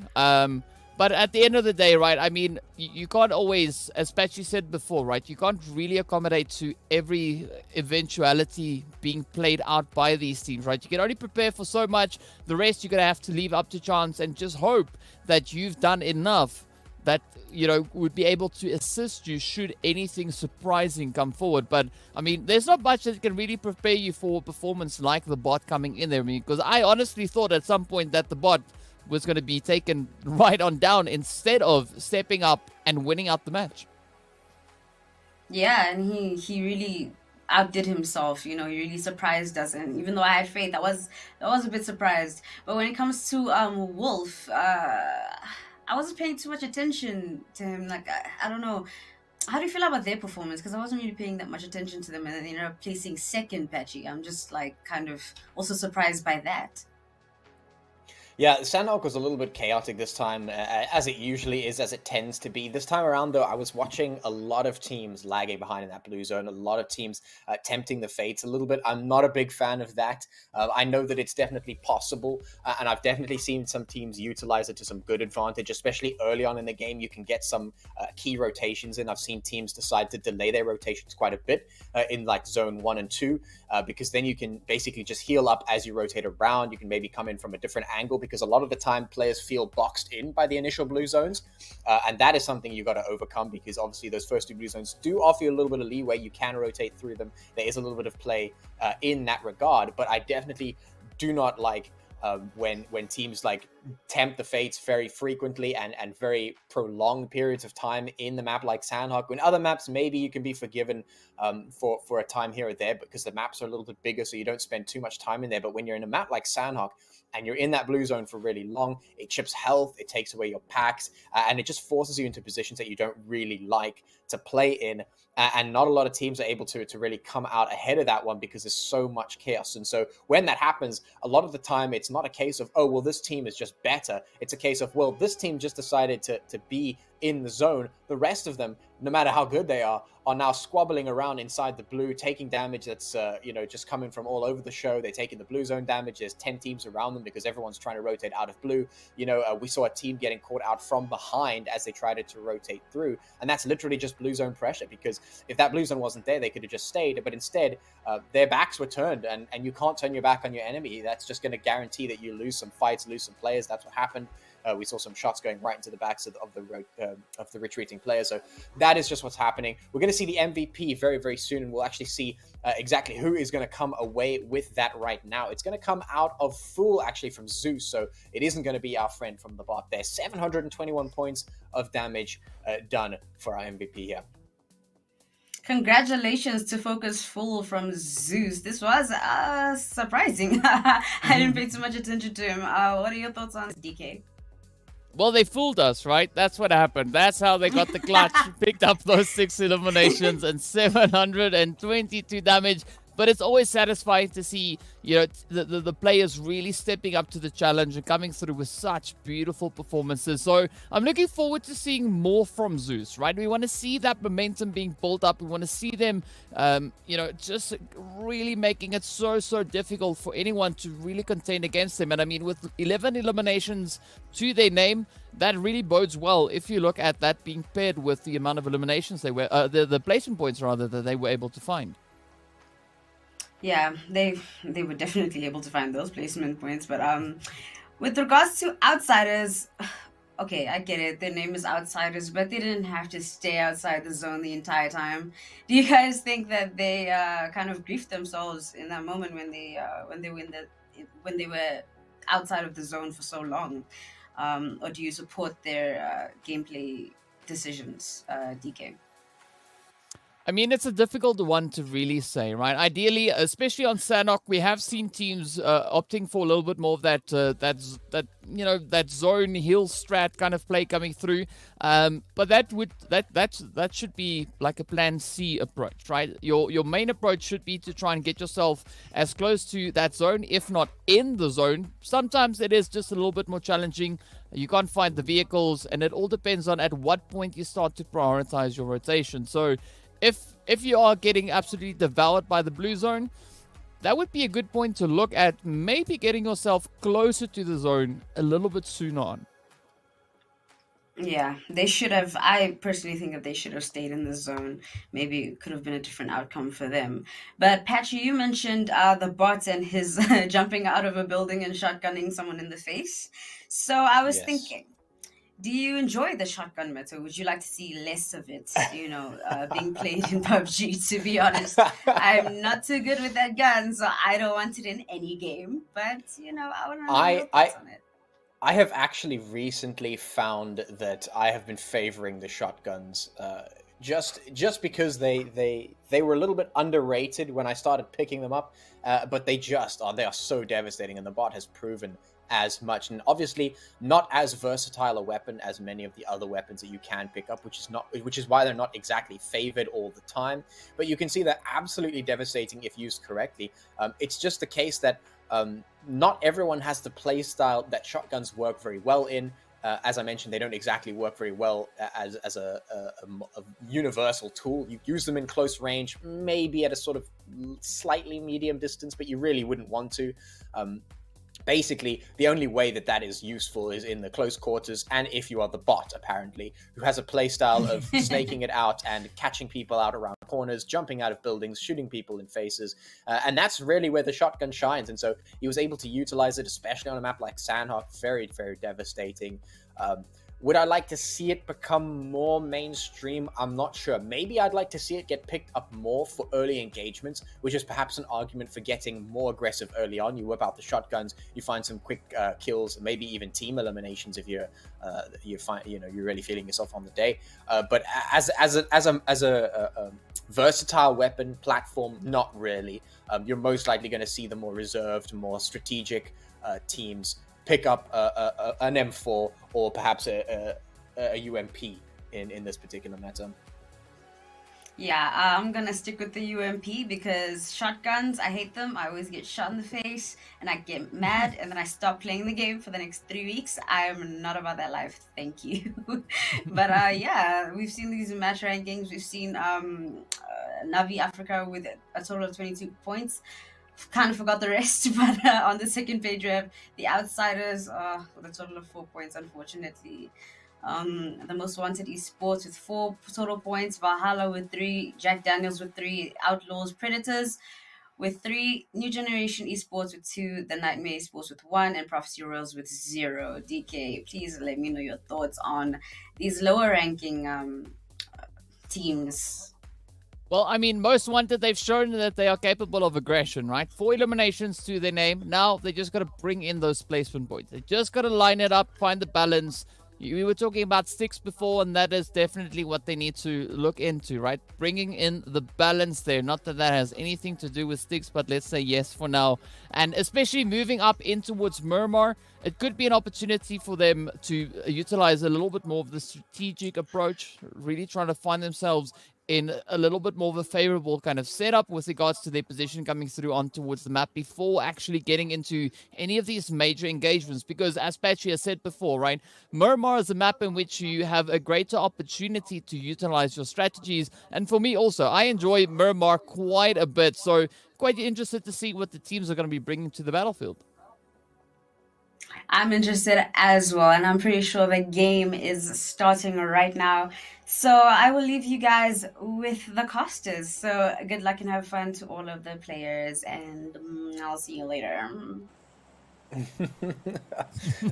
S2: But at the end of the day, right, I mean, you can't always, as Patchy said before, right, you can't really accommodate to every eventuality being played out by these teams, right? You can only prepare for so much. The rest you're going to have to leave up to chance and just hope that you've done enough that, would be able to assist you should anything surprising come forward. But, I mean, there's not much that can really prepare you for a performance like the bot coming in there. I mean, because I honestly thought at some point that the bot was going to be taken right on down instead of stepping up and winning out the match.
S1: Yeah, and he really outdid himself. He really surprised us. And even though I had faith, I was a bit surprised. But when it comes to Wolf, I wasn't paying too much attention to him. Like, I don't know. How do you feel about their performance? Because I wasn't really paying that much attention to them, and then they ended up placing second, Patchy. I'm just kind of also surprised by that.
S3: Yeah, Sanhok was a little bit chaotic this time, as it usually is, as it tends to be. This time around, though, I was watching a lot of teams lagging behind in that blue zone, a lot of teams tempting the fates a little bit. I'm not a big fan of that. I know that it's definitely possible, and I've definitely seen some teams utilize it to some good advantage, especially early on in the game. You can get some key rotations in. I've seen teams decide to delay their rotations quite a bit in like zone 1 and 2, because then you can basically just heal up as you rotate around. You can maybe come in from a different angle, because a lot of the time players feel boxed in by the initial blue zones, and that is something you got to overcome, because obviously those first 2 blue zones do offer you a little bit of leeway. You can rotate through them. There is a little bit of play in that regard, but I definitely do not like when teams like tempt the fates very frequently and very prolonged periods of time in the map like Sanhok. In other maps, maybe you can be forgiven for a time here or there because the maps are a little bit bigger, so you don't spend too much time in there. But when you're in a map like Sanhok and you're in that blue zone for really long, it chips health, it takes away your packs, and it just forces you into positions that you don't really like to play in. And not a lot of teams are able to really come out ahead of that one because there's so much chaos. And so when that happens, a lot of the time, it's not a case of, oh, well, this team is just better. It's a case of, well, this team just decided to be in the zone. The rest of them, no matter how good they are now squabbling around inside the blue, taking damage that's, just coming from all over the show. They're taking the blue zone damage. There's 10 teams around them because everyone's trying to rotate out of blue. We saw a team getting caught out from behind as they tried to rotate through. And that's literally just blue zone pressure, because if that blue zone wasn't there, they could have just stayed. But instead, their backs were turned, and you can't turn your back on your enemy. That's just going to guarantee that you lose some fights, lose some players. That's what happened. We saw some shots going right into the backs of the retreating players. So that is just what's happening. We're going to see the MVP very, very soon, and we'll actually see exactly who is going to come away with that right now. It's going to come out of Fool, actually, from Zeus. So it isn't going to be our friend from the bot there. 721 points of damage done for our MVP here.
S1: Congratulations to Focus Full from Zeus. This was surprising. I didn't pay too much attention to him. What are your thoughts on this, DK?
S2: Well, they fooled us, right? That's what happened. That's how they got the clutch, picked up those 6 eliminations and 722 damage. But it's always satisfying to see, the players really stepping up to the challenge and coming through with such beautiful performances. So I'm looking forward to seeing more from Zeus, right? We want to see that momentum being built up. We want to see them, just really making it so difficult for anyone to really contain against them. And I mean, with 11 eliminations to their name, that really bodes well if you look at that being paired with the amount of eliminations they were, the placement points rather, that they were able to find.
S1: Yeah, they were definitely able to find those placement points. But with regards to outsiders, okay, I get it. Their name is Outsiders, but they didn't have to stay outside the zone the entire time. Do you guys think that they kind of griefed themselves in that moment when they were outside of the zone for so long, or do you support their gameplay decisions, DK?
S2: I mean, it's a difficult one to really say, right? Ideally, especially on Sanhok, we have seen teams opting for a little bit more of that zone hill strat kind of play coming through. But that should be like a plan C approach, right? Your main approach should be to try and get yourself as close to that zone, if not in the zone. Sometimes it is just a little bit more challenging. You can't find the vehicles, and it all depends on at what point you start to prioritize your rotation. So if you are getting absolutely devoured by the blue zone, that would be a good point to look at maybe getting yourself closer to the zone a little bit sooner on.
S1: Yeah, they should have. I personally think that they should have stayed in the zone. Maybe it could have been a different outcome for them. But Patchy, you mentioned the bot and his jumping out of a building and shotgunning someone in the face. So I was thinking, do you enjoy the shotgun meta? Would you like to see less of it, being played in PUBG? To be honest, I'm not too good with that gun, so I don't want it in any game. But, I want to know your thoughts on it.
S3: I have actually recently found that I have been favoring the shotguns just because they were a little bit underrated when I started picking them up, but they are so devastating, and the bot has proven as much. And obviously not as versatile a weapon as many of the other weapons that you can pick up, which is why they're not exactly favored all the time. But you can see they're absolutely devastating if used correctly. It's just the case that not everyone has the play style that shotguns work very well in. As I mentioned, they don't exactly work very well as a universal tool. You use them in close range, maybe at a sort of slightly medium distance, but you really wouldn't want to. Basically, the only way that is useful is in the close quarters, and if you are the bot, apparently, who has a playstyle of snaking it out and catching people out around corners, jumping out of buildings, shooting people in faces, and that's really where the shotgun shines. And so he was able to utilize it, especially on a map like Sanhok. Very, very devastating. Would I like to see it become more mainstream? I'm not sure. Maybe I'd like to see it get picked up more for early engagements, which is perhaps an argument for getting more aggressive early on. You whip out the shotguns, you find some quick kills, maybe even team eliminations if you're really feeling yourself on the day. But as a versatile weapon platform, not really. You're most likely going to see the more reserved, more strategic teams pick up an M4 or perhaps a UMP in this particular meta.
S1: Yeah, I'm gonna stick with the UMP because shotguns, I hate them. I always get shot in the face and I get mad and then I stop playing the game for the next 3 weeks. I'm not about that life. Thank you. But yeah, we've seen these match rankings. We've seen Navi Africa with a total of 22 points. Kind of forgot the rest, but on the second page we have the Outsiders with a total of 4 points, unfortunately. The Most Wanted Esports with 4 total points, Valhalla with 3, Jack Daniels with 3, Outlaws Predators with 3, New Generation Esports with 2, The Nightmare Esports with 1, and Prophecy Royals with 0. DK, please let me know your thoughts on these lower ranking teams.
S2: Well, I mean, Most Wanted, they've shown that they are capable of aggression, right? 4 eliminations to their name. Now they just got to bring in those placement points. They just got to line it up, find the balance. We were talking about sticks before, and that is definitely what they need to look into, right? Bringing in the balance there. Not that that has anything to do with sticks, but let's say yes for now. And especially moving up in towards Murmur, it could be an opportunity for them to utilize a little bit more of the strategic approach, really trying to find themselves in a little bit more of a favorable kind of setup with regards to their position coming through on towards the map before actually getting into any of these major engagements. Because as Patchy has said before, right, Murmur is a map in which you have a greater opportunity to utilize your strategies. And for me also, I enjoy Murmur quite a bit. So quite interested to see what the teams are going to be bringing to the battlefield.
S1: I'm interested as well, and I'm pretty sure the game is starting right now. So I will leave you guys with the casters. So good luck and have fun to all of the players, and I'll see you later.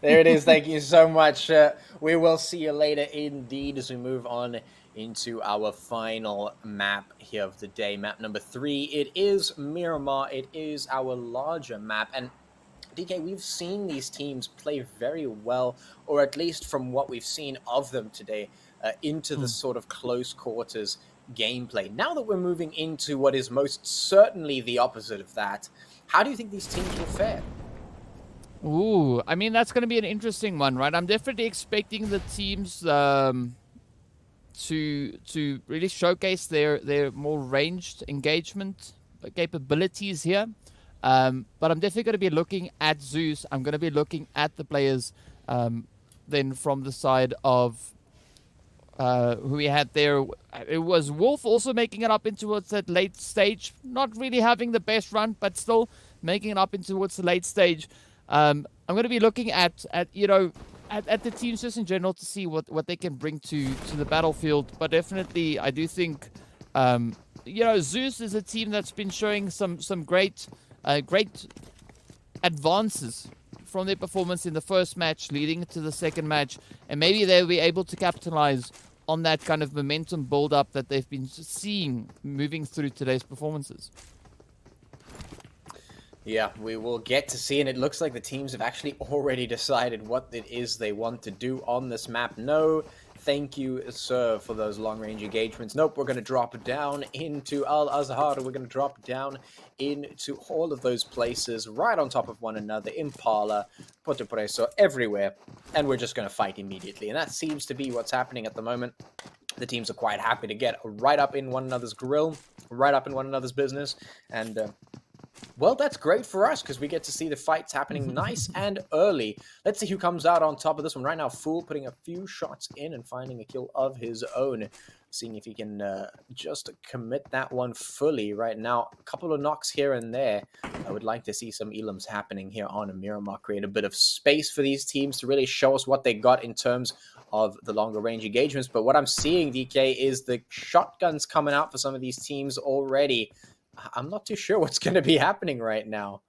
S3: There it is. Thank you so much. We will see you later indeed as we move on into our final map here of the day. Map number 3. It is Miramar. It is our larger map. And DK, we've seen these teams play very well, or at least from what we've seen of them today, into the sort of close quarters gameplay. Now that we're moving into what is most certainly the opposite of that, how do you think these teams will fare?
S2: Ooh, I mean, that's going to be an interesting one, right? I'm definitely expecting the teams to really showcase their more ranged engagement capabilities here. But I'm definitely going to be looking at Zeus. I'm going to be looking at the players then from the side of who we had there. It was Wolf also making it up into towards that late stage. Not really having the best run, but still making it up into towards the late stage. I'm going to be looking at the teams just in general to see what they can bring to the battlefield. But definitely, I do think Zeus is a team that's been showing some great advances from their performance in the first match leading to the second match, and maybe they'll be able to capitalize on that kind of momentum build up that they've been seeing moving through today's performances.
S3: Yeah, we will get to see, and it looks like the teams have actually already decided what it is they want to do on this map. No, thank you, sir, for those long-range engagements. Nope, we're going to drop down into Al-Azhar. We're going to drop down into all of those places right on top of one another, Impala, Porto Preso, everywhere, and we're just going to fight immediately. And that seems to be what's happening at the moment. The teams are quite happy to get right up in one another's grill, right up in one another's business, and well, that's great for us because we get to see the fights happening nice and early. Let's see who comes out on top of this one. Right now, Fool putting a few shots in and finding a kill of his own. Seeing if he can just commit that one fully right now. A couple of knocks here and there. I would like to see some elims happening here on Miramar. Create a bit of space for these teams to really show us what they got in terms of the longer range engagements. But what I'm seeing, DK, is the shotguns coming out for some of these teams already. I'm not too sure what's going to be happening right now.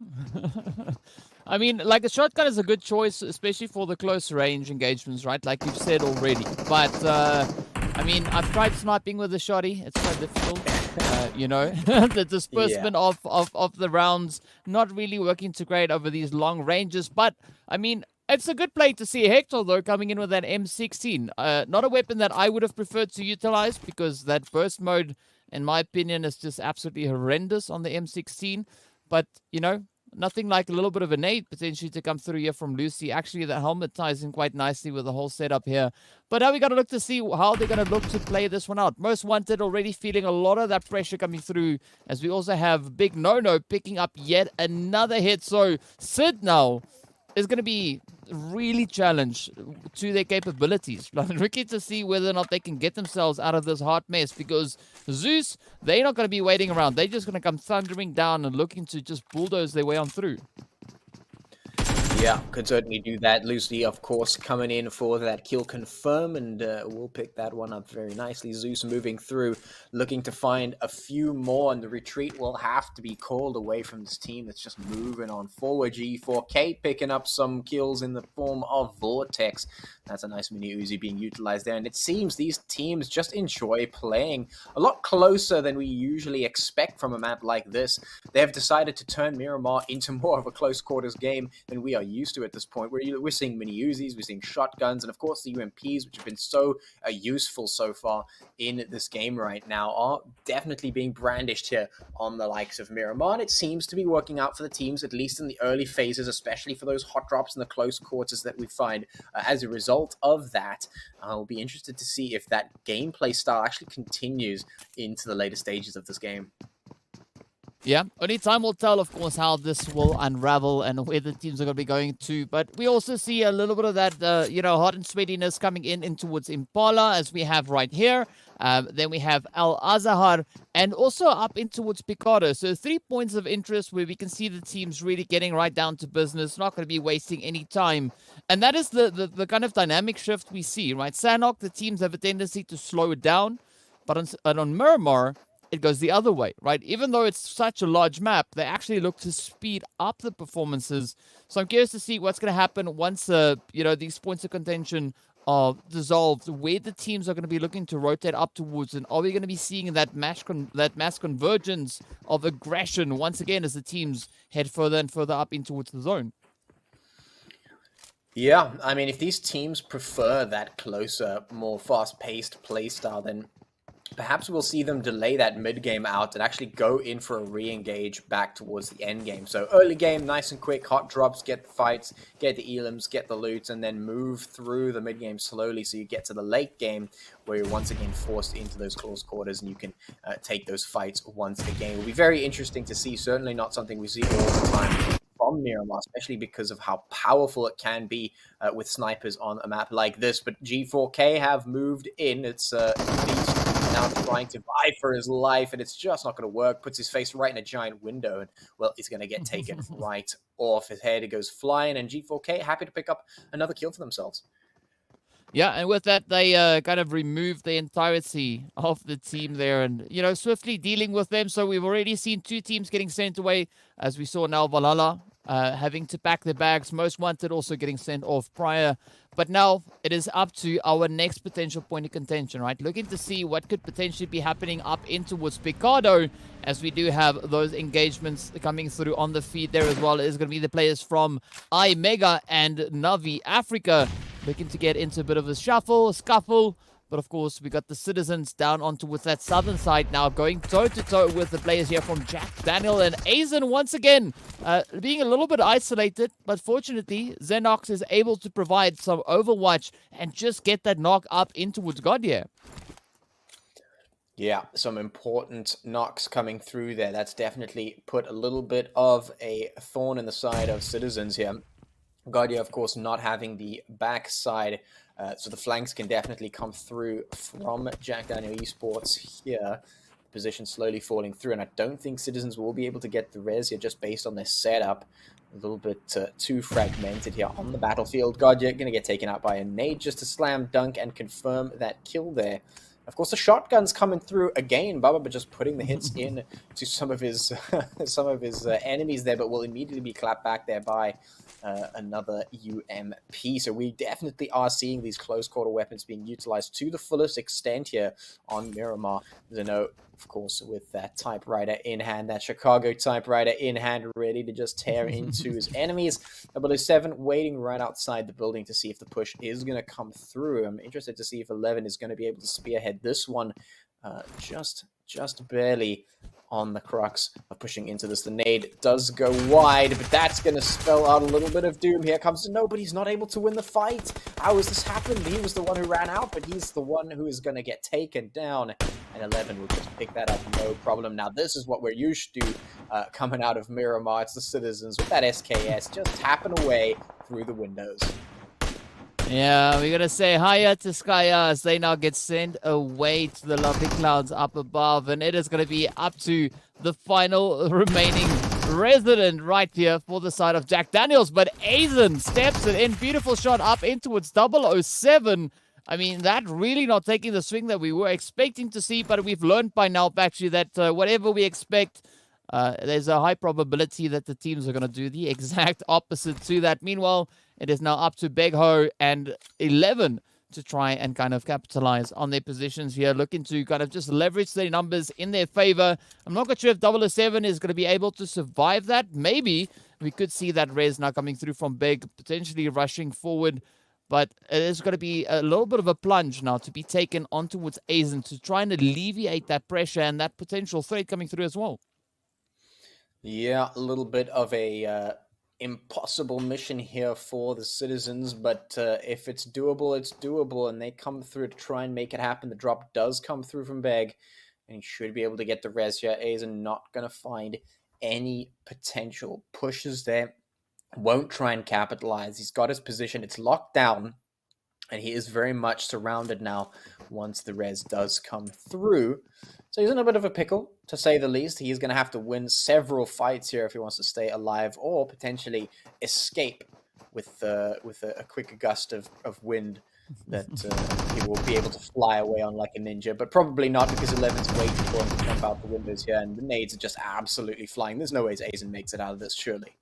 S2: I mean, like a shotgun is a good choice, especially for the close range engagements, right? Like you've said already. But I mean, I've tried sniping with a shotty. It's so difficult. The disbursement of the rounds not really working too great over these long ranges. But I mean, it's a good play to see Hector though coming in with that M16. Not a weapon that I would have preferred to utilize because that burst mode, in my opinion, is just absolutely horrendous on the M16. But nothing like a little bit of a nade potentially to come through here from Lucy. Actually, the helmet ties in quite nicely with the whole setup here. But now we got to look to see how they're going to look to play this one out. Most Wanted already feeling a lot of that pressure coming through, as we also have Big No-No picking up yet another hit. So Sid now is going to be really challenged to their capabilities. Looking to see whether or not they can get themselves out of this hot mess, because Zeus, they're not going to be waiting around. They're just going to come thundering down and looking to just bulldoze their way on through.
S3: Yeah, could certainly do that. Lucy, of course, coming in for that kill confirm, and we'll pick that one up very nicely. Zeus moving through, looking to find a few more, and the retreat will have to be called away from this team that's just moving on forward. G4K picking up some kills in the form of Vortex. That's a nice mini Uzi being utilized there, and it seems these teams just enjoy playing a lot closer than we usually expect from a map like this. They have decided to turn Miramar into more of a close quarters game than we are used to at this point. We're seeing mini Uzis, we're seeing shotguns, and of course the UMPs, which have been so useful so far in this game right now, are definitely being brandished here on the likes of Miramar. And it seems to be working out for the teams, at least in the early phases, especially for those hot drops in the close quarters that we find as a result of that. I'll be interested to see if that gameplay style actually continues into the later stages of this game.
S2: Yeah, only time will tell, of course, how this will unravel and where the teams are going to be going to. But we also see a little bit of that, hot and sweatiness coming in towards Impala, as we have right here. Then we have Al Azahar, and also up in towards Picado. So 3 points of interest where we can see the teams really getting right down to business, not going to be wasting any time. And that is the kind of dynamic shift we see, right? Sanhok, the teams have a tendency to slow it down, but on Miramar, it goes the other way, right? Even though it's such a large map, they actually look to speed up the performances. So I'm curious to see what's going to happen once, these points of contention are dissolved, where the teams are going to be looking to rotate up towards, and are we going to be seeing that mass convergence of aggression once again as the teams head further and further up in towards the zone?
S3: Yeah, I mean, if these teams prefer that closer, more fast-paced play style, then perhaps we'll see them delay that mid-game out and actually go in for a re-engage back towards the end game. So early game, nice and quick, hot drops, get the fights, get the elims, get the loot, and then move through the mid-game slowly so you get to the late game where you're once again forced into those close quarters and you can take those fights once again. It will be very interesting to see, certainly not something we see all the time from Miramar, especially because of how powerful it can be with snipers on a map like this. But G4K have moved in. It's now trying to vie for his life, and it's just not going to work. Puts his face right in a giant window, and, well, he's going to get taken right off his head. It goes flying, and G4K happy to pick up another kill for themselves.
S2: Yeah, and with that, they kind of removed the entirety of the team there and, swiftly dealing with them. So we've already seen 2 teams getting sent away, as we saw now Valhalla having to pack their bags. Most Wanted also getting sent off prior. But now it is up to our next potential point of contention, right? Looking to see what could potentially be happening up in towards Picado, as we do have those engagements coming through on the feed there as well. It is going to be the players from iMega and Navi Africa looking to get into a bit of a scuffle. But of course, we got the Citizens down onto with that southern side now, going toe-to-toe with the players here from Jack Daniel and Azen once again, being a little bit isolated. But fortunately, Xenox is able to provide some overwatch and just get that knock up in towards Godier.
S3: Yeah, some important knocks coming through there. That's definitely put a little bit of a thorn in the side of Citizens here. Godier, of course, not having the backside, so the flanks can definitely come through from Jack Daniel Esports here. Position slowly falling through, and I don't think Citizens will be able to get the res here just based on their setup. A little bit too fragmented here on the battlefield. Godier going to get taken out by a nade just to slam dunk and confirm that kill there. Of course, the shotgun's coming through again. Baba just putting the hits in to some of his enemies there, but will immediately be clapped back there by another UMP. So we definitely are seeing these close quarter weapons being utilized to the fullest extent here on Miramar. Zeno, of course, with that typewriter in hand, that Chicago typewriter in hand, ready to just tear into his enemies. 007 waiting right outside the building to see if the push is going to come through. I'm interested to see if 11 is going to be able to spearhead this one just barely on the crux of pushing into this. The nade does go wide, but that's going to spell out a little bit of doom. Here comes no, but he's not able to win the fight. How has this happened? He was the one who ran out, but he's the one who is going to get taken down. And 11 will just pick that up, no problem. Now, this is what we're used to coming out of Miramar. It's the Citizens with that SKS just tapping away through the windows.
S2: Yeah, we're going to say hiya to Skya as they now get sent away to the lovely clouds up above. And it is going to be up to the final remaining resident right here for the side of Jack Daniels. But Aizen steps it in. Beautiful shot up in towards 007. I mean, that really not taking the swing that we were expecting to see. But we've learned by now, actually, that whatever we expect, there's a high probability that the teams are going to do the exact opposite to that. Meanwhile, it is now up to Begho and 11 to try and kind of capitalize on their positions here, looking to kind of just leverage their numbers in their favor. I'm not quite sure if 007 is going to be able to survive that. Maybe we could see that res now coming through from Beg, potentially rushing forward. But it is going to be a little bit of a plunge now to be taken on towards Aizen to try and alleviate that pressure and that potential threat coming through as well.
S3: Yeah, a little bit of a impossible mission here for the Citizens, but if it's doable, and they come through to try and make it happen. The drop does come through from Beg, and he should be able to get the res here. Aizen not going to find any potential pushes there. Won't try and capitalize. He's got his position. It's locked down, and he is very much surrounded now once the res does come through. So he's in a bit of a pickle, to say the least. He's going to have to win several fights here if he wants to stay alive, or potentially escape with a quick gust of wind that he will be able to fly away on like a ninja. But probably not, because 11's waiting for him to jump out the windows here, and the nades are just absolutely flying. There's no way Aizen makes it out of this, surely.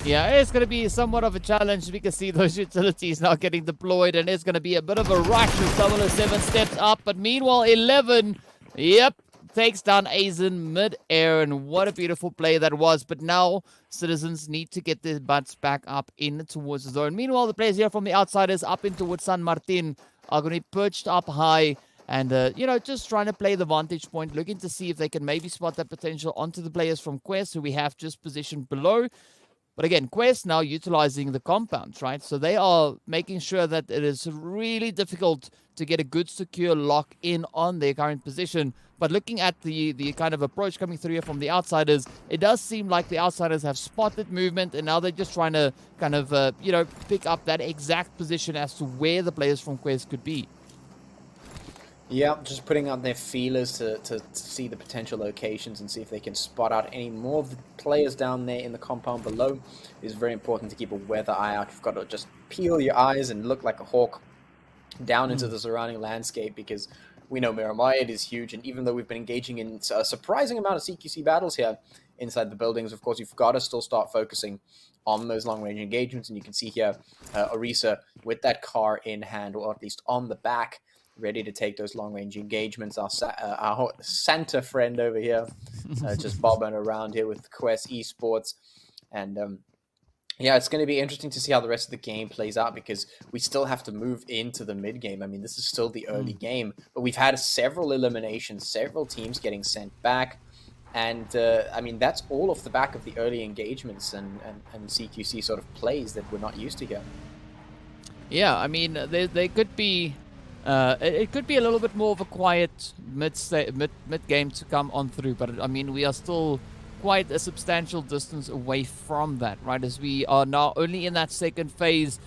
S2: Yeah, it's going to be somewhat of a challenge. We can see those utilities now getting deployed, and it's going to be a bit of a rush as 007 steps up. But meanwhile, 11, yep, takes down Aizen mid-air, and what a beautiful play that was. But now Citizens need to get their butts back up in towards the zone. Meanwhile, the players here from the outsiders up in towards San Martin are going to be perched up high and, just trying to play the vantage point, looking to see if they can maybe spot that potential onto the players from Quest, who we have just positioned below. But again, Quest now utilizing the compounds, right? So they are making sure that it is really difficult to get a good, secure lock in on their current position. But looking at the kind of approach coming through here from the outsiders, it does seem like the outsiders have spotted movement, and now they're just trying to kind of, pick up that exact position as to where the players from Quest could be.
S3: Yeah, just putting out their feelers to see the potential locations and see if they can spot out any more of the players down there in the compound below. It is very important to keep a weather eye out. You've got to just peel your eyes and look like a hawk down into the surrounding landscape, because we know Miramar is huge, and even though we've been engaging in a surprising amount of CQC battles here inside the buildings, of course, you've got to still start focusing on those long-range engagements. And you can see here Orisa with that car in hand, or at least on the back, ready to take those long-range engagements. Our Santa friend over here, just bobbing around here with Quest Esports. And it's going to be interesting to see how the rest of the game plays out, because we still have to move into the mid-game. I mean, this is still the early game, but we've had several eliminations, several teams getting sent back. And, that's all off the back of the early engagements and CQC sort of plays that we're not used to here.
S2: Yeah, I mean, they could be... it could be a little bit more of a quiet mid-game to come on through, but I mean, we are still quite a substantial distance away from that, right? As we are now only in that second phase.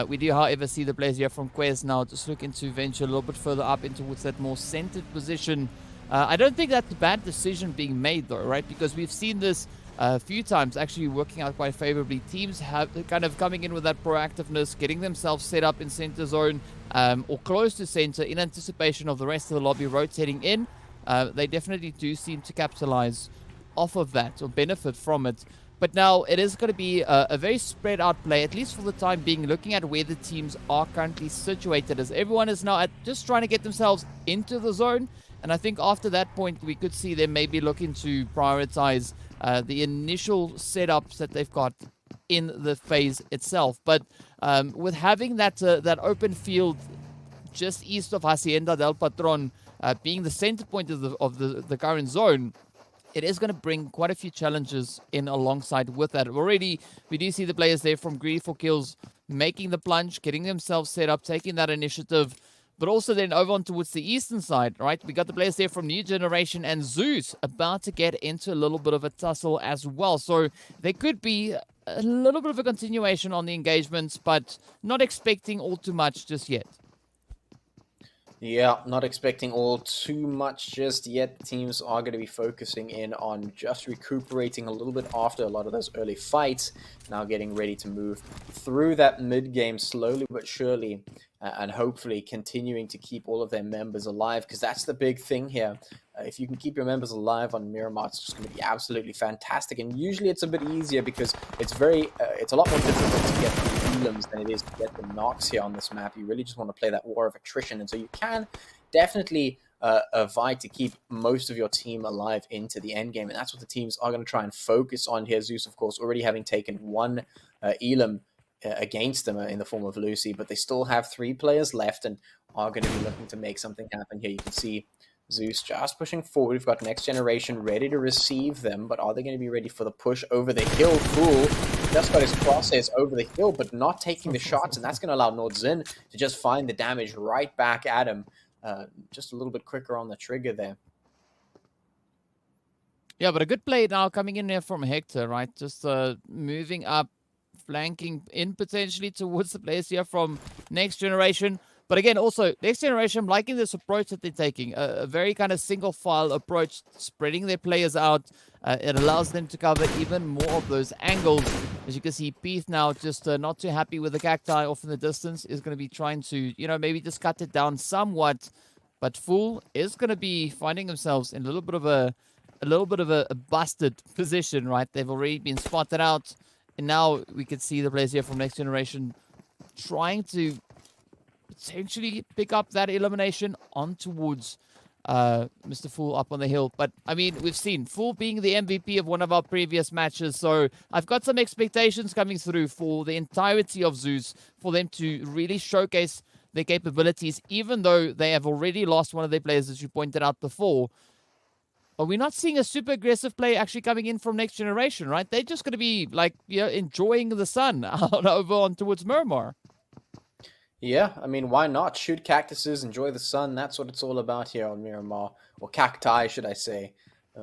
S2: We do, however, see the players here from Quest now just looking to venture a little bit further up in towards that more centered position. I don't think that's a bad decision being made, though, right? Because we've seen this a few times actually working out quite favorably. Teams have kind of coming in with that proactiveness, getting themselves set up in center zone, or close to center in anticipation of the rest of the lobby rotating in. They definitely do seem to capitalize off of that or benefit from it. But now it is going to be a very spread out play, at least for the time being, looking at where the teams are currently situated, as everyone is now just trying to get themselves into the zone. And I think after that point, we could see them maybe looking to prioritize the initial setups that they've got in the phase itself. But with having that open field just east of Hacienda del Patron being the center point of the current zone, it is going to bring quite a few challenges in alongside with that. Already, we do see the players there from Greedy for Kills making the plunge, getting themselves set up, taking that initiative. But also then over on towards the eastern side, right? We got the players there from New Generation and Zeus about to get into a little bit of a tussle as well. So there could be a little bit of a continuation on the engagements, but not expecting all too much just yet.
S3: Yeah, not expecting all too much just yet. Teams are going to be focusing in on just recuperating a little bit after a lot of those early fights. Now getting ready to move through that mid-game slowly but surely, and hopefully continuing to keep all of their members alive, because that's the big thing here. If you can keep your members alive on Miramar, it's just going to be absolutely fantastic. And usually it's a bit easier because it's a lot more difficult to get the elims than it is to get the knocks here on this map. You really just want to play that war of attrition, and so you can definitely vie to keep most of your team alive into the end game, and that's what the teams are going to try and focus on here. Zeus, of course, already having taken one elim against them in the form of Lucy, but they still have 3 players left and are going to be looking to make something happen here. You can see Zeus just pushing forward. We've got Next Generation ready to receive them, but are they going to be ready for the push over the hill? Fool just got his crosshairs over the hill, but not taking the shots, and that's going to allow Nordzin to just find the damage right back at him. Just a little bit quicker on the trigger there.
S2: Yeah, but a good play now coming in there from Hector, right? Just moving up, flanking in potentially towards the players here from Next Generation. But again, also, Next Generation, I'm liking this approach that they're taking. A very kind of single file approach, spreading their players out. It allows them to cover even more of those angles. As you can see, Peeth now just not too happy with the cacti off in the distance. Is going to be trying to, maybe just cut it down somewhat. But Fool is going to be finding themselves in a little bit of a busted position, right? They've already been spotted out. And now we can see the players here from Next Generation trying to potentially pick up that elimination on towards Mr. Fool up on the hill. But, I mean, we've seen Fool being the MVP of one of our previous matches, so I've got some expectations coming through for the entirety of Zeus, for them to really showcase their capabilities, even though they have already lost one of their players, as you pointed out before. Are we not seeing a super aggressive play actually coming in from Next Generation, right? They're just going to be, enjoying the sun out over on towards Miramar.
S3: Yeah, I mean, why not? Shoot cactuses, enjoy the sun. That's what it's all about here on Miramar. Or cacti, should I say,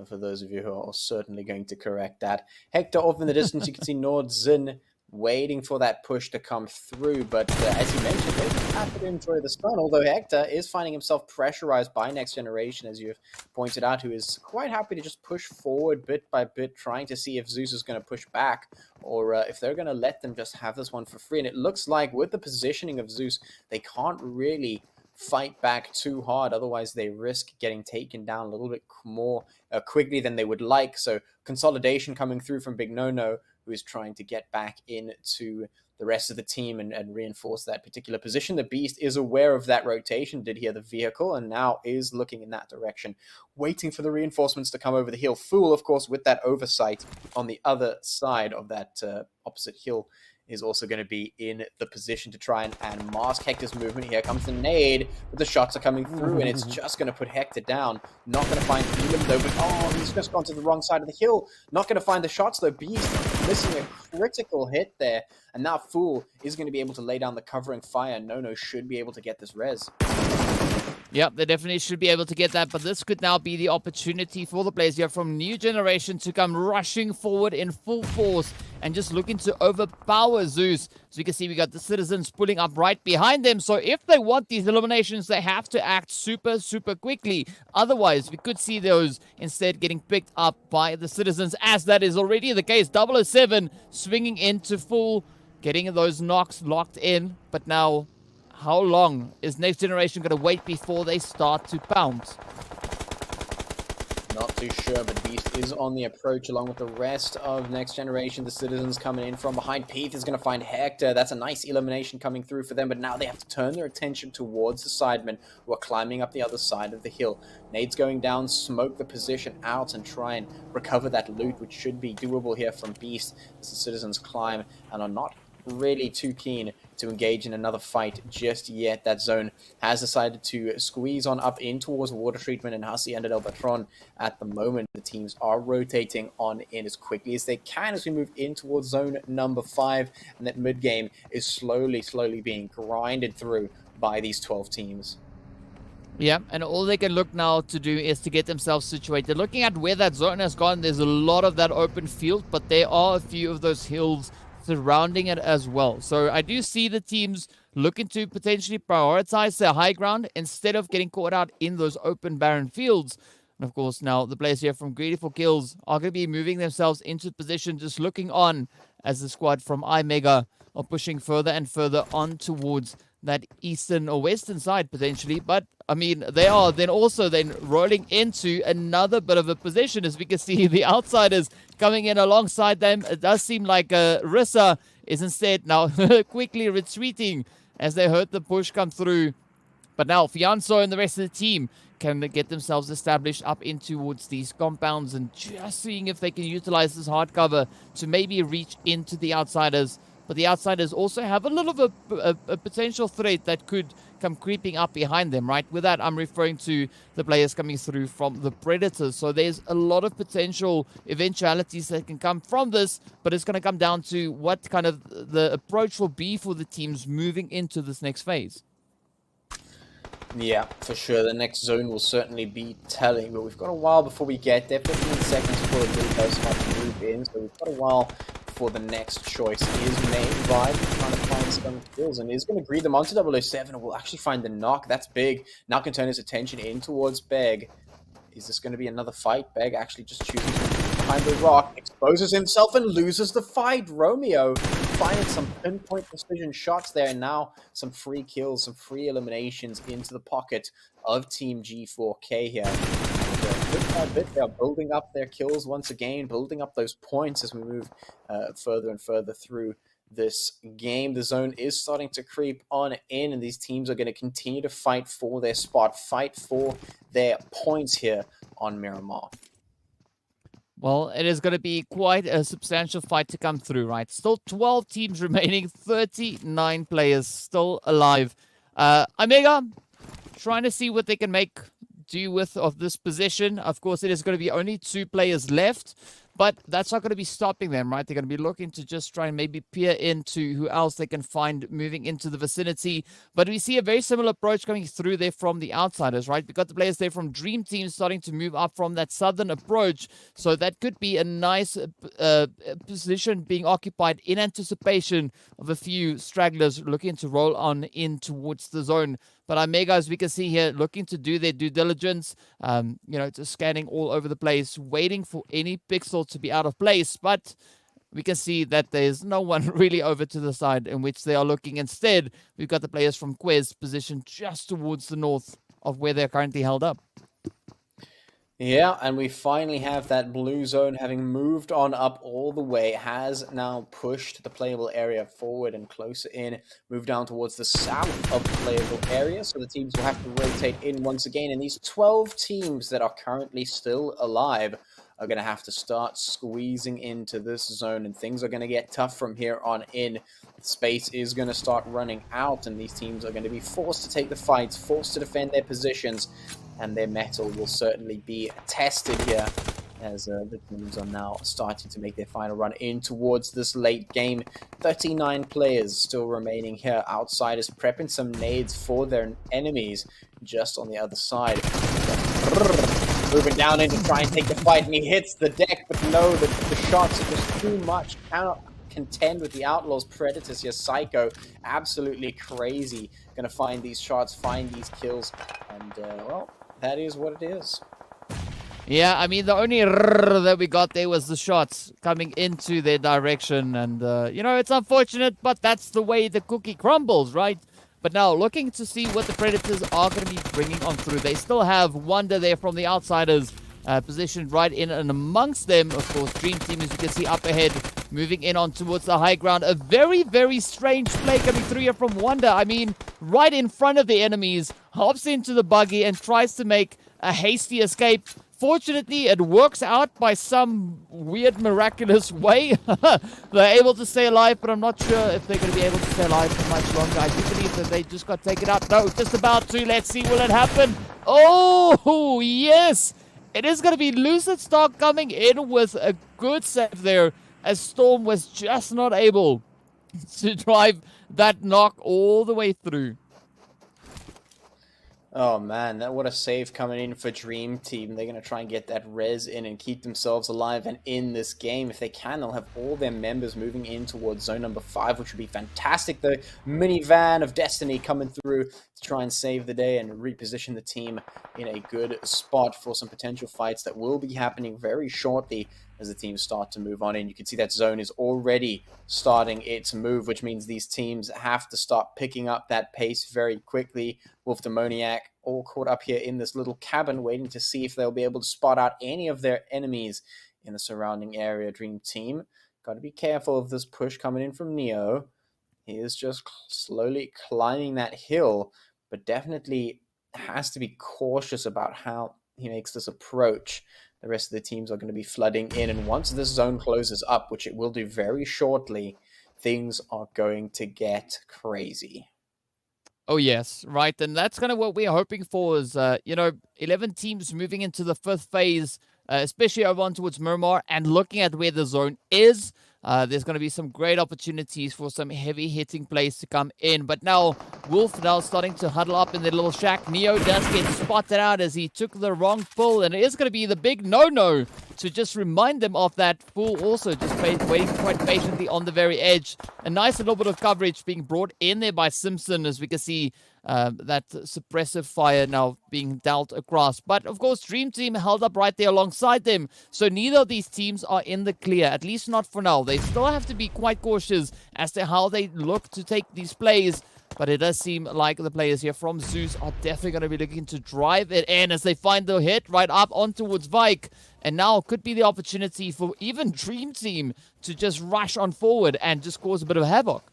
S3: for those of you who are certainly going to correct that. Hector off in the distance, you can see Nordzin waiting for that push to come through. But as you mentioned, they're happy to enjoy the sun, although Hector is finding himself pressurized by Next Generation, as you've pointed out, who is quite happy to just push forward bit by bit, trying to see if Zeus is going to push back, or if they're going to let them just have this one for free. And it looks like with the positioning of Zeus, they can't really fight back too hard, otherwise they risk getting taken down a little bit more quickly than they would like. So consolidation coming through from Big No-No, who is trying to get back into the rest of the team and reinforce that particular position. The Beast is aware of that rotation, did hear the vehicle, and now is looking in that direction, waiting for the reinforcements to come over the hill. Fool, of course, with that oversight on the other side of that opposite hill, is also going to be in the position to try and mask Hector's movement. Here comes the nade, but the shots are coming through, and it's just going to put Hector down. Not going to find Elam, though, but he's just gone to the wrong side of the hill. Not going to find the shots, though. Beast missing a critical hit there, and now Fool is going to be able to lay down the covering fire. No should be able to get this res.
S2: Yep, they definitely should be able to get that, but this could now be the opportunity for the players here from New Generation to come rushing forward in full force and just looking to overpower Zeus. So you can see we got the citizens pulling up right behind them. So if they want these eliminations, they have to act super, super quickly. Otherwise, we could see those instead getting picked up by the citizens, as that is already the case. 007 swinging into full, getting those knocks locked in, but now how long is Next Generation going to wait before they start to pounce?
S3: Not too sure, but Beast is on the approach along with the rest of Next Generation. The Citizens coming in from behind. Peeth is going to find Hector. That's a nice elimination coming through for them, but now they have to turn their attention towards the Sidemen who are climbing up the other side of the hill. Nades going down, smoke the position out and try and recover that loot, which should be doable here from Beast as the Citizens climb and are not really too keen to engage in another fight just yet. That zone has decided to squeeze on up in towards water treatment and Hacienda del Patron. At the moment, the teams are rotating on in as quickly as they can as we move in towards zone number 5, and that mid game is slowly being grinded through by these 12 teams.
S2: Yeah, and all they can look now to do is to get themselves situated. Looking at where that zone has gone, there's a lot of that open field, but there are a few of those hills surrounding it as well. So I do see the teams looking to potentially prioritize their high ground instead of getting caught out in those open barren fields. And of course, now the players here from Greedy for Kills are going to be moving themselves into position, just looking on as the squad from iMega are pushing further and further on towards that eastern or western side potentially. But I mean, they are then also rolling into another bit of a position, as we can see the outsiders coming in alongside them. It does seem like Rissa is instead now quickly retreating as they heard the push come through. But now Fianso and the rest of the team can get themselves established up in towards these compounds and just seeing if they can utilize this hard cover to maybe reach into the outsiders. But the outsiders also have a little of a potential threat that could come creeping up behind them, right? With that, I'm referring to the players coming through from the Predators. So there's a lot of potential eventualities that can come from this, but it's going to come down to what kind of the approach will be for the teams moving into this next phase.
S3: Yeah, for sure. The next zone will certainly be telling, but we've got a while before we get there. 15 seconds before it really does have to move in, so we've got a while before the next choice is made. Vibe trying to find some kills, and is going to greet them onto 007, and will actually find the knock. That's big. Now can turn his attention in towards Beg. Is this going to be another fight? Beg actually just chooses behind the rock, exposes himself, and loses the fight. Romeo finding some pinpoint precision shots there, and now some free kills, some free eliminations into the pocket of Team G4K here. And, bit by bit, they are building up their kills once again, building up those points as we move further and further through this game. The zone is starting to creep on in, and these teams are going to continue to fight for their spot, fight for their points here on Miramar.
S2: Well, it is going to be quite a substantial fight to come through, right? Still 12 teams remaining, 39 players still alive. iMega trying to see what they can make do with of this position. Of course, it is going to be only 2 players left, but that's not going to be stopping them, right? They're going to be looking to just try and maybe peer into who else they can find moving into the vicinity. But we see a very similar approach coming through there from the outsiders, right? We've got the players there from Dream Team starting to move up from that southern approach. So that could be a nice position being occupied in anticipation of a few stragglers looking to roll on in towards the zone. But iMega, as we can see here, looking to do their due diligence, just scanning all over the place, waiting for any pixel to be out of place. But we can see that there's no one really over to the side in which they are looking. Instead, we've got the players from Quez positioned just towards the north of where they're currently held up.
S3: Yeah, and we finally have that blue zone having moved on up all the way, has now pushed the playable area forward and closer in, moved down towards the south of the playable area, so the teams will have to rotate in once again, and these 12 teams that are currently still alive are going to have to start squeezing into this zone, and things are going to get tough from here on in. Space is going to start running out, and these teams are going to be forced to take the fights, forced to defend their positions, and their mettle will certainly be tested here as the teams are now starting to make their final run in towards this late game. 39 players still remaining here. Outsiders prepping some nades for their enemies just on the other side. Moving down in to try and take the fight, and he hits the deck, but no, the shots are just too much. Cannot contend with the Outlaws. Predators here. Psycho, absolutely crazy. Gonna find these shots, find these kills, and well, that is what it is.
S2: Yeah, I mean, the only that we got there was the shots coming into their direction. And, it's unfortunate, but that's the way the cookie crumbles, right? But now, looking to see what the Predators are going to be bringing on through. They still have Wonder there from the outsiders, positioned right in and amongst them. Of course, Dream Team, as you can see up ahead, moving in on towards the high ground. A very, very strange play coming through here from Wonder. I mean, right in front of the enemies, hops into the buggy and tries to make a hasty escape. Fortunately, it works out by some weird, miraculous way. They're able to stay alive, but I'm not sure if they're going to be able to stay alive for much longer. I do believe that they just got taken out. No, just about to. Let's see, will it happen? Oh, yes! It is going to be Lucid Star coming in with a good save there, as Storm was just not able to drive that knock all the way through.
S3: Oh man, what a save coming in for Dream Team. They're going to try and get that res in and keep themselves alive and in this game. If they can, they'll have all their members moving in towards zone number 5, which would be fantastic. The minivan of destiny coming through to try and save the day and reposition the team in a good spot for some potential fights that will be happening very shortly as the teams start to move on in. You can see that zone is already starting its move, which means these teams have to start picking up that pace very quickly. Wolf Demoniac all caught up here in this little cabin, waiting to see if they'll be able to spot out any of their enemies in the surrounding area. Dream Team, got to be careful of this push coming in from Neo. He is just slowly climbing that hill, but definitely has to be cautious about how he makes this approach. The rest of the teams are going to be flooding in, and once this zone closes up, which it will do very shortly, things are going to get crazy.
S2: Oh, yes, right. And that's kind of what we're hoping for is, 11 teams moving into the 5th phase, especially over on towards Murmur, and looking at where the zone is. There's going to be some great opportunities for some heavy-hitting plays to come in. But now, Wolf now starting to huddle up in their little shack. Neo does get spotted out as he took the wrong pull, and it is going to be the big no-no to just remind them of that. Fool also just waiting quite patiently on the very edge. A nice little bit of coverage being brought in there by Simpson, as we can see that suppressive fire now being dealt across. But of course, Dream Team held up right there alongside them. So neither of these teams are in the clear, at least not for now. They still have to be quite cautious as to how they look to take these plays. But it does seem like the players here from Zeus are definitely going to be looking to drive it in as they find the hit right up on towards Vike. And now could be the opportunity for even Dream Team to just rush on forward and just cause a bit of havoc.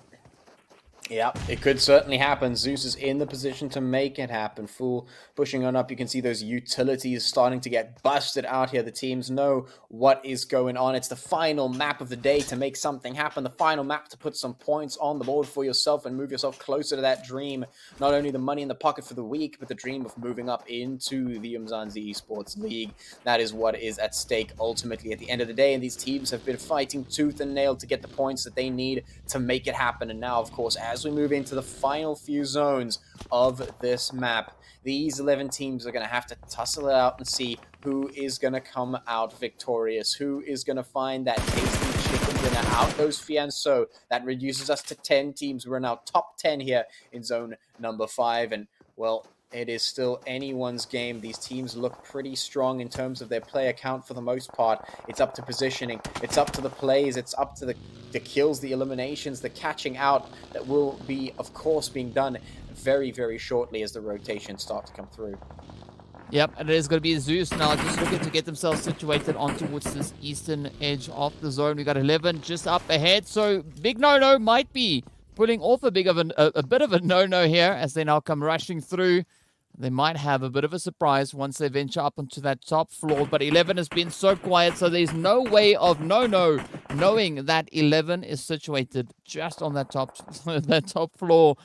S3: Yeah, it could certainly happen. Zeus is in the position to make it happen. Fool pushing on up. You can see those utilities starting to get busted out here. The teams know what is going on. It's the final map of the day to make something happen. The final map to put some points on the board for yourself and move yourself closer to that dream. Not only the money in the pocket for the week, but the dream of moving up into the Umzansi Esports League. That is what is at stake ultimately at the end of the day. And these teams have been fighting tooth and nail to get the points that they need to make it happen. And now, of course, as we move into the final few zones of this map, these 11 teams are going to have to tussle it out and see who is going to come out victorious, who is going to find that tasty chicken dinner. Out goes Fianso. That reduces us to 10 teams. We're now top 10 here in zone number 5. And, well, it is still anyone's game. These teams look pretty strong in terms of their player count for the most part. It's up to positioning. It's up to the plays. It's up to the kills, the eliminations, the catching out that will be, of course, being done very, very shortly as the rotations start to come through.
S2: Yep, and it is going to be Zeus now just looking to get themselves situated on towards this eastern edge of the zone. We got 11 just up ahead, so big no-no might be putting off a bit of a no-no here as they now come rushing through. They might have a bit of a surprise once they venture up onto that top floor, but 11 has been so quiet, so there's no way of no-no knowing that 11 is situated just on that top floor.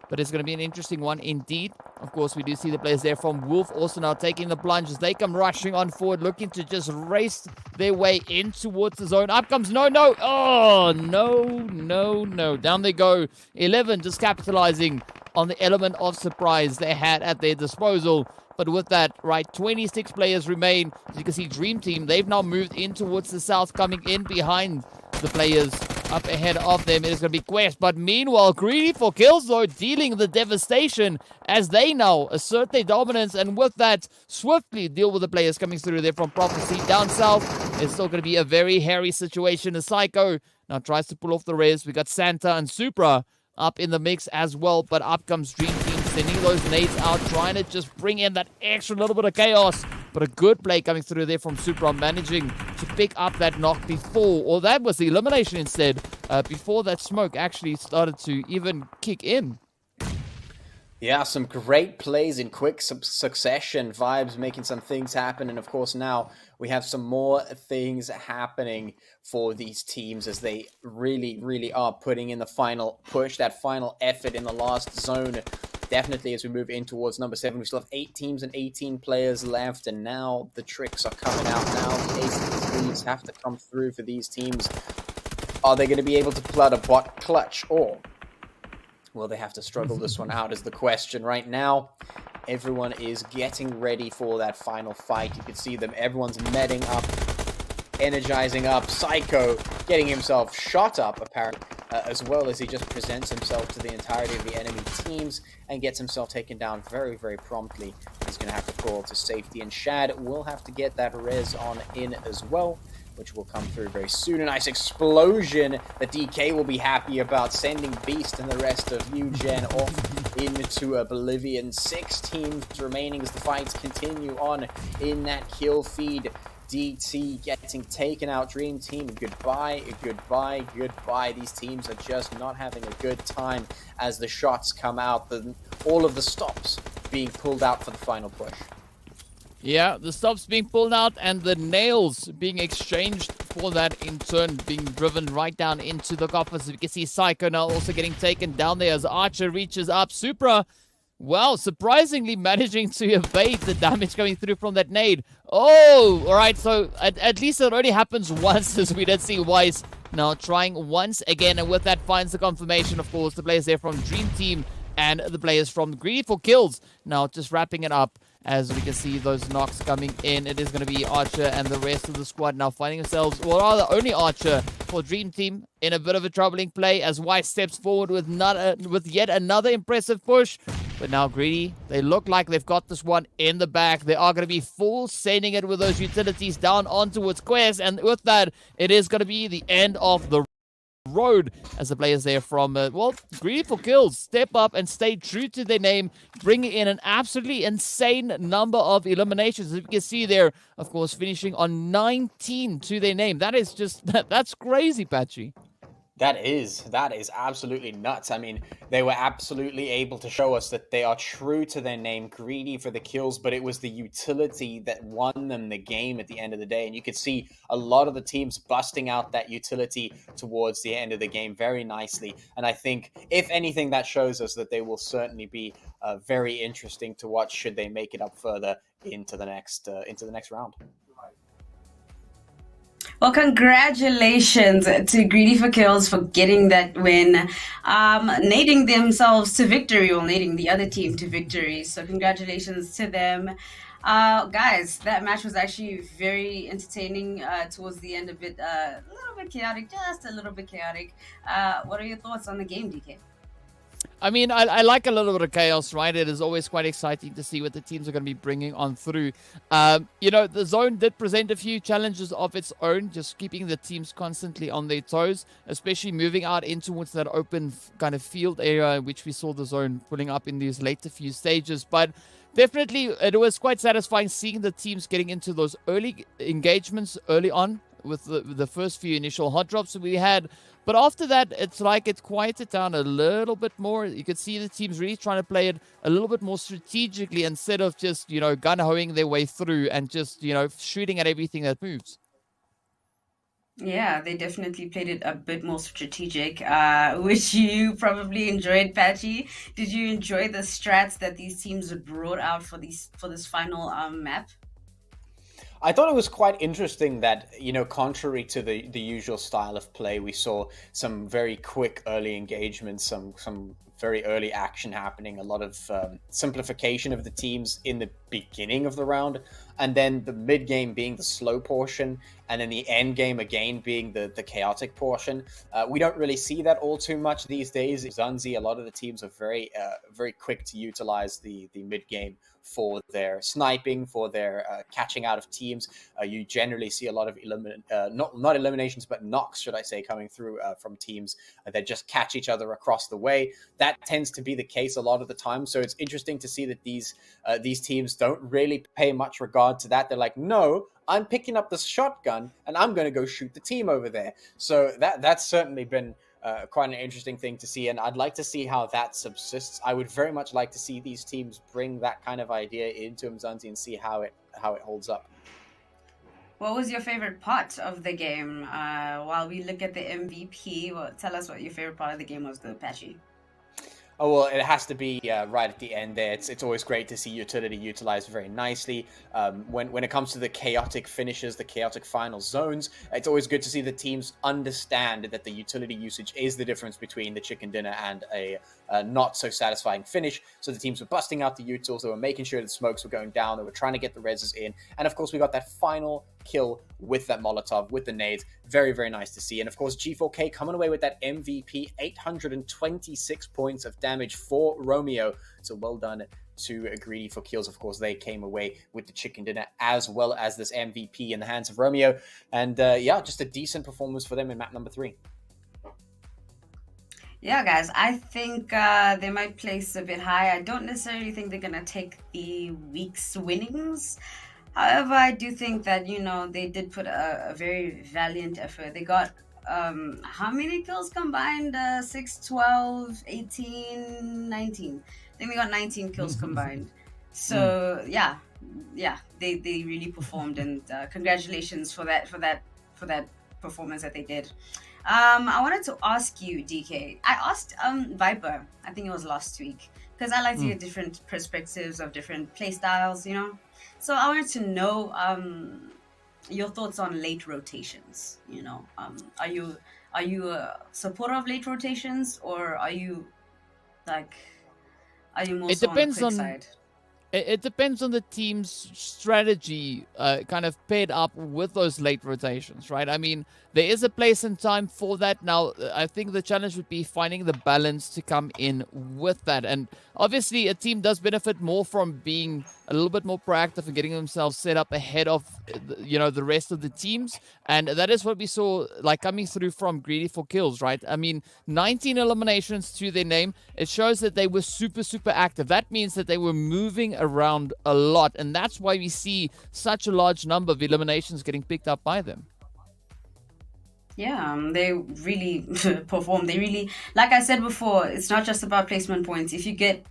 S2: But it's going to be an interesting one indeed. Of course, we do see the players there from Wolf also now taking the plunge as they come rushing on forward, looking to just race their way in towards the zone. Up comes no. Oh, no. Down they go. 11 just capitalizing on the element of surprise they had at their disposal. But with that, right, 26 players remain. As you can see, Dream Team, they've now moved in towards the south, coming in behind the players up ahead of them. It is going to be Quest. But meanwhile, Greedy for kills, though, dealing the devastation as they now assert their dominance. And with that, swiftly deal with the players coming through there from Prophecy. Down south, it's still going to be a very hairy situation. As Psycho now tries to pull off the res. We got Santa and Supra up in the mix as well. But up comes Dream Team, sending those nades out, trying to just bring in that extra little bit of chaos. But a good play coming through there from Supra, managing to pick up that knock before, or that was the elimination instead, before that smoke actually started to even kick in.
S3: Yeah, some great plays in quick succession. Vibes making some things happen. And of course, now we have some more things happening for these teams as they really, really are putting in the final push, that final effort in the last zone. Definitely as we move in towards number 7, we still have 8 teams and 18 players left. And now the tricks are coming out. Now the aces and leads have to come through for these teams. Are they going to be able to pull out a bot clutch, or will they have to struggle this one out is the question. Right now, everyone is getting ready for that final fight. You can see them. Everyone's medding up, energizing up. Psycho getting himself shot up, apparently, as well as he just presents himself to the entirety of the enemy teams and gets himself taken down very, very promptly. He's going to have to crawl to safety, and Shad will have to get that res on in as well, which will come through very soon. A nice explosion that DK will be happy about, sending Beast and the rest of UGen off into oblivion. 6 teams remaining as the fights continue on in that kill feed. DT getting taken out. Dream Team, goodbye, goodbye, goodbye. These teams are just not having a good time as the shots come out. All of the stops being pulled out for the final push.
S2: Yeah, the stops being pulled out and the nails being exchanged for that, in turn being driven right down into the coffers. You can see Psycho now also getting taken down there as Archer reaches up. Supra, well, surprisingly managing to evade the damage coming through from that nade. Oh, all right, so at least it only happens once, as we did see Weiss now trying once again, and with that finds the confirmation, of course, the players there from Dream Team and the players from Greedy for Kills now just wrapping it up. As we can see those knocks coming in, it is going to be Archer and the rest of the squad now finding themselves, well, rather only Archer for Dream Team, in a bit of a troubling play as White steps forward with yet another impressive push. But now Greedy, they look like they've got this one in the back. They are going to be full sending it with those utilities down onto its quest, and with that, it is going to be the end of the road as the players there from Greedy for Kills step up and stay true to their name, bringing in an absolutely insane number of eliminations. As you can see there, of course, finishing on 19 to their name. That is just that's crazy, Patchy.
S3: That is absolutely nuts. I mean, they were absolutely able to show us that they are true to their name, greedy for the kills, but it was the utility that won them the game at the end of the day. And you could see a lot of the teams busting out that utility towards the end of the game very nicely. And I think, if anything, that shows us that they will certainly be very interesting to watch should they make it up further into the next round.
S1: Well, congratulations to Greedy for Kills for getting that win, nading themselves to victory, or nading the other team to victory. So congratulations to them. Guys, that match was actually very entertaining towards the end of it. A little bit chaotic, just a little bit chaotic. What are your thoughts on the game, DK?
S2: I mean, I like a little bit of chaos, right? It is always quite exciting to see what the teams are going to be bringing on through. You know, the zone did present a few challenges of its own, just keeping the teams constantly on their toes, especially moving out in towards that open kind of field area, which we saw the zone pulling up in these later few stages. But definitely, it was quite satisfying seeing the teams getting into those early engagements early on with the first few initial hot drops that we had. But after that, it's like it quieted down a little bit more. You could see the teams really trying to play it a little bit more strategically instead of just, you know, gun-hoing their way through and just, you know, shooting at everything that moves.
S1: Yeah, they definitely played it a bit more strategic, which you probably enjoyed, Patchy. Did you enjoy the strats that these teams brought out for this final map?
S3: I thought it was quite interesting that, you know, contrary to the usual style of play, we saw some very quick early engagements, some very early action happening, a lot of simplification of the teams in the beginning of the round, and then the mid game being the slow portion, and then the end game again being the chaotic portion. We don't really see that all too much these days. Umzansi, a lot of the teams are very quick to utilize the mid game for their sniping, for their catching out of teams. You generally see a lot of not eliminations, but knocks, should I say, coming through from teams that just catch each other across the way. That tends to be the case a lot of the time. So it's interesting to see that these teams don't really pay much regard to that. They're like, no, I'm picking up this shotgun and I'm going to go shoot the team over there. So that's certainly been quite an interesting thing to see, and I'd like to see how that subsists. I would very much like to see these teams bring that kind of idea into Umzansi and see how it holds up.
S1: What was your favorite part of the game? While we look at the MVP, tell us what your favorite part of the game was, the Apache.
S3: Oh, well, it has to be right at the end there. It's always great to see utility utilized very nicely. When it comes to the chaotic finishes, the chaotic final zones, it's always good to see the teams understand that the utility usage is the difference between the chicken dinner and a not so satisfying finish. So the teams were busting out the utils, they were making sure the smokes were going down, they were trying to get the reses in, and of course we got that final kill with that Molotov, with the nades. Very, very nice to see. And of course, G4K coming away with that MVP, 826 points of damage for Romeo. So well done to Greedy for kills. Of course, they came away with the chicken dinner as well as this MVP in the hands of Romeo. And yeah, just a decent performance for them in map number 3.
S1: Yeah, guys, I think they might place a bit high. I don't necessarily think they're going to take the week's winnings. However, I do think that, they did put a very valiant effort. They got, how many kills combined? 6, 12, 18, 19. I think they got 19 kills combined. So, yeah, they really performed, and congratulations for that performance that they did. I wanted to ask you, DK. I asked Viper, I think it was last week, because I like to get different perspectives of different play styles, So I wanted to know your thoughts on late rotations. Are you a supporter of late rotations, or are you more so on the quick side?
S2: It depends on the team's strategy, kind of paired up with those late rotations, right? I mean, there is a place and time for that. Now, I think the challenge would be finding the balance to come in with that. And obviously, a team does benefit more from being a little bit more proactive and getting themselves set up ahead of, the rest of the teams. And that is what we saw, coming through from Greedy for kills, right? I mean, 19 eliminations to their name. It shows that they were super, super active. That means that they were moving around a lot. And that's why we see such a large number of eliminations getting picked up by them.
S1: Yeah, they really perform. They really, like I said before, it's not just about placement points. If you get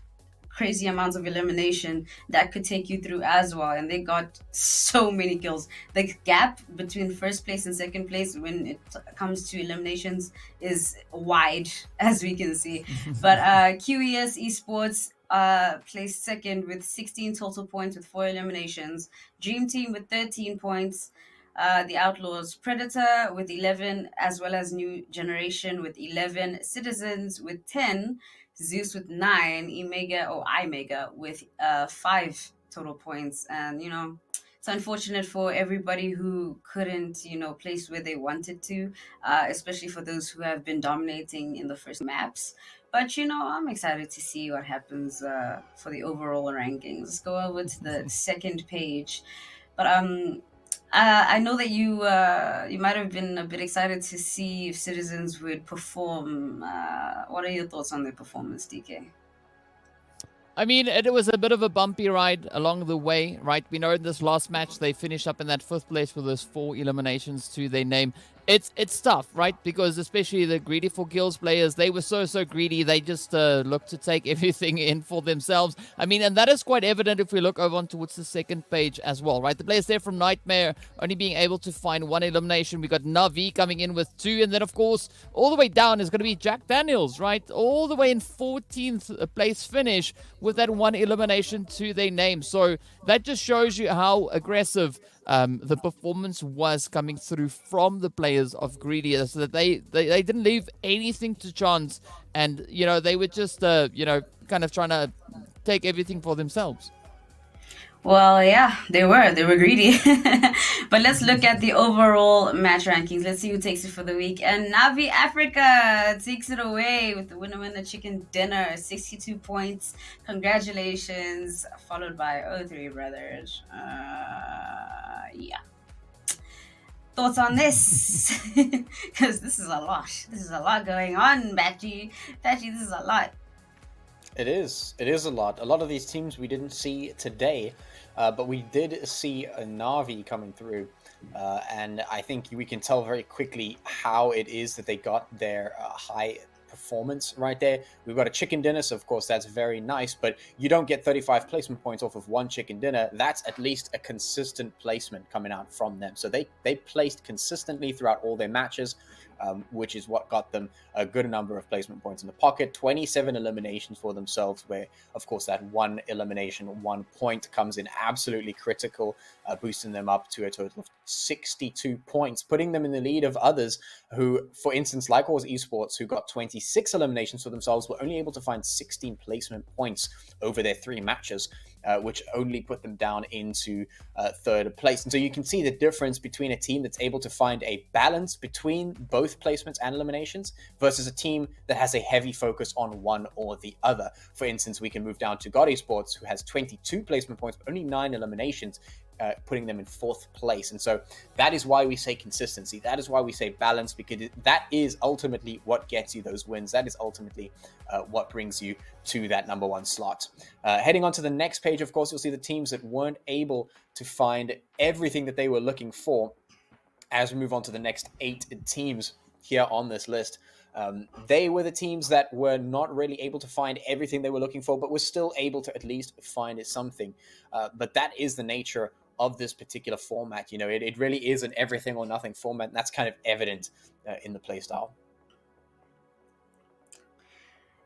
S1: crazy amounts of elimination, that could take you through as well. And they got so many kills. The gap between first place and second place when it comes to eliminations is wide, as we can see. But QES Esports placed second with 16 total points with 4 eliminations. Dream Team with 13 points. The Outlaws Predator with 11, as well as New Generation with 11, Citizens with 10, Zeus with 9, iMega with 5 total points. And, it's unfortunate for everybody who couldn't, place where they wanted to, especially for those who have been dominating in the first maps. But, I'm excited to see what happens for the overall rankings. Let's go over to the second page. But I know that you might have been a bit excited to see if Citizens would perform. What are your thoughts on their performance, DK?
S2: I mean, it was a bit of a bumpy ride along the way, right? We know in this last match, they finished up in that 5th place with those 4 eliminations to their name. It's tough, right? Because especially the Greedy for Kills players, they were so greedy. They just looked to take everything in for themselves. I mean, and that is quite evident if we look over on towards the second page as well, right? The players there from Nightmare only being able to find 1 elimination. We got Navi coming in with 2. And then, of course, all the way down is going to be Jack Daniels, right? All the way in 14th place finish with that 1 elimination to their name. So that just shows you how aggressive the performance was coming through from the players of Greedy, so that they didn't leave anything to chance, and they were just kind of trying to take everything for themselves.
S1: Well, yeah, they were. They were greedy. But let's look at the overall match rankings. Let's see who takes it for the week. And Navi Africa takes it away with the winner chicken dinner, 62 points. Congratulations. Followed by O3 Brothers. Yeah. Thoughts on this? Because this is a lot. This is a lot going on, Batchy. Batchy, this is a lot.
S3: It is. It is a lot. A lot of these teams we didn't see today, but we did see a Navi coming through. And I think we can tell very quickly how it is that they got their high performance right there. We've got a chicken dinner, so of course that's very nice, but you don't get 35 placement points off of one chicken dinner. That's at least a consistent placement coming out from them. So they placed consistently throughout all their matches. Which is what got them a good number of placement points in the pocket. 27 eliminations for themselves, where, of course, that one elimination, 1 point comes in absolutely critical, boosting them up to a total of 62 points, putting them in the lead of others who, for instance, like Inkosi Esports, who got 26 eliminations for themselves, were only able to find 16 placement points over their 3 matches. Which only put them down into third place. And so you can see the difference between a team that's able to find a balance between both placements and eliminations versus a team that has a heavy focus on one or the other. For instance, we can move down to God Esports, who has 22 placement points, but only 9 eliminations, putting them in 4th place. And so that is why we say consistency. That is why we say balance, because that is ultimately what gets you those wins. That is ultimately what brings you to that number 1 slot. Heading on to the next page, of course, you'll see the teams that weren't able to find everything that they were looking for. As we move on to the next 8 teams here on this list, they were the teams that were not really able to find everything they were looking for, but were still able to at least find something. But that is the nature of this particular format. You know, it really is an everything or nothing format, and that's kind of evident in the playstyle.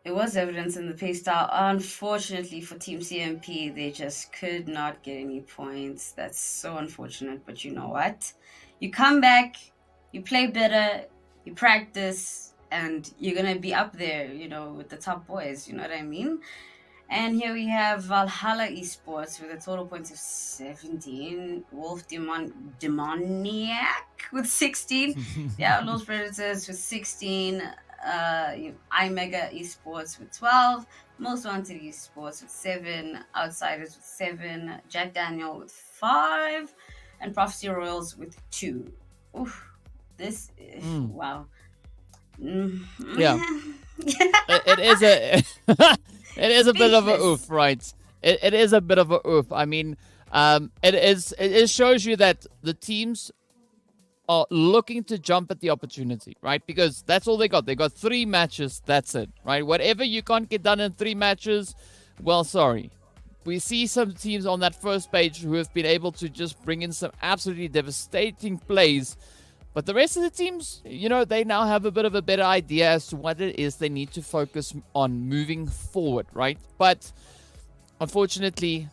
S1: It was evidence in the playstyle. Unfortunately for Team CMP, they just could not get any points. That's so unfortunate, but you know what? You come back, you play better, you practice, and you're going to be up there, you know, with the top boys. You know what I mean? And here we have Valhalla Esports with a total points of 17. Wolf Demoniac with 16. Yeah, Los Predators with 16. iMega Esports with 12. Most Wanted Esports with 7. Outsiders with 7. Jack Daniel with 5. And Prophecy Royals with 2. Oof. This, wow.
S2: Yeah. It is a... It is a bit of a oof, right? It is a bit of a oof. I mean, it shows you that the teams are looking to jump at the opportunity, right? Because that's all they got. They got 3 matches. That's it, right? Whatever you can't get done in 3 matches, well, sorry. We see some teams on that first page who have been able to just bring in some absolutely devastating plays. But the rest of the teams, you know, they now have a bit of a better idea as to what it is they need to focus on moving forward, right? But unfortunately,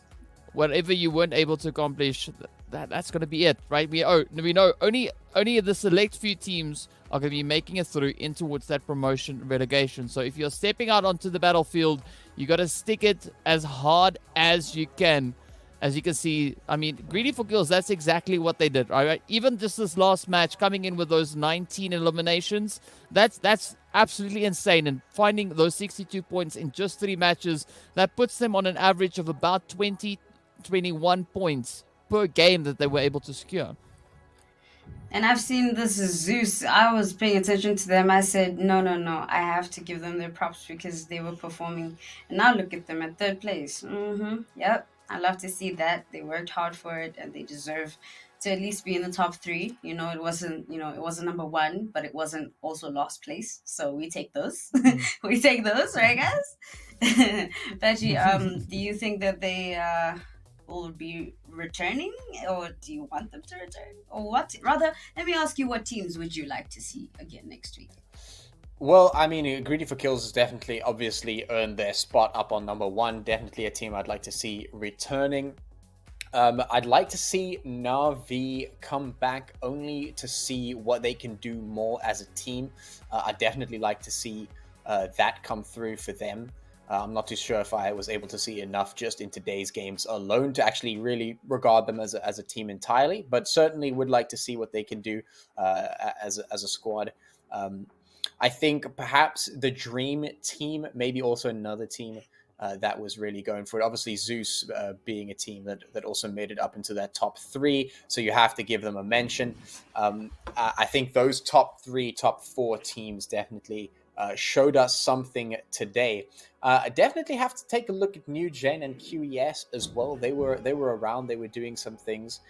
S2: whatever you weren't able to accomplish, that's going to be it, right? We know only the select few teams are going to be making it through in towards that promotion relegation. So if you're stepping out onto the battlefield, you got to stick it as hard as you can. As you can see, I mean, Greedy for Kills, that's exactly what they did, right? Even just this last match, coming in with those 19 eliminations, that's absolutely insane. And finding those 62 points in just 3 matches, that puts them on an average of about 21 points per game that they were able to secure.
S1: And I've seen this Zeus. I was paying attention to them. I said, no. I have to give them their props because they were performing. And now look at them at 3rd place. Yep. I love to see that. They worked hard for it and they deserve to at least be in the top 3. You know, it wasn't number 1, but it wasn't also last place. So we take those. We take those, right, guys? Veggie, do you think that they will be returning, or do you want them to return, or what? Rather, let me ask you, what teams would you like to see again next week?
S3: Well, I mean, Greedy for Kills has definitely, obviously, earned their spot up on number 1. Definitely a team I'd like to see returning. I'd like to see Na'Vi come back only to see what they can do more as a team. I'd definitely like to see that come through for them. I'm not too sure if I was able to see enough just in today's games alone to actually really regard them as a team entirely, but certainly would like to see what they can do as a squad. I think perhaps the dream team, maybe also another team that was really going for it. Obviously, Zeus being a team that also made it up into that top three, so you have to give them a mention. I think those top three, top four teams definitely showed us something today. I definitely have to take a look at New Gen and QES as well. They were around. They were doing some things.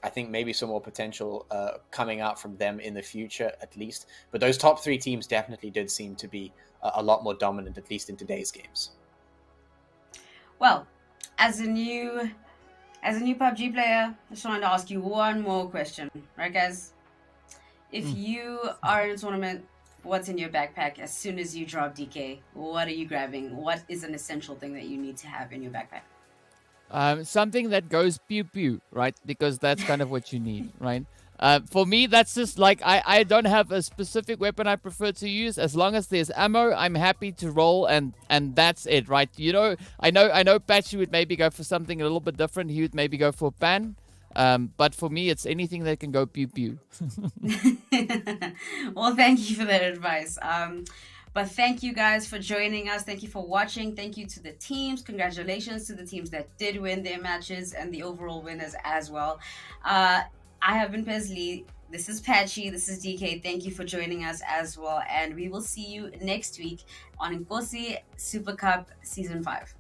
S3: I think maybe some more potential coming out from them in the future, at least. But those top three teams definitely did seem to be a lot more dominant, at least in today's games.
S1: Well, as a new PUBG player, I just wanted to ask you one more question, right, guys? If you are in a tournament, what's in your backpack as soon as you drop DK? What are you grabbing? What is an essential thing that you need to have in your backpack?
S2: Something that goes pew pew, right? Because that's kind of what you need, right? For me, that's just like I don't have a specific weapon I prefer to use. As long as there's ammo, I'm happy to roll, and that's it, right? You know, I know Patchy would maybe go for something a little bit different. He would maybe go for Pan. But for me, it's anything that can go pew pew.
S1: Well, thank you for that advice. But thank you guys for joining us. Thank you for watching. Thank you to the teams. Congratulations to the teams that did win their matches and the overall winners as well. I have been Pesley. This is Patchy. This is DK. Thank you for joining us as well. And we will see you next week on Inkosi Super Cup Season 5.